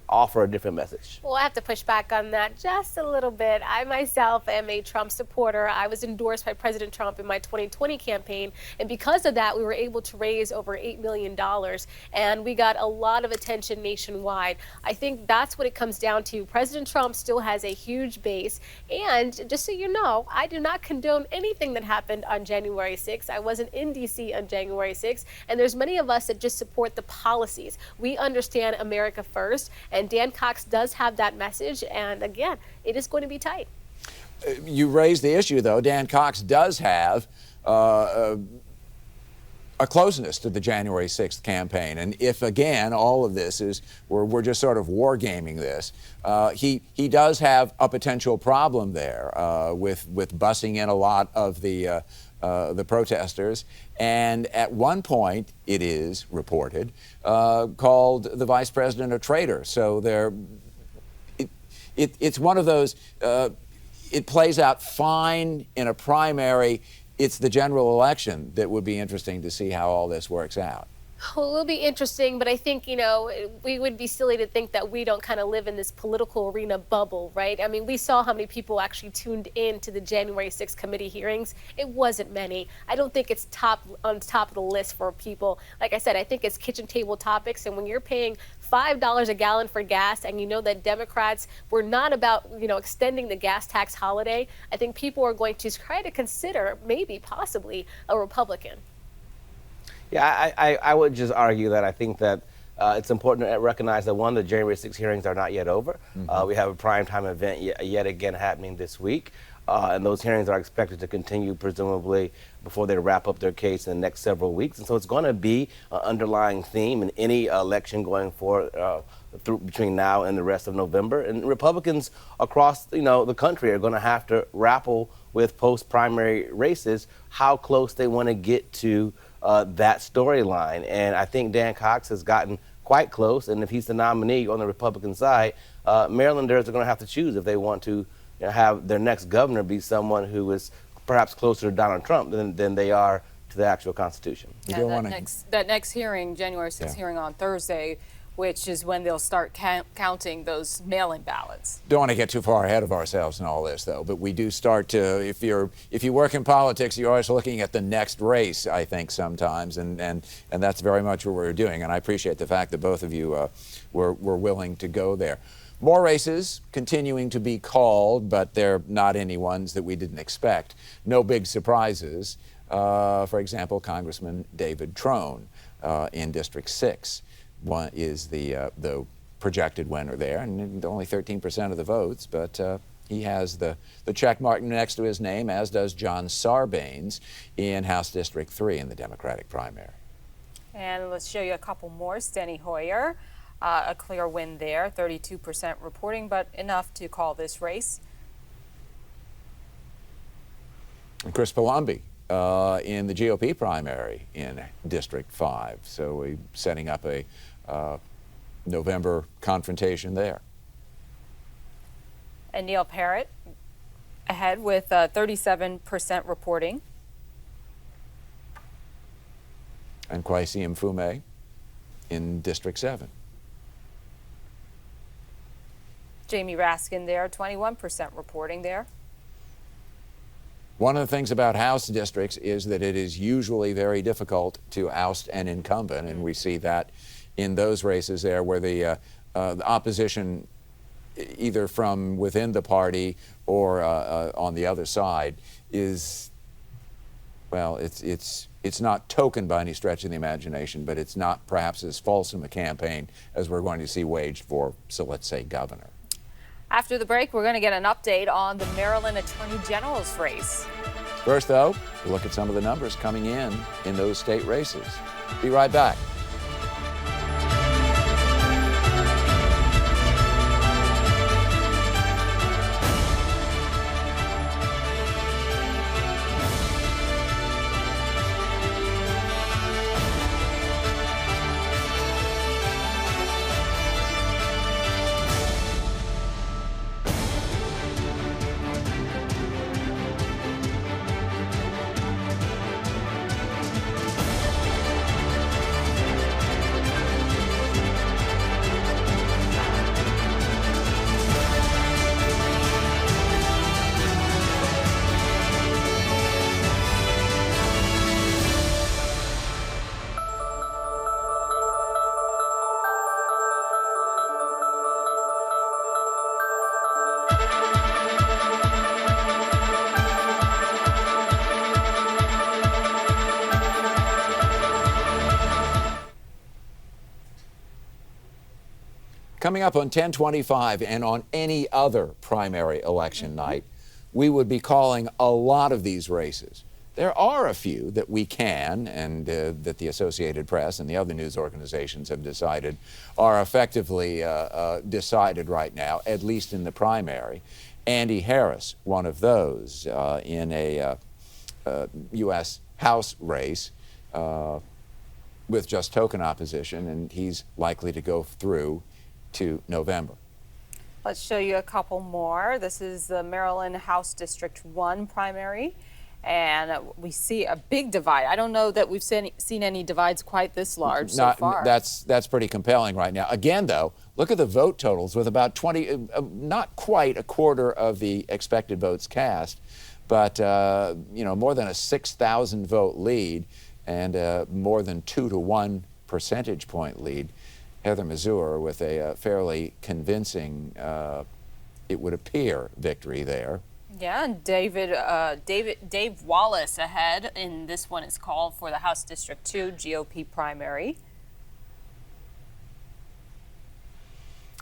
offer a different message. Well, I have to push back on that just a little bit. I myself am a Trump supporter. I was endorsed by President Trump in my 2020 campaign, and because of that, we were able to raise over $8 million, and we got a lot of attention nationwide. I think that's what it comes down to. President Trump still has a huge base, and just so you know, I do not condone anything that happened on January 6th. I wasn't in D.C. on January 6th, and there's many of us that just support the policies. We understand America first, and Dan Cox does have that message, and again, it is going to be tight. You raised the issue, though. Dan Cox does have a closeness to the January 6th campaign, and if, again, all of this is, we're just sort of wargaming this, he does have a potential problem there with bussing in a lot of the the protesters, and at one point, it is reported, called the vice president a traitor. So it's one of those, it plays out fine in a primary. It's the general election that would be interesting to see how all this works out. Well, it will be interesting, but I think, we would be silly to think that we don't kind of live in this political arena bubble, right? I mean, we saw how many people actually tuned in to the January 6th committee hearings. It wasn't many. I don't think it's on top of the list for people. Like I said, I think it's kitchen table topics, and when you're paying $5 a gallon for gas, and you know that Democrats were not about, extending the gas tax holiday, I think people are going to try to consider maybe possibly a Republican. Yeah, I would just argue that I think that it's important to recognize that, one, the January 6 hearings are not yet over. We have a primetime event yet again happening this week, and those hearings are expected to continue presumably before they wrap up their case in the next several weeks. And so it's going to be an underlying theme in any election going forward between now and the rest of November. And Republicans across the country are going to have to grapple with post-primary races, how close they want to get to that storyline. And I think Dan Cox has gotten quite close, and if he's the nominee on the Republican side, Marylanders are going to have to choose if they want to have their next governor be someone who is perhaps closer to Donald Trump than they are to the actual Constitution. And that next hearing, January 6th hearing on Thursday, which is when they'll start counting those mail-in ballots. Don't want to get too far ahead of ourselves in all this, though, but we do start to, if you work in politics, you're always looking at the next race, I think, sometimes, and that's very much what we're doing, and I appreciate the fact that both of you were willing to go there. More races continuing to be called, but they're not any ones that we didn't expect. No big surprises. For example, Congressman David Trone in District 6. One is the projected winner there, and only 13% of the votes, but he has the check mark next to his name, as does John Sarbanes in House District 3 in the Democratic primary. And let's show you a couple more. Steny Hoyer, a clear win there, 32% reporting, but enough to call this race. And Chris Palumbi in the GOP primary in District 5. So we're setting up a November confrontation there. And Neil Parrott ahead with 37% reporting. And Kwesi Mfume in District 7. Jamie Raskin there, 21% reporting there. One of the things about House districts is that it is usually very difficult to oust an incumbent, and we see that in those races there where the opposition, either from within the party or on the other side, is, well, it's not token by any stretch of the imagination, but it's not perhaps as fulsome a campaign as we're going to see waged for, so let's say, governor. After the break, we're going to get an update on the Maryland Attorney General's race. First, though, we'll look at some of the numbers coming in those state races. Be right back. Coming up on 10/25 and on any other primary election night, we would be calling a lot of these races. There are a few that we can, and that the Associated Press and the other news organizations have decided are effectively decided right now, at least in the primary. Andy Harris, one of those, in a U.S. House race with just token opposition, and he's likely to go through to November. Let's show you a couple more. This is the Maryland House District 1 primary, and we see a big divide. I don't know that we've seen any divides quite this large so far. That's pretty compelling right now. Again, though, look at the vote totals with about 20, not quite a quarter of the expected votes cast, but more than a 6,000 vote lead and more than 2 to 1 percentage point lead. Heather Mazur with a fairly convincing, it would appear, victory there. Yeah, and Dave Wallace ahead in this one is called for the House District 2 GOP primary.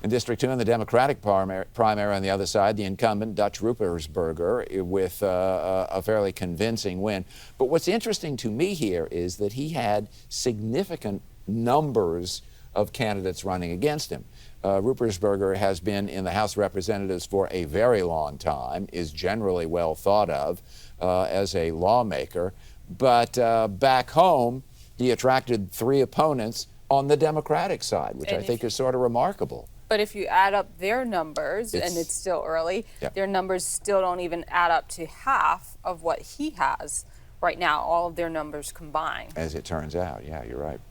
In District 2, in the Democratic primary on the other side, the incumbent, Dutch Ruppersberger, with a fairly convincing win. But what's interesting to me here is that he had significant numbers of candidates running against him. Ruppersberger has been in the House of Representatives for a very long time, is generally well thought of as a lawmaker, but back home he attracted 3 opponents on the Democratic side, which I think is sort of remarkable. But if you add up their numbers, and it's still early, their numbers still don't even add up to half of what he has right now, all of their numbers combined. As it turns out, yeah, you're right.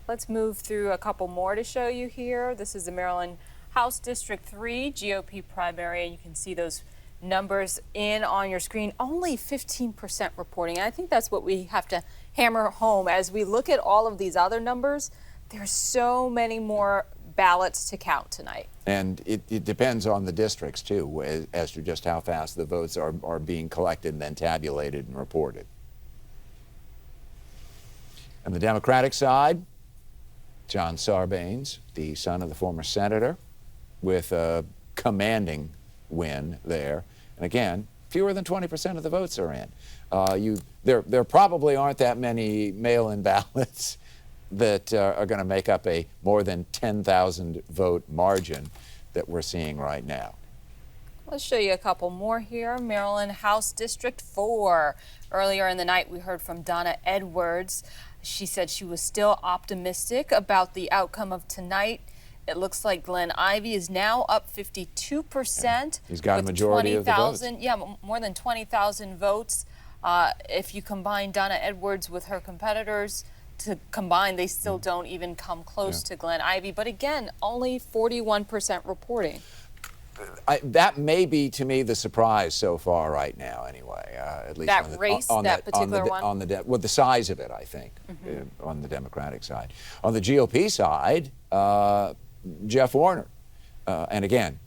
Let's move through a couple more to show you here. This is the Maryland House District 3 GOP primary, and you can see those numbers on your screen. Only 15% reporting. And I think that's what we have to hammer home as we look at all of these other numbers. There's so many more ballots to count tonight. And it depends on the districts, too, as to just how fast the votes are being collected and then tabulated and reported. On the Democratic side, John Sarbanes, the son of the former senator, with a commanding win there. And again, fewer than 20% of the votes are in. There probably aren't that many mail-in ballots that are going to make up a more than 10,000 vote margin that we're seeing right now. Let's show you a couple more here. Maryland House District 4. Earlier in the night, we heard from Donna Edwards. She said she was still optimistic about the outcome of tonight. It looks like Glenn Ivey is now up 52%. Yeah. He's got a majority of the votes. Yeah, more than 20,000 votes. If you combine Donna Edwards with her competitors, they still don't even come close to Glenn Ivey. But again, only 41% reporting. That may be, to me, the surprise so far right now, anyway. At least that race, that particular one? Well, the size of it, I think, on the Democratic side. On the GOP side, Jeff Warner, and again,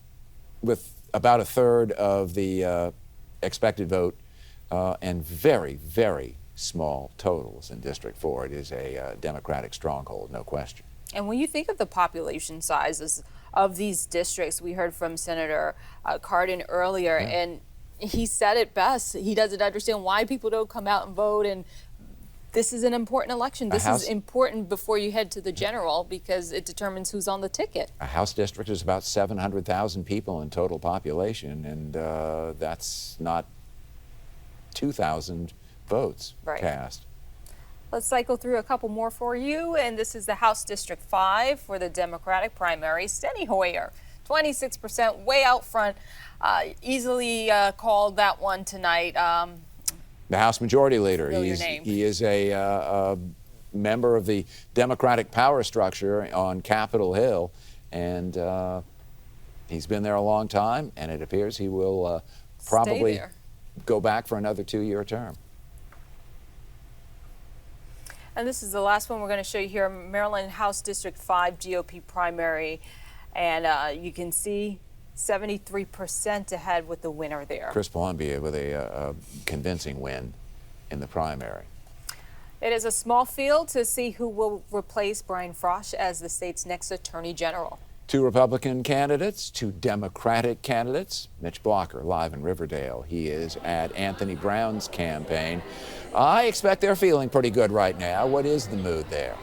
with about a third of the expected vote and very, very small totals in District 4. It is a Democratic stronghold, no question. And when you think of the population sizes of these districts, we heard from Senator Cardin earlier, and he said it best. He doesn't understand why people don't come out and vote, and this is an important election. This is important before you head to the general because it determines who's on the ticket. A House district is about 700,000 people in total population, and that's not 2,000 votes cast. Let's cycle through a couple more for you, and this is the House District 5 for the Democratic primary. Steny Hoyer, 26%, way out front, easily called that one tonight. The House Majority Leader. He is a member of the Democratic power structure on Capitol Hill, and he's been there a long time, and it appears he will probably go back for another 2-year term. And this is the last one we're going to show you here, Maryland House District 5 GOP primary. And you can see 73% ahead with the winner there. Chris Palumbi with a convincing win in the primary. It is a small field to see who will replace Brian Frosh as the state's next Attorney General. 2 Republican candidates, 2 Democratic candidates. Mitch Blocker, live in Riverdale. He is at Anthony Brown's campaign. I expect they're feeling pretty good right now. What is the mood there?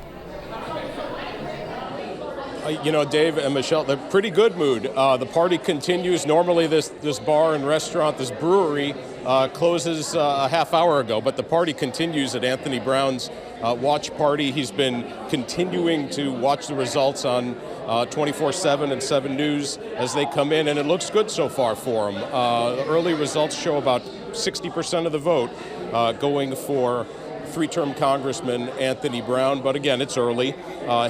You know, Dave and Michelle, they're pretty good mood. The party continues. Normally this bar and restaurant, this brewery, closes a half hour ago, but the party continues at Anthony Brown's watch party. He's been continuing to watch the results on 24/7 and 7 News as they come in, and it looks good so far for him. The early results show about 60% of the vote going for three-term Congressman Anthony Brown, but again, it's early.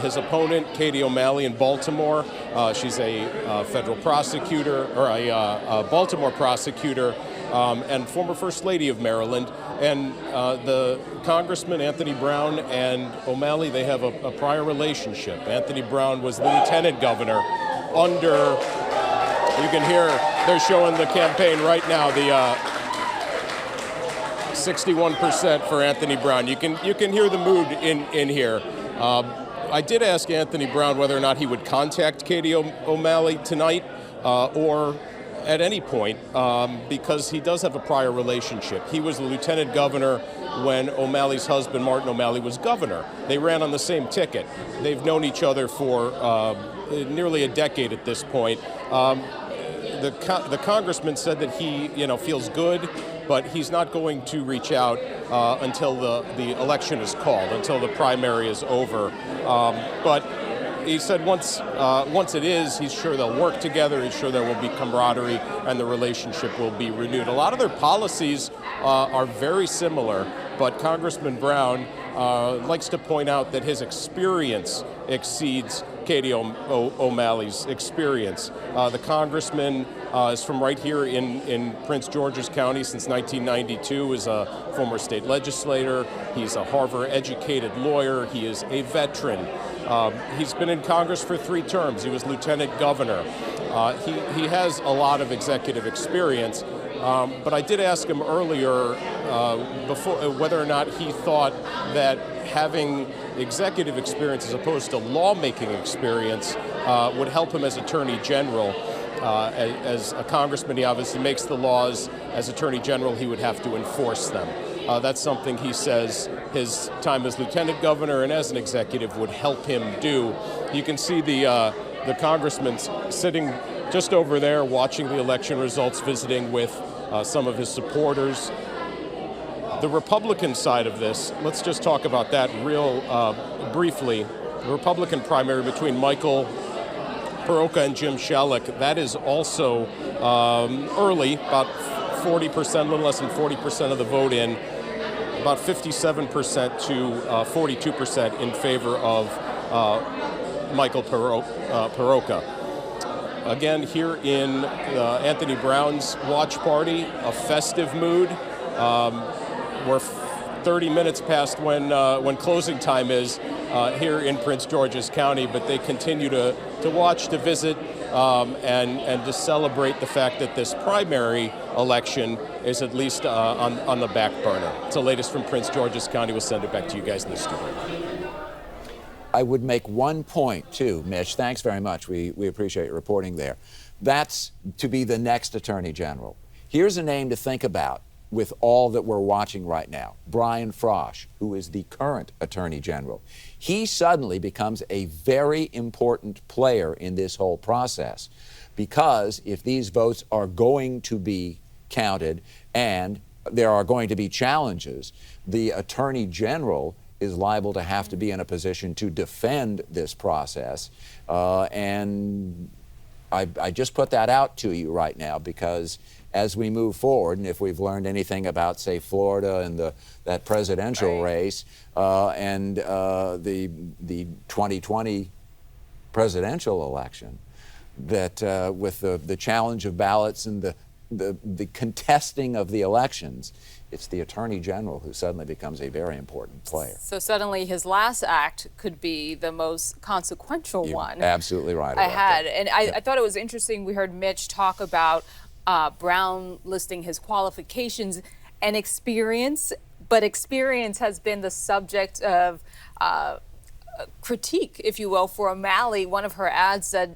His opponent, Katie O'Malley in Baltimore, she's a federal prosecutor, or a Baltimore prosecutor, and former First Lady of Maryland. And the Congressman, Anthony Brown, and O'Malley, they have a prior relationship. Anthony Brown was the lieutenant governor under, you can hear, they're showing the campaign right now, the 61% for Anthony Brown. You can hear the mood in here. I did ask Anthony Brown whether or not he would contact Katie O'Malley tonight or at any point, because he does have a prior relationship. He was the lieutenant governor when O'Malley's husband, Martin O'Malley, was governor. They ran on the same ticket. They've known each other for nearly a decade at this point. The congressman said that he, feels good, but he's not going to reach out until the election is called, until the primary is over. But he said once it is, he's sure they'll work together. He's sure there will be camaraderie and the relationship will be renewed. A lot of their policies are very similar, but Congressman Brown likes to point out that his experience exceeds Katie O'Malley's experience. The congressman is from right here in Prince George's County since 1992, is a former state legislator. He's a Harvard-educated lawyer. He is a veteran. He's been in Congress for 3 terms. He was lieutenant governor. He has a lot of executive experience, but I did ask him earlier before whether or not he thought that having executive experience as opposed to lawmaking experience would help him as Attorney General. As a congressman, he obviously makes the laws. As Attorney General, he would have to enforce them. That's something he says his time as lieutenant governor and as an executive would help him do. You can see the congressman sitting just over there watching the election results, visiting with some of his supporters. The Republican side of this, let's just talk about that real briefly. The Republican primary between Michael Peroka and Jim Shellick, that is also early, about 40%, a little less than 40% of the vote in, about 57% to 42% in favor of Michael Peroka. Again, here in Anthony Brown's watch party, a festive mood. We're 30 minutes past when closing time is here in Prince George's County, but they continue to watch, to visit, and to celebrate the fact that this primary election is at least on the back burner. It's the latest from Prince George's County. We'll send it back to you guys in the studio. I would make one point, too, Mitch. Thanks very much. We appreciate your reporting there. That's to be the next Attorney General. Here's a name to think about with all that we're watching right now. Brian Frosch, who is the current Attorney General. He suddenly becomes a very important player in this whole process, because if these votes are going to be counted and there are going to be challenges, the Attorney General is liable to have to be in a position to defend this process. And I just put that out to you right now, because as we move forward, and if we've learned anything about, say, Florida and that presidential race and the 2020 presidential election, that with the challenge of ballots and the contesting of the elections, it's the Attorney General who suddenly becomes a very important player. So suddenly his last act could be the most consequential one. Absolutely right. I had. And I thought it was interesting. We heard Mitch talk about Brown listing his qualifications and experience, but experience has been the subject of critique, if you will, for O'Malley. One of her ads said,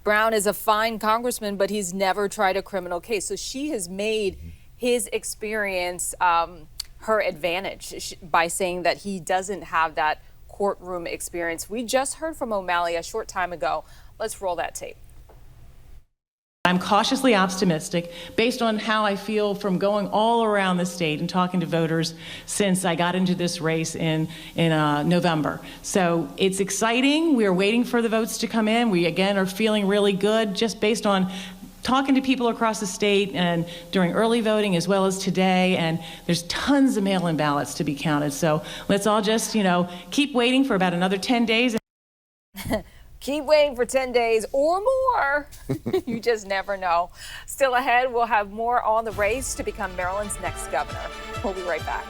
Brown is a fine congressman, but he's never tried a criminal case. So she has made his experience her advantage by saying that he doesn't have that courtroom experience. We just heard from O'Malley a short time ago. Let's roll that tape. I'm cautiously optimistic based on how I feel from going all around the state and talking to voters since I got into this race in November. So it's exciting. We're waiting for the votes to come in. We, again, are feeling really good just based on talking to people across the state and during early voting as well as today, and there's tons of mail-in ballots to be counted. So let's all just, keep waiting for about another 10 days. Keep waiting for 10 days or more. You just never know. Still ahead, we'll have more on the race to become Maryland's next governor. We'll be right back.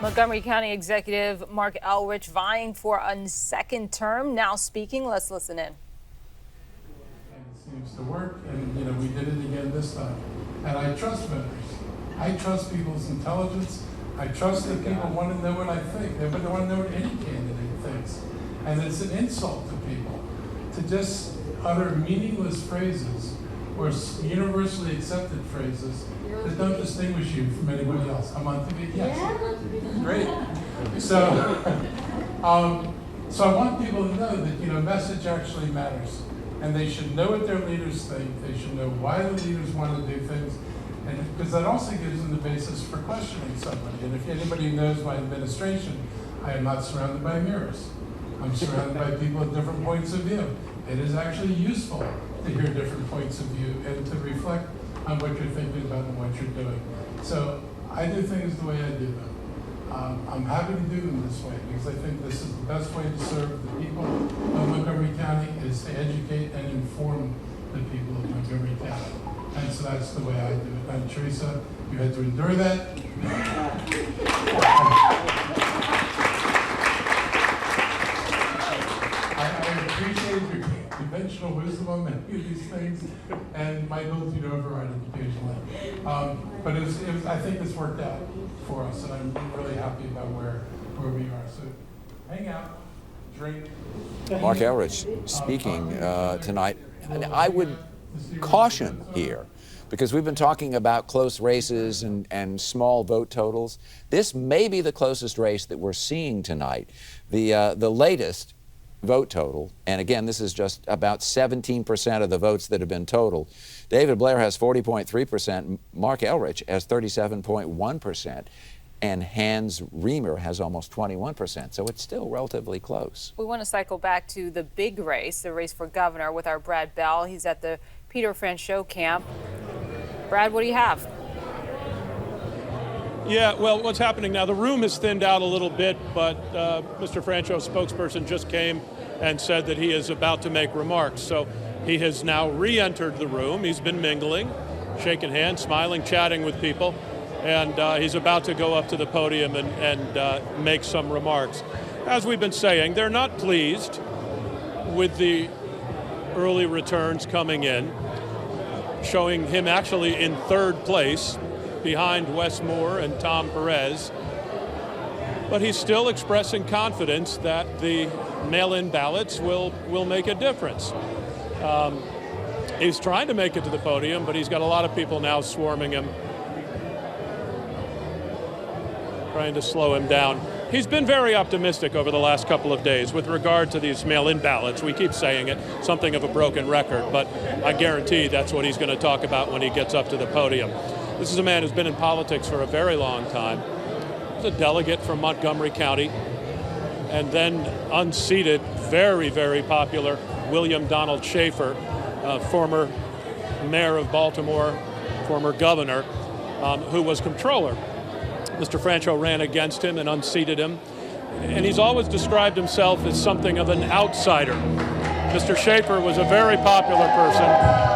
Montgomery County Executive Mark Elrich vying for a second term, now speaking. Let's listen in. Seems to work, and we did it again this time. And I trust voters. I trust people's intelligence. I trust that people want to know what I think. They want to know what any candidate thinks. And it's an insult to people to just utter meaningless phrases or universally accepted phrases that don't distinguish you from anybody else. I'm on TV. Yes. Great. So I want people to know that message actually matters. And they should know what their leaders think. They should know why the leaders want to do things. And because that also gives them the basis for questioning somebody. And if anybody knows my administration, I am not surrounded by mirrors. I'm surrounded by people with different points of view. It is actually useful to hear different points of view and to reflect on what you're thinking about and what you're doing. So I do things the way I do them. I'm happy to do them this way because I think this is the best way to serve the people of Montgomery County is to educate and inform the people of Montgomery County. And so that's the way I do it. And Teresa, you had to endure that. I appreciate your conventional wisdom on many of these things and my ability to override it occasionally. But I think it's worked out for us, and I'm really happy about where we are. So hang out, drink. Mark Elrich speaking tonight. And I would caution here, because we've been talking about close races and small vote totals. This may be the closest race that we're seeing tonight. The latest vote total, and again, this is just about 17% of the votes that have been totaled. David Blair has 40.3%, Mark Elrich has 37.1%, and Hans Reamer has almost 21%, so it's still relatively close. We want to cycle back to the big race, the race for governor, with our Brad Bell. He's at the Peter Franchot camp. Brad, what do you have? Yeah, well, what's happening now, the room has thinned out a little bit, but Mr. Franchot's spokesperson just came and said that he is about to make remarks. So he has now re-entered the room. He's been mingling, shaking hands, smiling, chatting with people, and he's about to go up to the podium and make some remarks. As we've been saying, they're not pleased with the early returns coming in, showing him actually in third place, behind Wes Moore and Tom Perez, but he's still expressing confidence that the mail-in ballots will make a difference. He's trying to make it to the podium, but he's got a lot of people now swarming him, trying to slow him down. He's been very optimistic over the last couple of days with regard to these mail-in ballots. We keep saying it, something of a broken record, but I guarantee that's what he's going to talk about when he gets up to the podium. This is a man who's been in politics for a very long time. He's a delegate from Montgomery County, and then unseated, very, very popular William Donald Schaefer, former mayor of Baltimore, former governor, who was comptroller. Mr. Franchot ran against him and unseated him, and he's always described himself as something of an outsider. Mr. Schaefer was a very popular person.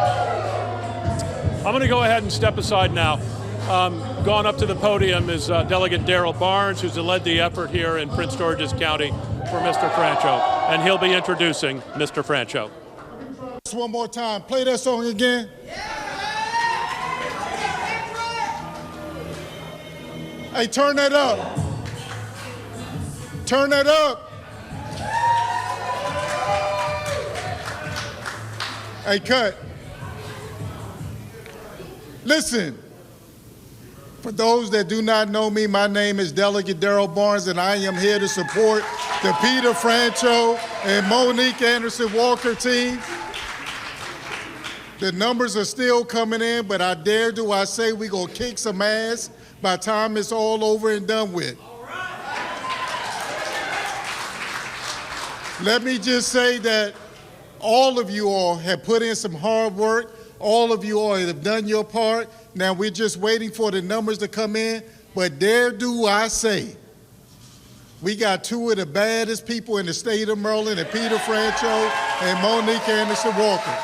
I'm going to go ahead and step aside now. Gone up to the podium is Delegate Darrell Barnes, who's led the effort here in Prince George's County for Mr. Franchot, and he'll be introducing Mr. Franchot. Just one more time. Play that song again. Hey, turn that up. Turn that up. Hey, cut. Listen, For those that do not know me, my name is Delegate Darrell Barnes, and I am here to support the Peter Franchot and Monique Anderson Walker team. The numbers are still coming in, but I dare do I say we're going to kick some ass by the time it's all over and done with. Let me just say that all of you all have put in some hard work. All of you all have done your part. Now we're just waiting for the numbers to come in, but dare do I say, we got two of the baddest people in the state of Maryland, and Peter Franchot and Monique Anderson Walker.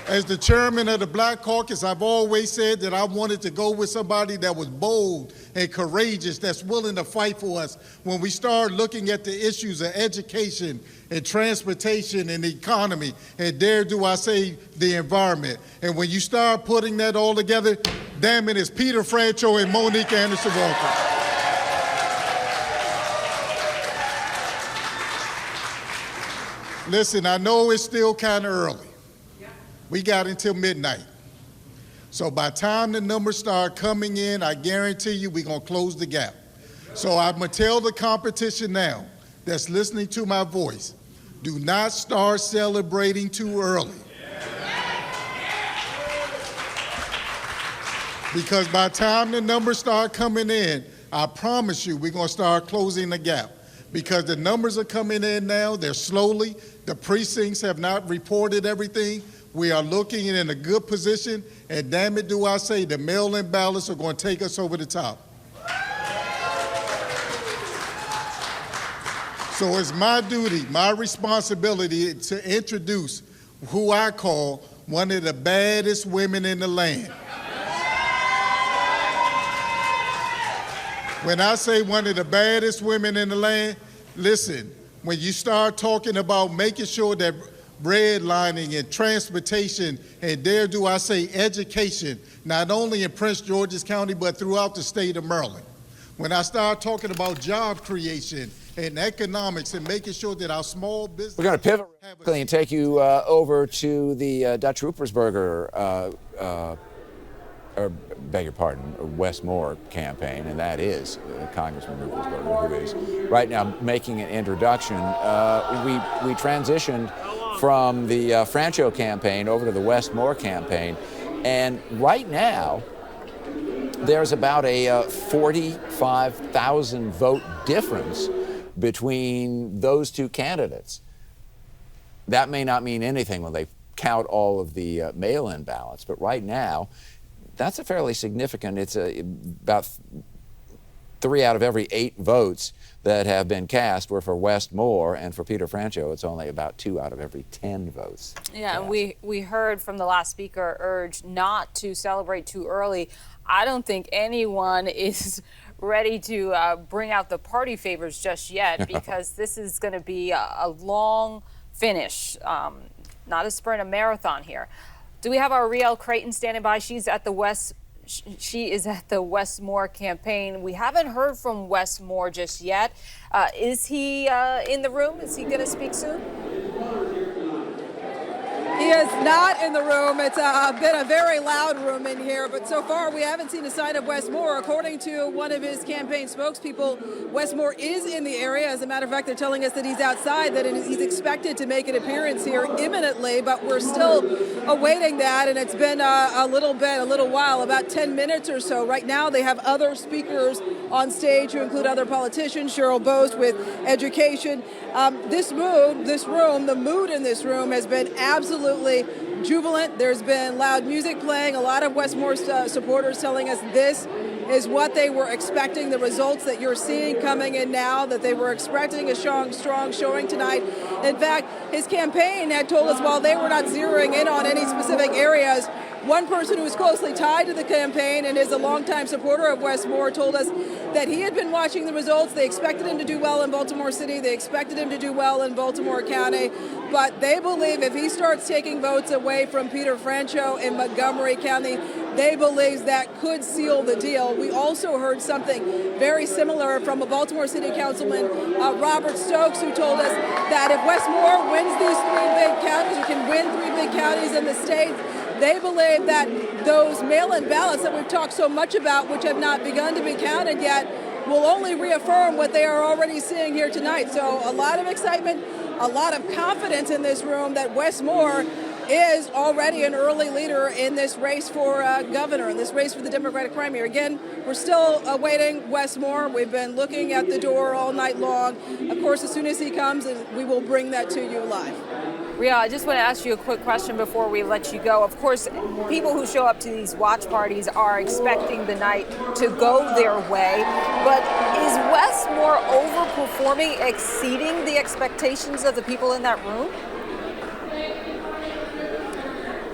As the chairman of the Black Caucus, I've always said that I wanted to go with somebody that was bold and courageous, that's willing to fight for us when we start looking at the issues of education and transportation and the economy, and dare do I say the environment. And when you start putting that all together, damn it, it's Peter Franchot and Monique Anderson Walker. Listen, I know it's still kind of early. We got until midnight. So by the time the numbers start coming in, I guarantee you we're going to close the gap. So I'm going to tell the competition now that's listening to my voice, do not start celebrating too early. Because by the time the numbers start coming in, I promise you we're going to start closing the gap. Because the numbers are coming in now, they're slowly. The precincts have not reported everything. We are looking in a good position, and damn it do I say, the mail-in ballots are going to take us over the top. So it's my duty, my responsibility to introduce who I call one of the baddest women in the land. When I say one of the baddest women in the land, listen, when you start talking about making sure that redlining and transportation, and dare do I say education, not only in Prince George's County, but throughout the state of Maryland. When I start talking about job creation and economics and making sure that our small business... We're going to pivot quickly and take you over to the Dutch Ruppersberger, or beg your pardon, Westmore campaign, and that is Congressman Ruppersberger, who is right now making an introduction. We transitioned from the Franchot campaign over to the Westmore campaign, and right now there's about a 45,000 vote difference between those two candidates. That may not mean anything when they count all of the mail-in ballots, but right now that's a fairly significant, it's about 3 out of every 8 votes that have been cast were for Westmore, and for Peter Franchot, it's only about 2 out of every 10 votes. Yeah, and we heard from the last speaker urge not to celebrate too early. I don't think anyone is ready to bring out the party favors just yet, because this is going to be a long finish, not a sprint, a marathon here. Do we have our Riel Creighton standing by? She is at the Westmore campaign. We haven't heard from Westmore just yet. Is he in the room? Is he going to speak soon? He is not in the room. It's been a very loud room in here, but so far we haven't seen a sign of Westmore. According to one of his campaign spokespeople, Westmore is in the area. As a matter of fact, they're telling us that he's outside, that he's expected to make an appearance here imminently, but we're still awaiting that, and it's been a little while, about 10 minutes or so. Right now they have other speakers on stage who include other politicians, Cheryl Bost with education. The mood in this room has been absolutely jubilant. There's been loud music playing. A lot of Westmore supporters telling us this is what they were expecting, the results that you're seeing coming in now, that they were expecting a strong showing tonight. In fact, his campaign had told us while they were not zeroing in on any specific areas, one person who is closely tied to the campaign and is a longtime supporter of Westmore told us that he had been watching the results. They expected him to do well in Baltimore City. They expected him to do well in Baltimore County. But they believe if he starts taking votes away from Peter Franchot in Montgomery County, they believe that could seal the deal. We also heard something very similar from a Baltimore City Councilman, Robert Stokes, who told us that if Westmore wins these 3 big counties, or can win 3 big counties in the state, They believe that those mail-in ballots that we've talked so much about, which have not begun to be counted yet, will only reaffirm what they are already seeing here tonight. So a lot of excitement, a lot of confidence in this room that Wes Moore is already an early leader in this race for governor, in this race for the Democratic primary. Again, we're still awaiting Wes Moore. We've been looking at the door all night long. Of course, as soon as he comes, we will bring that to you live. Ria, I just want to ask you a quick question before we let you go. Of course, people who show up to these watch parties are expecting the night to go their way, but is Wes Moore overperforming, exceeding the expectations of the people in that room?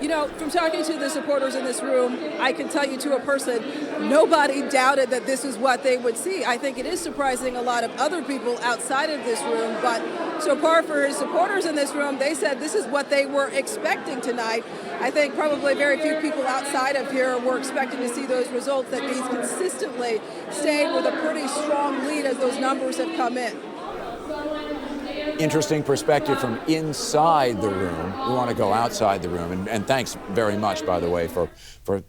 You know, from talking to the supporters in this room, I can tell you to a person, nobody doubted that this is what they would see. I think it is surprising a lot of other people outside of this room, but so far for his supporters in this room, they said this is what they were expecting tonight. I think probably very few people outside of here were expecting to see those results, that he's consistently stayed with a pretty strong lead as those numbers have come in. Interesting perspective from inside the room. We want to go outside the room. And thanks very much, by the way, for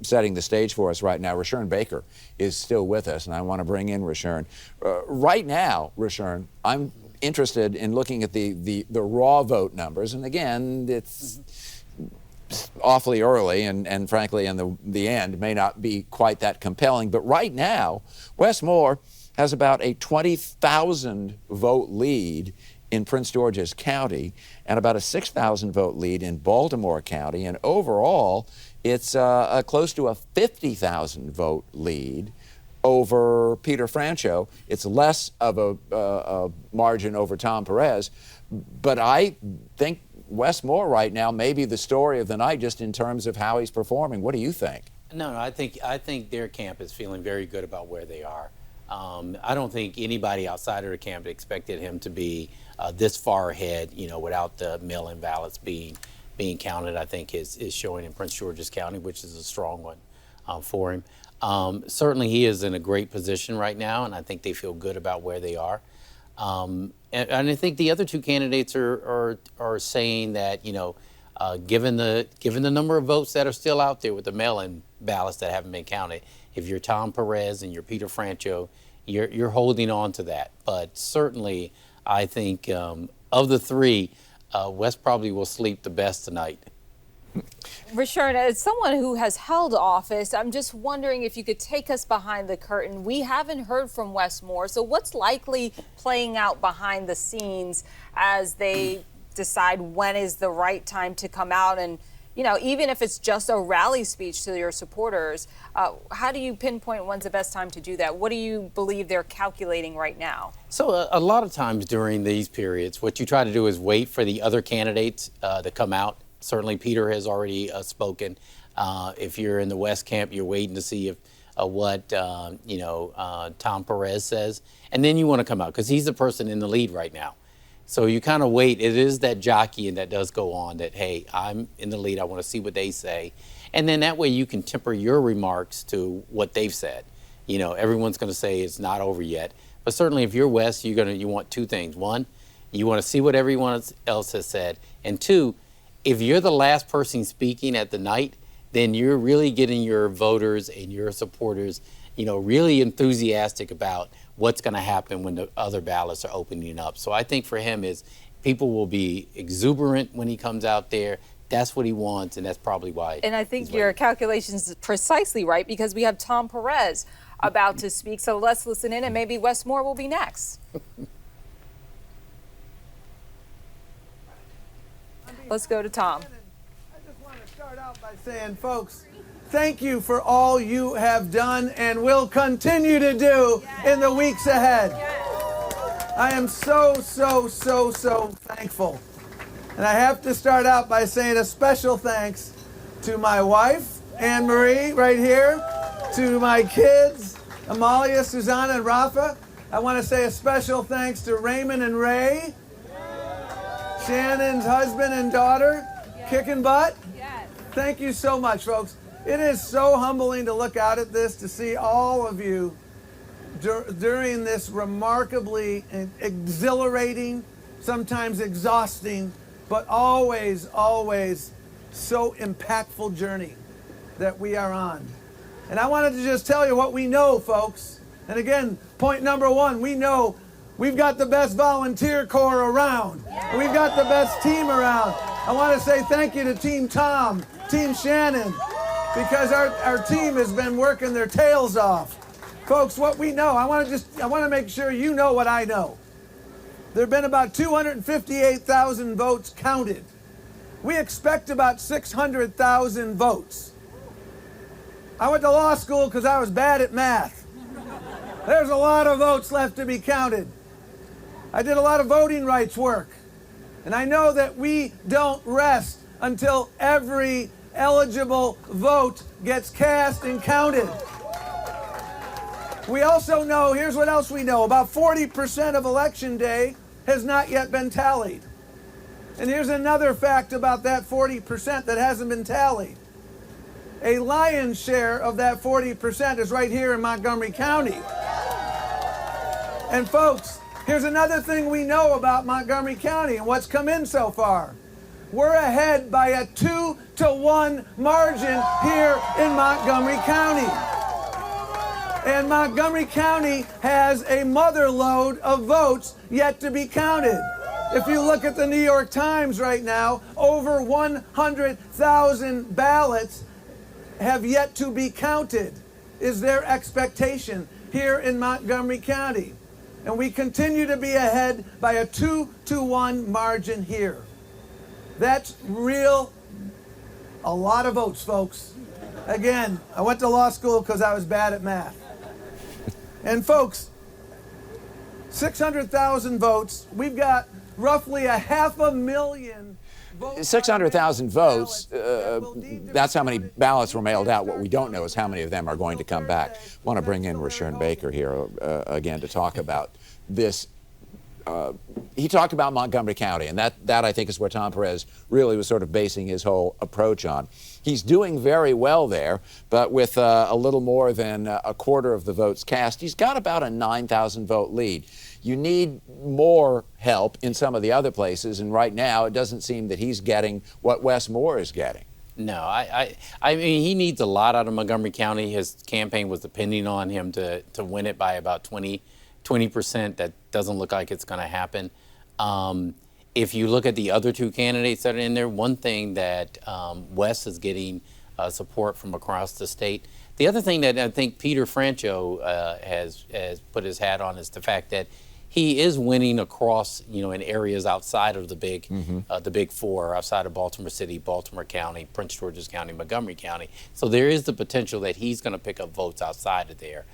setting the stage for us right now. Rashern Baker is still with us, and I want to bring in Rashern. Right now, Rashern, I'm interested in looking at the raw vote numbers. And again, it's awfully early, and frankly, in the end, may not be quite that compelling. But right now, Wes Moore has about a 20,000 vote lead in Prince George's County and about a 6,000 vote lead in Baltimore County. And overall, it's close to a 50,000 vote lead over Peter Franchot. It's less of a margin over Tom Perez, but I think Wes Moore right now may be the story of the night just in terms of how he's performing. What do you think? No, I think their camp is feeling very good about where they are. I don't think anybody outside of the camp expected him to be this far ahead, you know, without the mail-in ballots being counted. I think is showing in Prince George's County, which is a strong one for him. Certainly, he is in a great position right now, and I think they feel good about where they are. And I think the other two candidates are saying that, you know, given the number of votes that are still out there with the mail-in ballots that haven't been counted, if you're Tom Perez and you're Peter Franchot, you're holding on to that. But certainly, I think of the three, Wes probably will sleep the best tonight. Rashern, as someone who has held office, I'm just wondering if you could take us behind the curtain. We haven't heard from Wes Moore, so what's likely playing out behind the scenes as they decide when is the right time to come out and, you know, even if it's just a rally speech to your supporters, how do you pinpoint when's the best time to do that? What do you believe they're calculating right now? So a lot of times during these periods, what you try to do is wait for the other candidates to come out. Certainly Peter has already spoken. If you're in the West camp, you're waiting to see if what Tom Perez says. And then you want to come out because he's the person in the lead right now. So you kind of wait. It is that jockeying that does go on that, hey, I'm in the lead. I want to see what they say. And then that way you can temper your remarks to what they've said. You know, everyone's going to say it's not over yet. But certainly if you're West, you want two things. One, you want to see what everyone else has said. And two, if you're the last person speaking at the night, then you're really getting your voters and your supporters, you know, really enthusiastic about what's going to happen when the other ballots are opening up. So I think for him is people will be exuberant when he comes out there. That's what he wants, and that's probably why. And I think your calculations is precisely right because we have Tom Perez about to speak. So let's listen in, and maybe Wes Moore will be next. Let's go to Tom. I just want to start out by saying, folks, thank you for all you have done and will continue to do in the weeks ahead. I am so thankful. And I have to start out by saying a special thanks to my wife, Anne Marie, right here, to my kids, Amalia, Susanna, and Rafa. I want to say a special thanks to Raymond and Ray, Shannon's husband and daughter, kicking butt. Thank you so much, folks. It is so humbling to look out at this, to see all of you during this remarkably exhilarating, sometimes exhausting, but always so impactful journey that we are on. And I wanted to just tell you what we know, folks. And again, point number one, we know we've got the best volunteer corps around. We've got the best team around. I want to say thank you to Team Tom, Team Shannon, because our team has been working their tails off. Folks, what we know, I want to make sure you know what I know. There have been about 258,000 votes counted. We expect about 600,000 votes. I went to law school because I was bad at math. There's a lot of votes left to be counted. I did a lot of voting rights work. And I know that we don't rest until every eligible vote gets cast and counted. We also know, here's what else we know, about 40% of Election Day has not yet been tallied. And here's another fact about that 40% that hasn't been tallied. A lion's share of that 40% is right here in Montgomery County. And folks, here's another thing we know about Montgomery County and what's come in so far. We're ahead by a 2-to-1 margin here in Montgomery County. And Montgomery County has a mother load of votes yet to be counted. If you look at the New York Times right now, over 100,000 ballots have yet to be counted, is their expectation here in Montgomery County. And we continue to be ahead by a 2-to-1 margin here. That's a lot of votes, folks. Again, I went to law school because I was bad at math. And folks, 600,000 votes, we've got roughly 500,000 votes. 600,000 votes, that's how many ballots were mailed out. What we don't know is how many of them are going to come back. I want to bring in Rashern Baker here again to talk about this. He talked about Montgomery County, and that I think is where Tom Perez really was sort of basing his whole approach on. He's doing very well there, but with a little more than a quarter of the votes cast, he's got about a 9,000 vote lead. You need more help in some of the other places, and right now it doesn't seem that he's getting what Wes Moore is getting. No, I mean, he needs a lot out of Montgomery County. His campaign was depending on him to win it by about 20%. That doesn't look like it's going to happen. If you look at the other two candidates that are in there, one thing that Wes is getting support from across the state. The other thing that I think Peter Francho has put his hat on is the fact that he is winning across, in areas outside of the big four, outside of Baltimore City, Baltimore County, Prince George's County, Montgomery County. So there is the potential that he's going to pick up votes outside of there.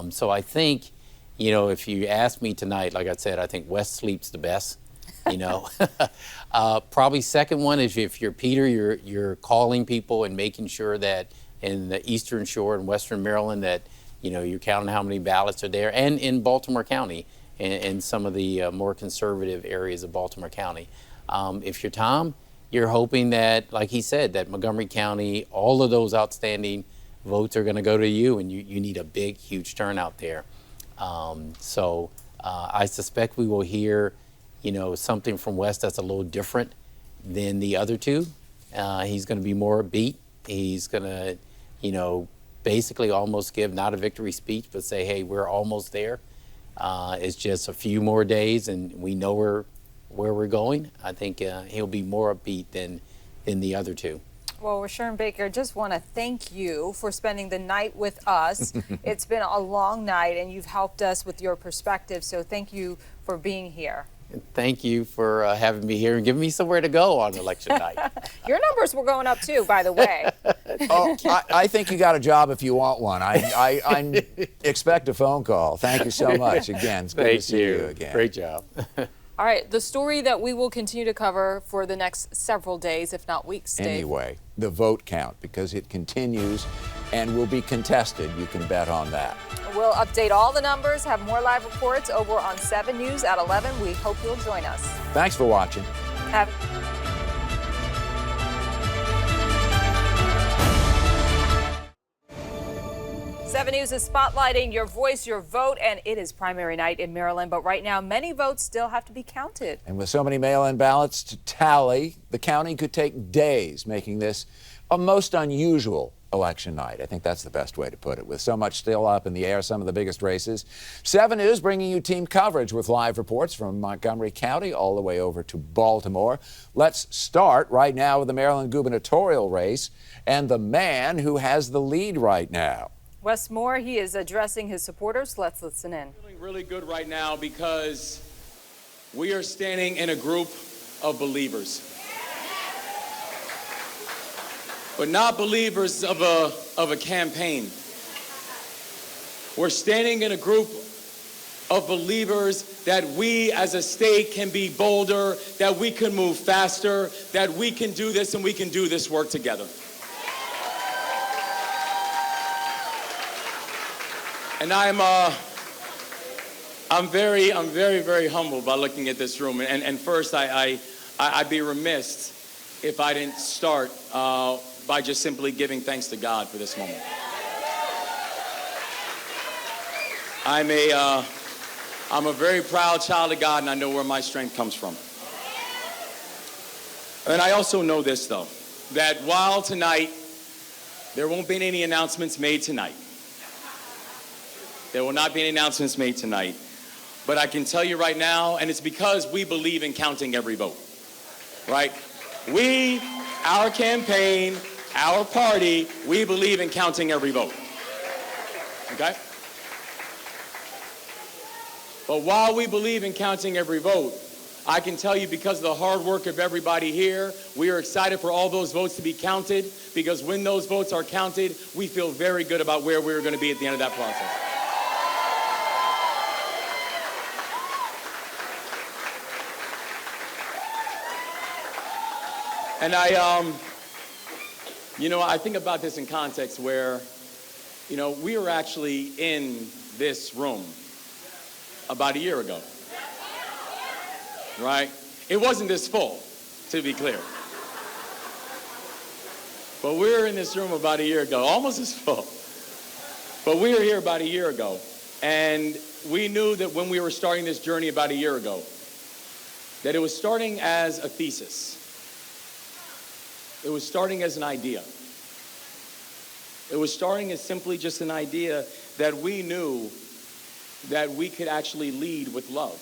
So I think, if you ask me tonight, like I said, I think Wes sleeps the best. Probably second one is if you're Peter, you're calling people and making sure that in the Eastern Shore and Western Maryland that you're counting how many ballots are there, and in Baltimore County and some of the more conservative areas of Baltimore County. If you're Tom, you're hoping that, like he said, that Montgomery County, all of those outstanding votes are going to go to you, and you need a big, huge turnout there. So I suspect we will hear something from Wes that's a little different than the other two. He's going to be more upbeat. He's going to, basically almost give not a victory speech, but say, hey, we're almost there. It's just a few more days, and we know where we're going. I think he'll be more upbeat than the other two. Well, Rashern Baker, just want to thank you for spending the night with us. It's been a long night, and you've helped us with your perspective, so thank you for being here. Thank you for having me here and giving me somewhere to go on election night. Your numbers were going up too, by the way. I think you got a job if you want one. I expect a phone call. Thank you so much again. It's good to see you again. Great job. All right, the story that we will continue to cover for the next several days, if not weeks, Dave. Anyway, the vote count, because it continues and will be contested. You can bet on that. We'll update all the numbers, have more live reports over on 7 News at 11. We hope you'll join us. Thanks for watching. 7 News is spotlighting your voice, your vote, and it is primary night in Maryland. But right now, many votes still have to be counted. And with so many mail-in ballots to tally, the counting could take days, making this a most unusual election night. I think that's the best way to put it. With so much still up in the air, some of the biggest races. 7 News bringing you team coverage with live reports from Montgomery County all the way over to Baltimore. Let's start right now with the Maryland gubernatorial race and the man who has the lead right now. Wes Moore, he is addressing his supporters. Let's listen in. Feeling really good right now because we are standing in a group of believers. But not believers of a campaign. We're standing in a group of believers that we as a state can be bolder, that we can move faster, that we can do this and we can do this work together. And I'm very, very humbled by looking at this room. And first, I'd be remiss if I didn't start by just simply giving thanks to God for this moment. I'm a very proud child of God, and I know where my strength comes from. And I also know this, though, that while tonight there won't be any announcements made tonight, there will not be any announcements made tonight. But I can tell you right now, and it's because we believe in counting every vote, right? We, our campaign, our party, we believe in counting every vote, okay? But while we believe in counting every vote, I can tell you because of the hard work of everybody here, we are excited for all those votes to be counted, because when those votes are counted, we feel very good about where we're going to be at the end of that process. And I think about this in context where, we were actually in this room about a year ago, right? It wasn't this full, to be clear. But we were in this room about a year ago, almost as full. But we were here about a year ago, and we knew that when we were starting this journey about a year ago, that it was starting as a thesis. It was starting as an idea. It was starting as simply just an idea that we knew that we could actually lead with love.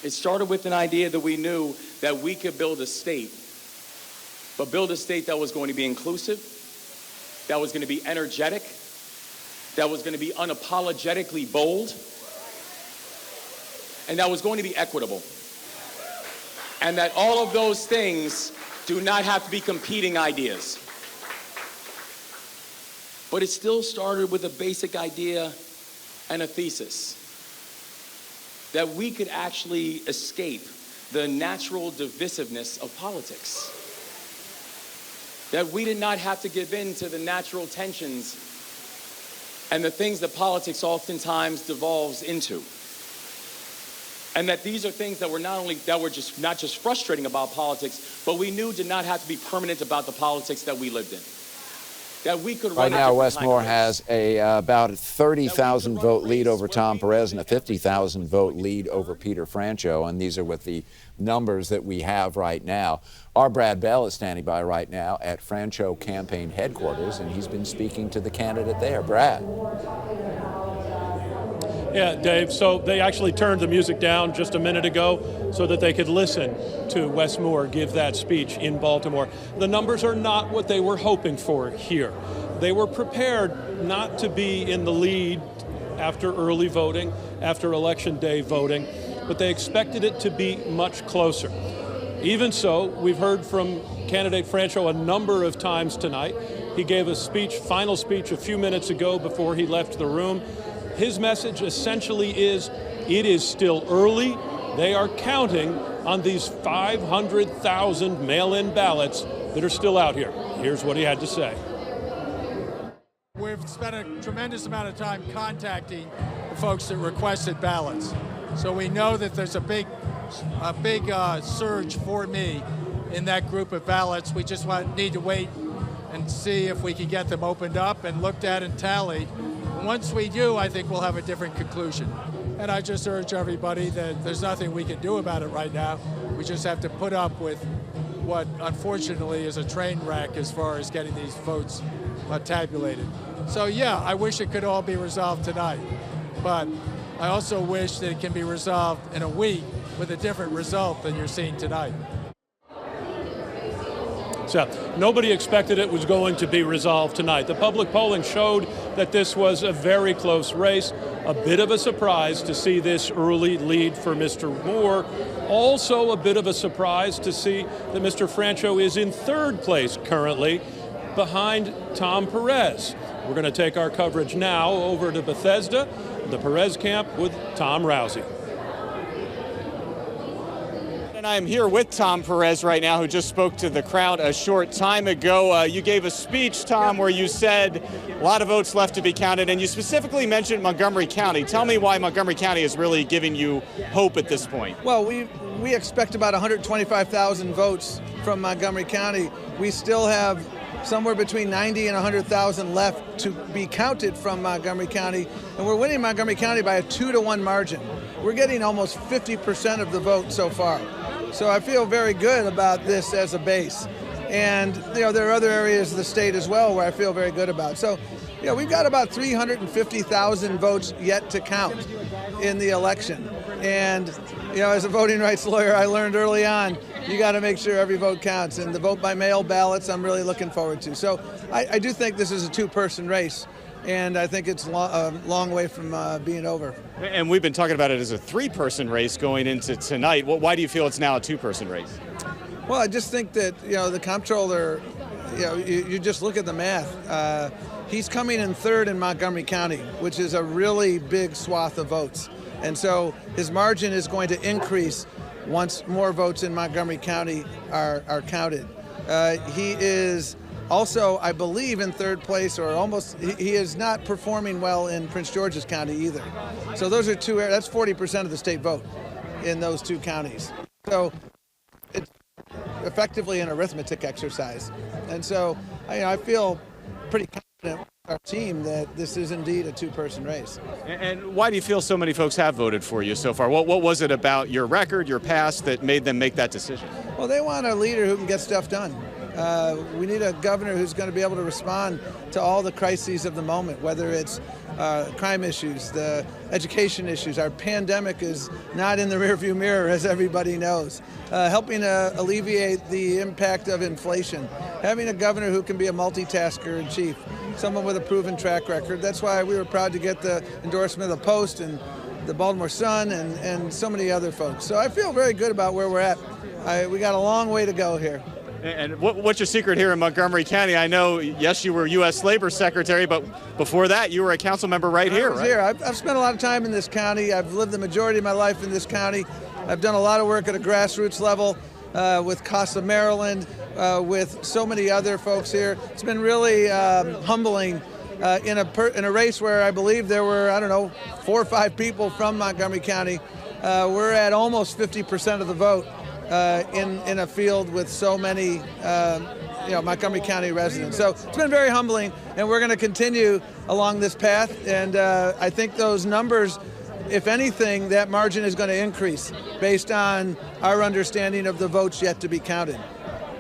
It started with an idea that we knew that we could build a state, but build a state that was going to be inclusive, that was going to be energetic, that was going to be unapologetically bold, and that was going to be equitable. And that all of those things do not have to be competing ideas. But it still started with a basic idea and a thesis. That we could actually escape the natural divisiveness of politics. That we did not have to give in to the natural tensions and the things that politics oftentimes devolves into. And that these are things that were not just frustrating about politics, but we knew did not have to be permanent about the politics that we lived in. That we could right now, Wes Moore has about a 30,000 vote lead over Tom Perez and a 50,000 vote lead over Peter Franchot, and these are with the numbers that we have right now. Our Brad Bell is standing by right now at Franchot campaign headquarters, and he's been speaking to the candidate there. Brad. Yeah, Dave, so they actually turned the music down just a minute ago so that they could listen to Wes Moore give that speech in Baltimore. The numbers are not what they were hoping for here. They were prepared not to be in the lead after early voting, after Election Day voting, but they expected it to be much closer. Even so, we've heard from candidate Franchot a number of times tonight. He gave a final speech a few minutes ago before he left the room. His message essentially is, it is still early. They are counting on these 500,000 mail-in ballots that are still out here. Here's what he had to say. We've spent a tremendous amount of time contacting the folks that requested ballots. So we know that there's a big surge for me in that group of ballots. We just need to wait and see if we can get them opened up and looked at and tallied. Once we do, I think we'll have a different conclusion. And I just urge everybody that there's nothing we can do about it right now. We just have to put up with what, unfortunately, is a train wreck as far as getting these votes tabulated. So, yeah, I wish it could all be resolved tonight. But I also wish that it can be resolved in a week with a different result than you're seeing tonight. So nobody expected it was going to be resolved tonight. The public polling showed that this was a very close race. A bit of a surprise to see this early lead for Mr. Moore. Also a bit of a surprise to see that Mr. Francho is in third place currently behind Tom Perez. We're going to take our coverage now over to Bethesda, the Perez camp, with Tom Rousey. And I'm here with Tom Perez right now, who just spoke to the crowd a short time ago. You gave a speech, Tom, where you said a lot of votes left to be counted, and you specifically mentioned Montgomery County. Tell me why Montgomery County is really giving you hope at this point. Well, we expect about 125,000 votes from Montgomery County. We still have somewhere between 90 and 100,000 left to be counted from Montgomery County, and we're winning Montgomery County by a 2-to-1 margin. We're getting almost 50% of the vote so far. So I feel very good about this as a base. And, there are other areas of the state as well where I feel very good about. So, we've got about 350,000 votes yet to count in the election. And, as a voting rights lawyer, I learned early on, you got to make sure every vote counts. And the vote by mail ballots, I'm really looking forward to. So I do think this is a two-person race. And I think it's a long way from being over. And we've been talking about it as a three-person race going into tonight. Why do you feel it's now a two-person race? Well, I just think that, the comptroller, you just look at the math. He's coming in third in Montgomery County, which is a really big swath of votes. And so his margin is going to increase once more votes in Montgomery County are counted. He is also, I believe, in third place, or almost. He is not performing well in Prince George's County either. So those are two areas. That's 40% of the state vote in those two counties. So it's effectively an arithmetic exercise. And so I feel pretty confident with our team that this is indeed a two-person race. And why do you feel so many folks have voted for you so far? What was it about your record, your past, that made them make that decision? Well, they want a leader who can get stuff done. We need a governor who's going to be able to respond to all the crises of the moment, whether it's crime issues, the education issues. Our pandemic is not in the rearview mirror, as everybody knows. Helping alleviate the impact of inflation. Having a governor who can be a multitasker in chief, someone with a proven track record. That's why we were proud to get the endorsement of the Post and the Baltimore Sun and so many other folks. So I feel very good about where we're at. We got a long way to go here. And what's your secret here in Montgomery County? I know, yes, you were U.S. Labor Secretary, but before that, you were a council member right here, right? Here. I've spent a lot of time in this county. I've lived the majority of my life in this county. I've done a lot of work at a grassroots level with Casa Maryland, with so many other folks here. It's been really humbling in a race where I believe there were, 4 or 5 people from Montgomery County. We're at almost 50% of the vote. In a field with so many, Montgomery County residents. So it's been very humbling, and we're going to continue along this path. And I think those numbers, if anything, that margin is going to increase based on our understanding of the votes yet to be counted.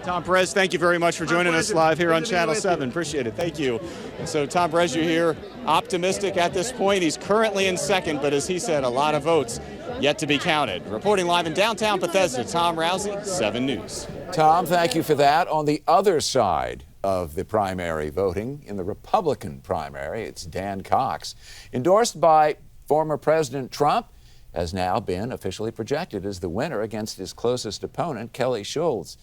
Tom Perez, thank you very much for joining us live here on Channel 7. Appreciate it. Thank you. And so Tom Perez, you hear, optimistic at this point. He's currently in second, but as he said, a lot of votes yet to be counted. Reporting live in downtown Bethesda, Tom Rousey, 7 News. Tom, thank you for that. On the other side of the primary voting, in the Republican primary, it's Dan Cox, endorsed by former President Trump, has now been officially projected as the winner against his closest opponent, Kelly Schultz.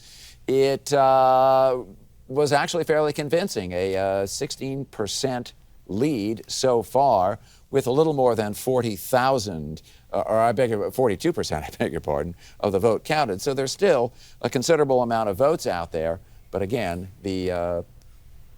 It was actually fairly convincing, a 16% lead so far, with a little more than 40,000, 42%, I beg your pardon, of the vote counted. So there's still a considerable amount of votes out there. But again, the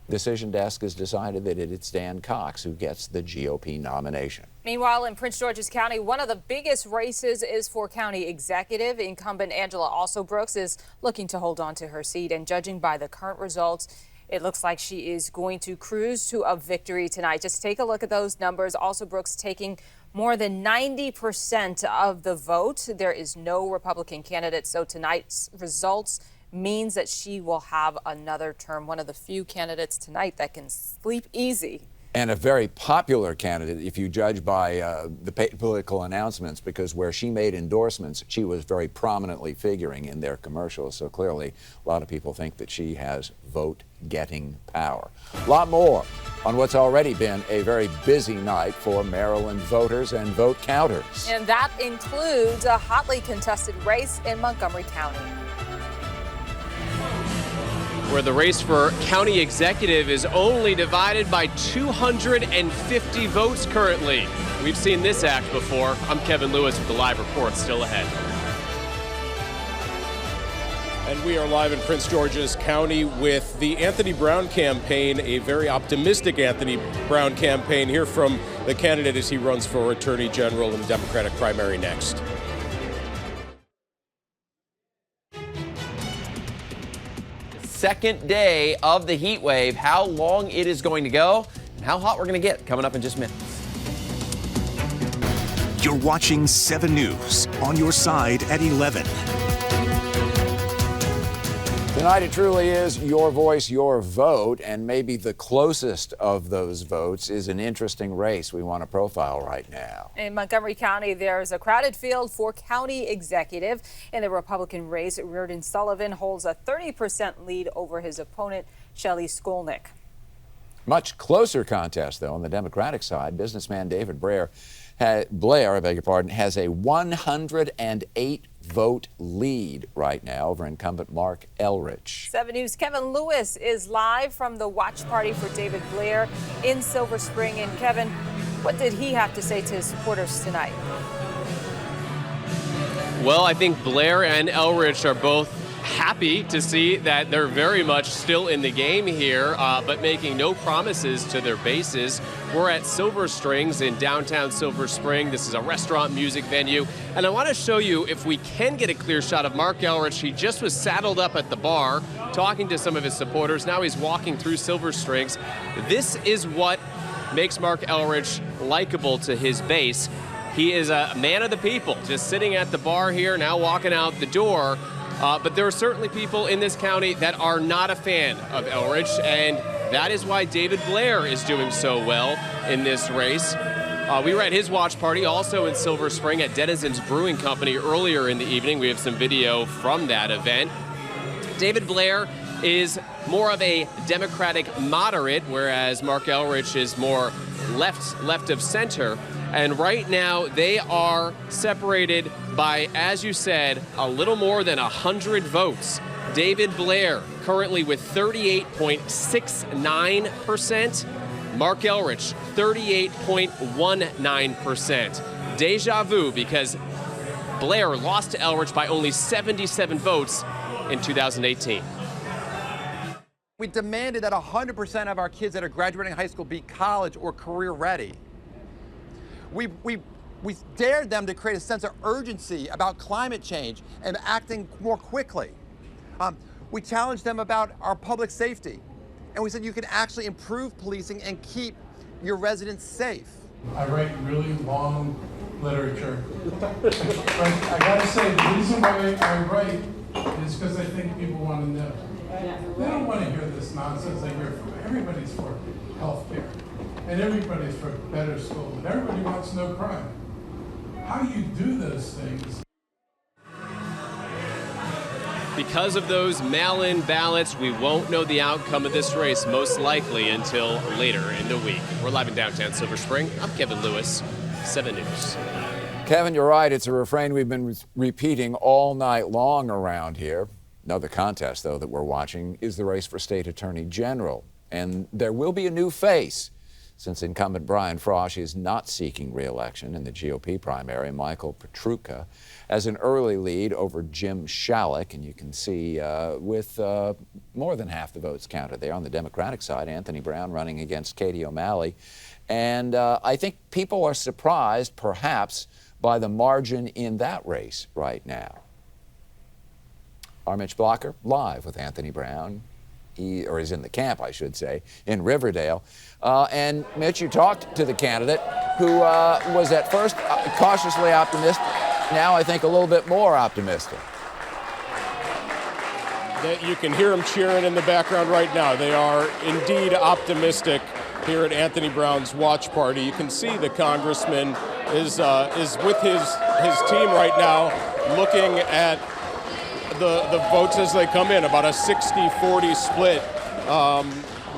decision desk has decided that it's Dan Cox who gets the GOP nomination. Meanwhile, in Prince George's County, one of the biggest races is for county executive. Incumbent Angela Also Brooks is looking to hold on to her seat, and judging by the current results, It looks like she is going to cruise to a victory tonight. Just take a look at those numbers. Also, Brooks taking more than 90% of the vote. There is no Republican candidate, so tonight's results means that she will have another term. One of the few candidates tonight that can sleep easy. And a very popular candidate, if you judge by the political announcements, because where she made endorsements, she was very prominently figuring in their commercials. So clearly, a lot of people think that she has vote-getting power. A lot more on what's already been a very busy night for Maryland voters and vote counters. And that includes a hotly contested race in Montgomery County, where the race for county executive is only divided by 250 votes currently. We've seen this act before. I'm Kevin Lewis with the live report. Still ahead. And we are live in Prince George's County with the Anthony Brown campaign, a very optimistic Anthony Brown campaign. Hear from the candidate as he runs for Attorney General in the Democratic primary next. Second day of the heat wave, how long it is going to go, and how hot we're going to get coming up in just minutes. You're watching 7 News, on your side at 11. Tonight it truly is your voice, your vote, and maybe the closest of those votes is an interesting race we want to profile right now. in Montgomery County, there's a crowded field for county executive. In the Republican race, Reardon Sullivan holds a 30% lead over his opponent, Shelley Skolnick. Much closer contest, though, on the Democratic side. Businessman David Blair, has a 108 vote lead right now over incumbent Mark Elrich. 7 News' Kevin Lewis is live from the watch party for David Blair in Silver Spring. And Kevin, what did he have to say to his supporters tonight? Well, I think Blair and Elrich are both happy to see that they're very much still in the game here, but making no promises to their bases. We're at Silver Strings in downtown Silver Spring. This is a restaurant music venue. And I want to show you, if we can get a clear shot of Mark Elrich. He just was saddled up at the bar talking to some of his supporters. Now he's walking through Silver Strings. This is what makes Mark Elrich likable to his base. He is a man of the people, just sitting at the bar here, now walking out the door. But there are certainly people in this county that are not a fan of Elrich, and that is why David Blair is doing so well in this race. We were at his watch party also in Silver Spring at Denizens Brewing Company earlier in the evening. We have some video from that event. David Blair is more of a Democratic moderate, whereas Mark Elrich is more left of center. And right now, they are separated by, as you said, a little more than 100 votes. David Blair currently with 38.69%. Mark Elrich, 38.19%. Deja vu, because Blair lost to Elrich by only 77 votes in 2018. We demanded that 100% of our kids that are graduating high school be college or career ready. We dared them to create a sense of urgency about climate change and acting more quickly. We challenged them about our public safety. And we said you can actually improve policing and keep your residents safe. I write really long literature. But I gotta say, the reason why I write is because I think people want to know. They don't want to hear this nonsense. They hear from everybody's for health care. And everybody's for better school, and everybody wants no crime. How you do those things? Because of those mail-in ballots, we won't know the outcome of this race most likely until later in the week. We're live in downtown Silver Spring. I'm Kevin Lewis, 7 News. Kevin, you're right. It's a refrain we've been repeating all night long around here. Another contest, though, that we're watching is the race for state attorney general. And there will be a new face. Since incumbent Brian Frosch is not seeking re-election in the GOP primary, Michael Petruka has an early lead over Jim Shallek, and you can see with more than half the votes counted there on the Democratic side, Anthony Brown running against Katie O'Malley. And I think people are surprised, perhaps, by the margin in that race right now. Our Mitch Blocker live with Anthony Brown or is in the camp, I should say, in Riverdale. And Mitch, you talked to the candidate who was at first cautiously optimistic, now I think a little bit more optimistic. You can hear them cheering in the background right now. They are indeed optimistic here at Anthony Brown's watch party. You can see the congressman is with his team right now, looking at the votes as they come in, about a 60-40 split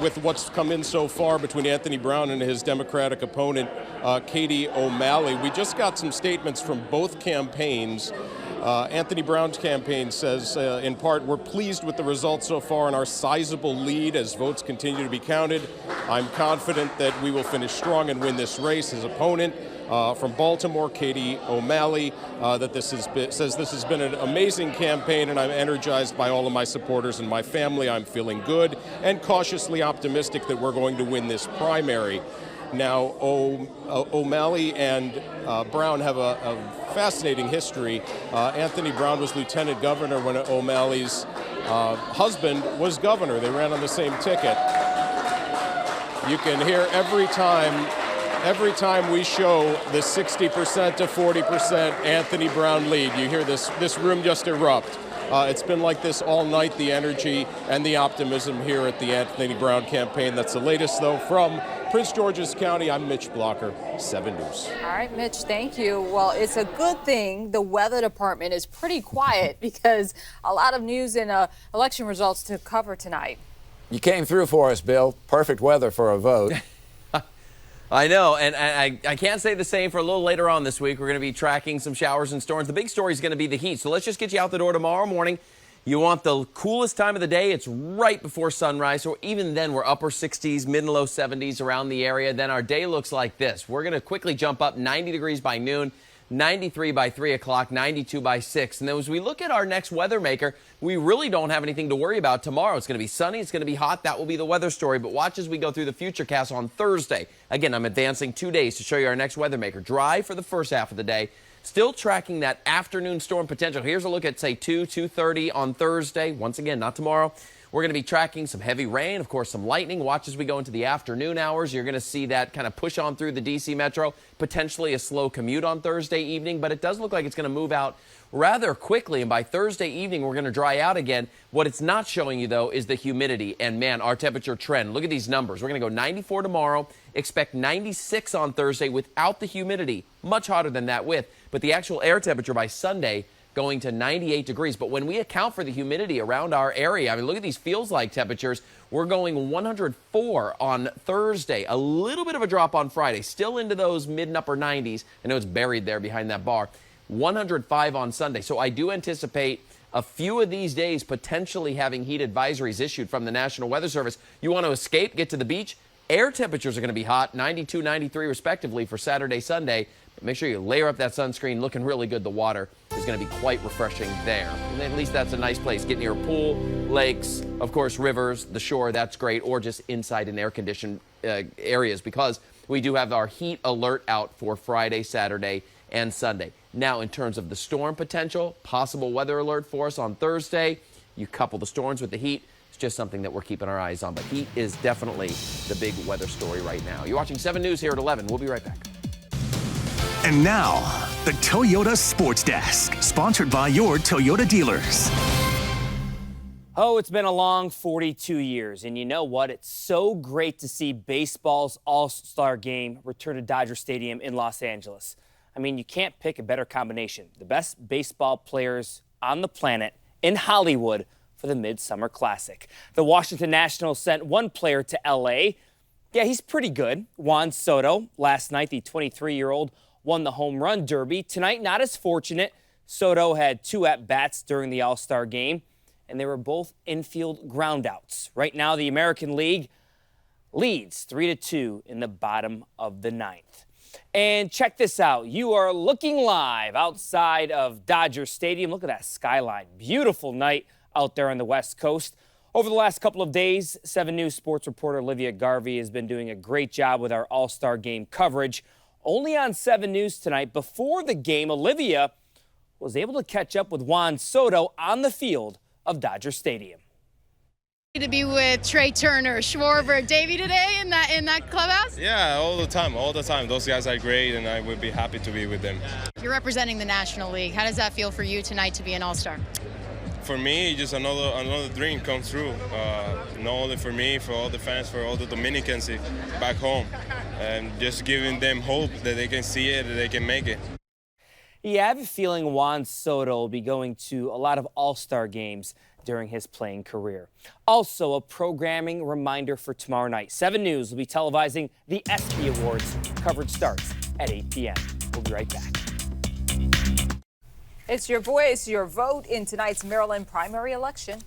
with what's come in so far between Anthony Brown and his Democratic opponent, Katie O'Malley. We just got some statements from both campaigns. Anthony Brown's campaign says, in part, we're pleased with the results so far and our sizable lead as votes continue to be counted. I'm confident that we will finish strong and win this race. His opponent from Baltimore, Katie O'Malley, says this has been an amazing campaign and I'm energized by all of my supporters and my family. I'm feeling good and cautiously optimistic that we're going to win this primary. Now, O'Malley and Brown have a fascinating history. Anthony Brown was lieutenant governor when O'Malley's husband was governor. They ran on the same ticket. You can hear every time we show the 60% to 40% Anthony Brown lead, you hear this room just erupt. It's been like this all night, the energy and the optimism here at the Anthony Brown campaign. That's the latest, though, from Prince George's County. I'm Mitch Blocker, 7 News. All right, Mitch, thank you. Well, it's a good thing the weather department is pretty quiet because a lot of news and election results to cover tonight. You came through for us, Bill. Perfect weather for a vote. I know, and I can't say the same for a little later on this week. We're going to be tracking some showers and storms. The big story is going to be the heat. So let's just get you out the door tomorrow morning. You want the coolest time of the day. It's right before sunrise. So even then, we're upper 60s, mid and low 70s around the area. Then our day looks like this. We're going to quickly jump up 90 degrees by noon, 93 by 3 o'clock, 92 by 6. And then as we look at our next weather maker, we really don't have anything to worry about tomorrow. It's going to be sunny. It's going to be hot. That will be the weather story. But watch as we go through the futurecast on Thursday. Again, I'm advancing 2 days to show you our next weather maker. Dry for the first half of the day. Still tracking that afternoon storm potential. Here's a look at, say, 2:30 on Thursday. Once again, not tomorrow. We're going to be tracking some heavy rain, of course, some lightning. Watch as we go into the afternoon hours. You're going to see that kind of push on through the D.C. metro, potentially a slow commute on Thursday evening, but it does look like it's going to move out rather quickly, and by Thursday evening, we're going to dry out again. What it's not showing you, though, is the humidity, and, man, our temperature trend. Look at these numbers. We're going to go 94 tomorrow, expect 96 on Thursday without the humidity, much hotter than that with, but the actual air temperature by Sunday going to 98 degrees. But when we account for the humidity around our area, I mean, look at these feels-like temperatures. We're going 104 on Thursday, a little bit of a drop on Friday, still into those mid and upper 90s. I know it's buried there behind that bar. 105 on Sunday. So I do anticipate a few of these days potentially having heat advisories issued from the National Weather Service. You want to escape, get to the beach? Air temperatures are going to be hot, 92, 93 respectively for Saturday, Sunday. But make sure you layer up that sunscreen, looking really good. The water is going to be quite refreshing there. And at least that's a nice place. Get near a pool, lakes, of course, rivers, the shore, that's great. Or just inside in air-conditioned areas, because we do have our heat alert out for Friday, Saturday, and Sunday. Now, in terms of the storm potential, possible weather alert for us on Thursday. You couple the storms with the heat. It's just something that we're keeping our eyes on. But heat is definitely the big weather story right now. You're watching 7 News here at 11. We'll be right back. And now, the Toyota Sports Desk, sponsored by your Toyota dealers. Oh, it's been a long 42 years, and you know what? It's so great to see baseball's All-Star Game return to Dodger Stadium in Los Angeles. I mean, you can't pick a better combination. The best baseball players on the planet in Hollywood for the Midsummer Classic. The Washington Nationals sent one player to L.A. Yeah, he's pretty good. Juan Soto. Last night, the 23-year-old won the home run derby. Tonight, not as fortunate. Soto had 2 at-bats during the All-Star Game, and they were both infield groundouts. Right now, the American League leads 3-2 in the bottom of the 9th. And check this out. You are looking live outside of Dodger Stadium. Look at that skyline. Beautiful night out there on the West Coast. Over the last couple of days, 7 News sports reporter Olivia Garvey has been doing a great job with our All-Star Game coverage. Only on 7 News tonight, before the game, Olivia was able to catch up with Juan Soto on the field of Dodger Stadium. To be with Trey Turner, Schwarber, Davey today in that clubhouse? Yeah, all the time. Those guys are great, and I would be happy to be with them. You're representing the National League. How does that feel for you tonight to be an All-Star? For me, just another dream come true. Not only for me, for all the fans, for all the Dominicans back home, and just giving them hope that they can see it, that they can make it. Yeah, I have a feeling Juan Soto will be going to a lot of All-Star games during his playing career. Also, a programming reminder for tomorrow night. 7 News will be televising the ESPY Awards. Coverage starts at 8 p.m. We'll be right back. It's your voice, your vote in tonight's Maryland primary election.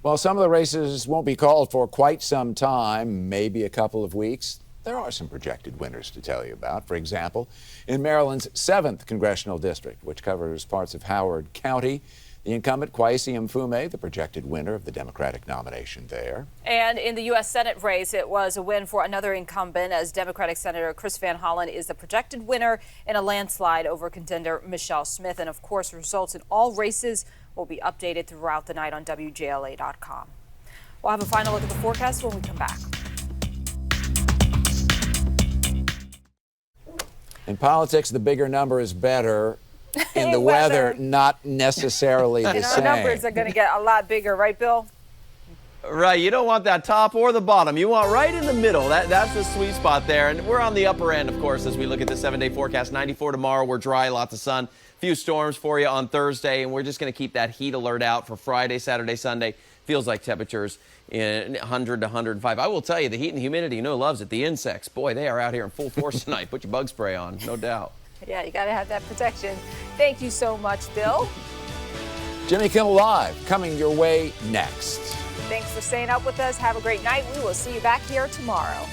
Well, some of the races won't be called for quite some time, maybe a couple of weeks. There are some projected winners to tell you about. For example, in Maryland's 7th congressional district, which covers parts of Howard County, the incumbent Kwesi Mfume, the projected winner of the Democratic nomination there. And in the U.S. Senate race, it was a win for another incumbent, as Democratic Senator Chris Van Hollen is the projected winner in a landslide over contender Michelle Smith. And of course, results in all races will be updated throughout the night on WJLA.com. We'll have a final look at the forecast when we come back. In politics, the bigger number is better. In the weather, not necessarily the same. Our numbers are going to get a lot bigger, right, Bill? Right, you don't want that top or the bottom. You want right in the middle. That's the sweet spot there. And we're on the upper end, of course, as we look at the 7-day forecast. 94 tomorrow. We're dry, lots of sun. A few storms for you on Thursday. And we're just going to keep that heat alert out for Friday, Saturday, Sunday. Feels like temperatures in 100 to 105. I will tell you, the heat and humidity, loves it. The insects, boy, they are out here in full force tonight. Put your bug spray on, no doubt. Yeah, you got to have that protection. Thank you so much, Bill. Jimmy Kimmel Live coming your way next. Thanks for staying up with us. Have a great night. We will see you back here tomorrow.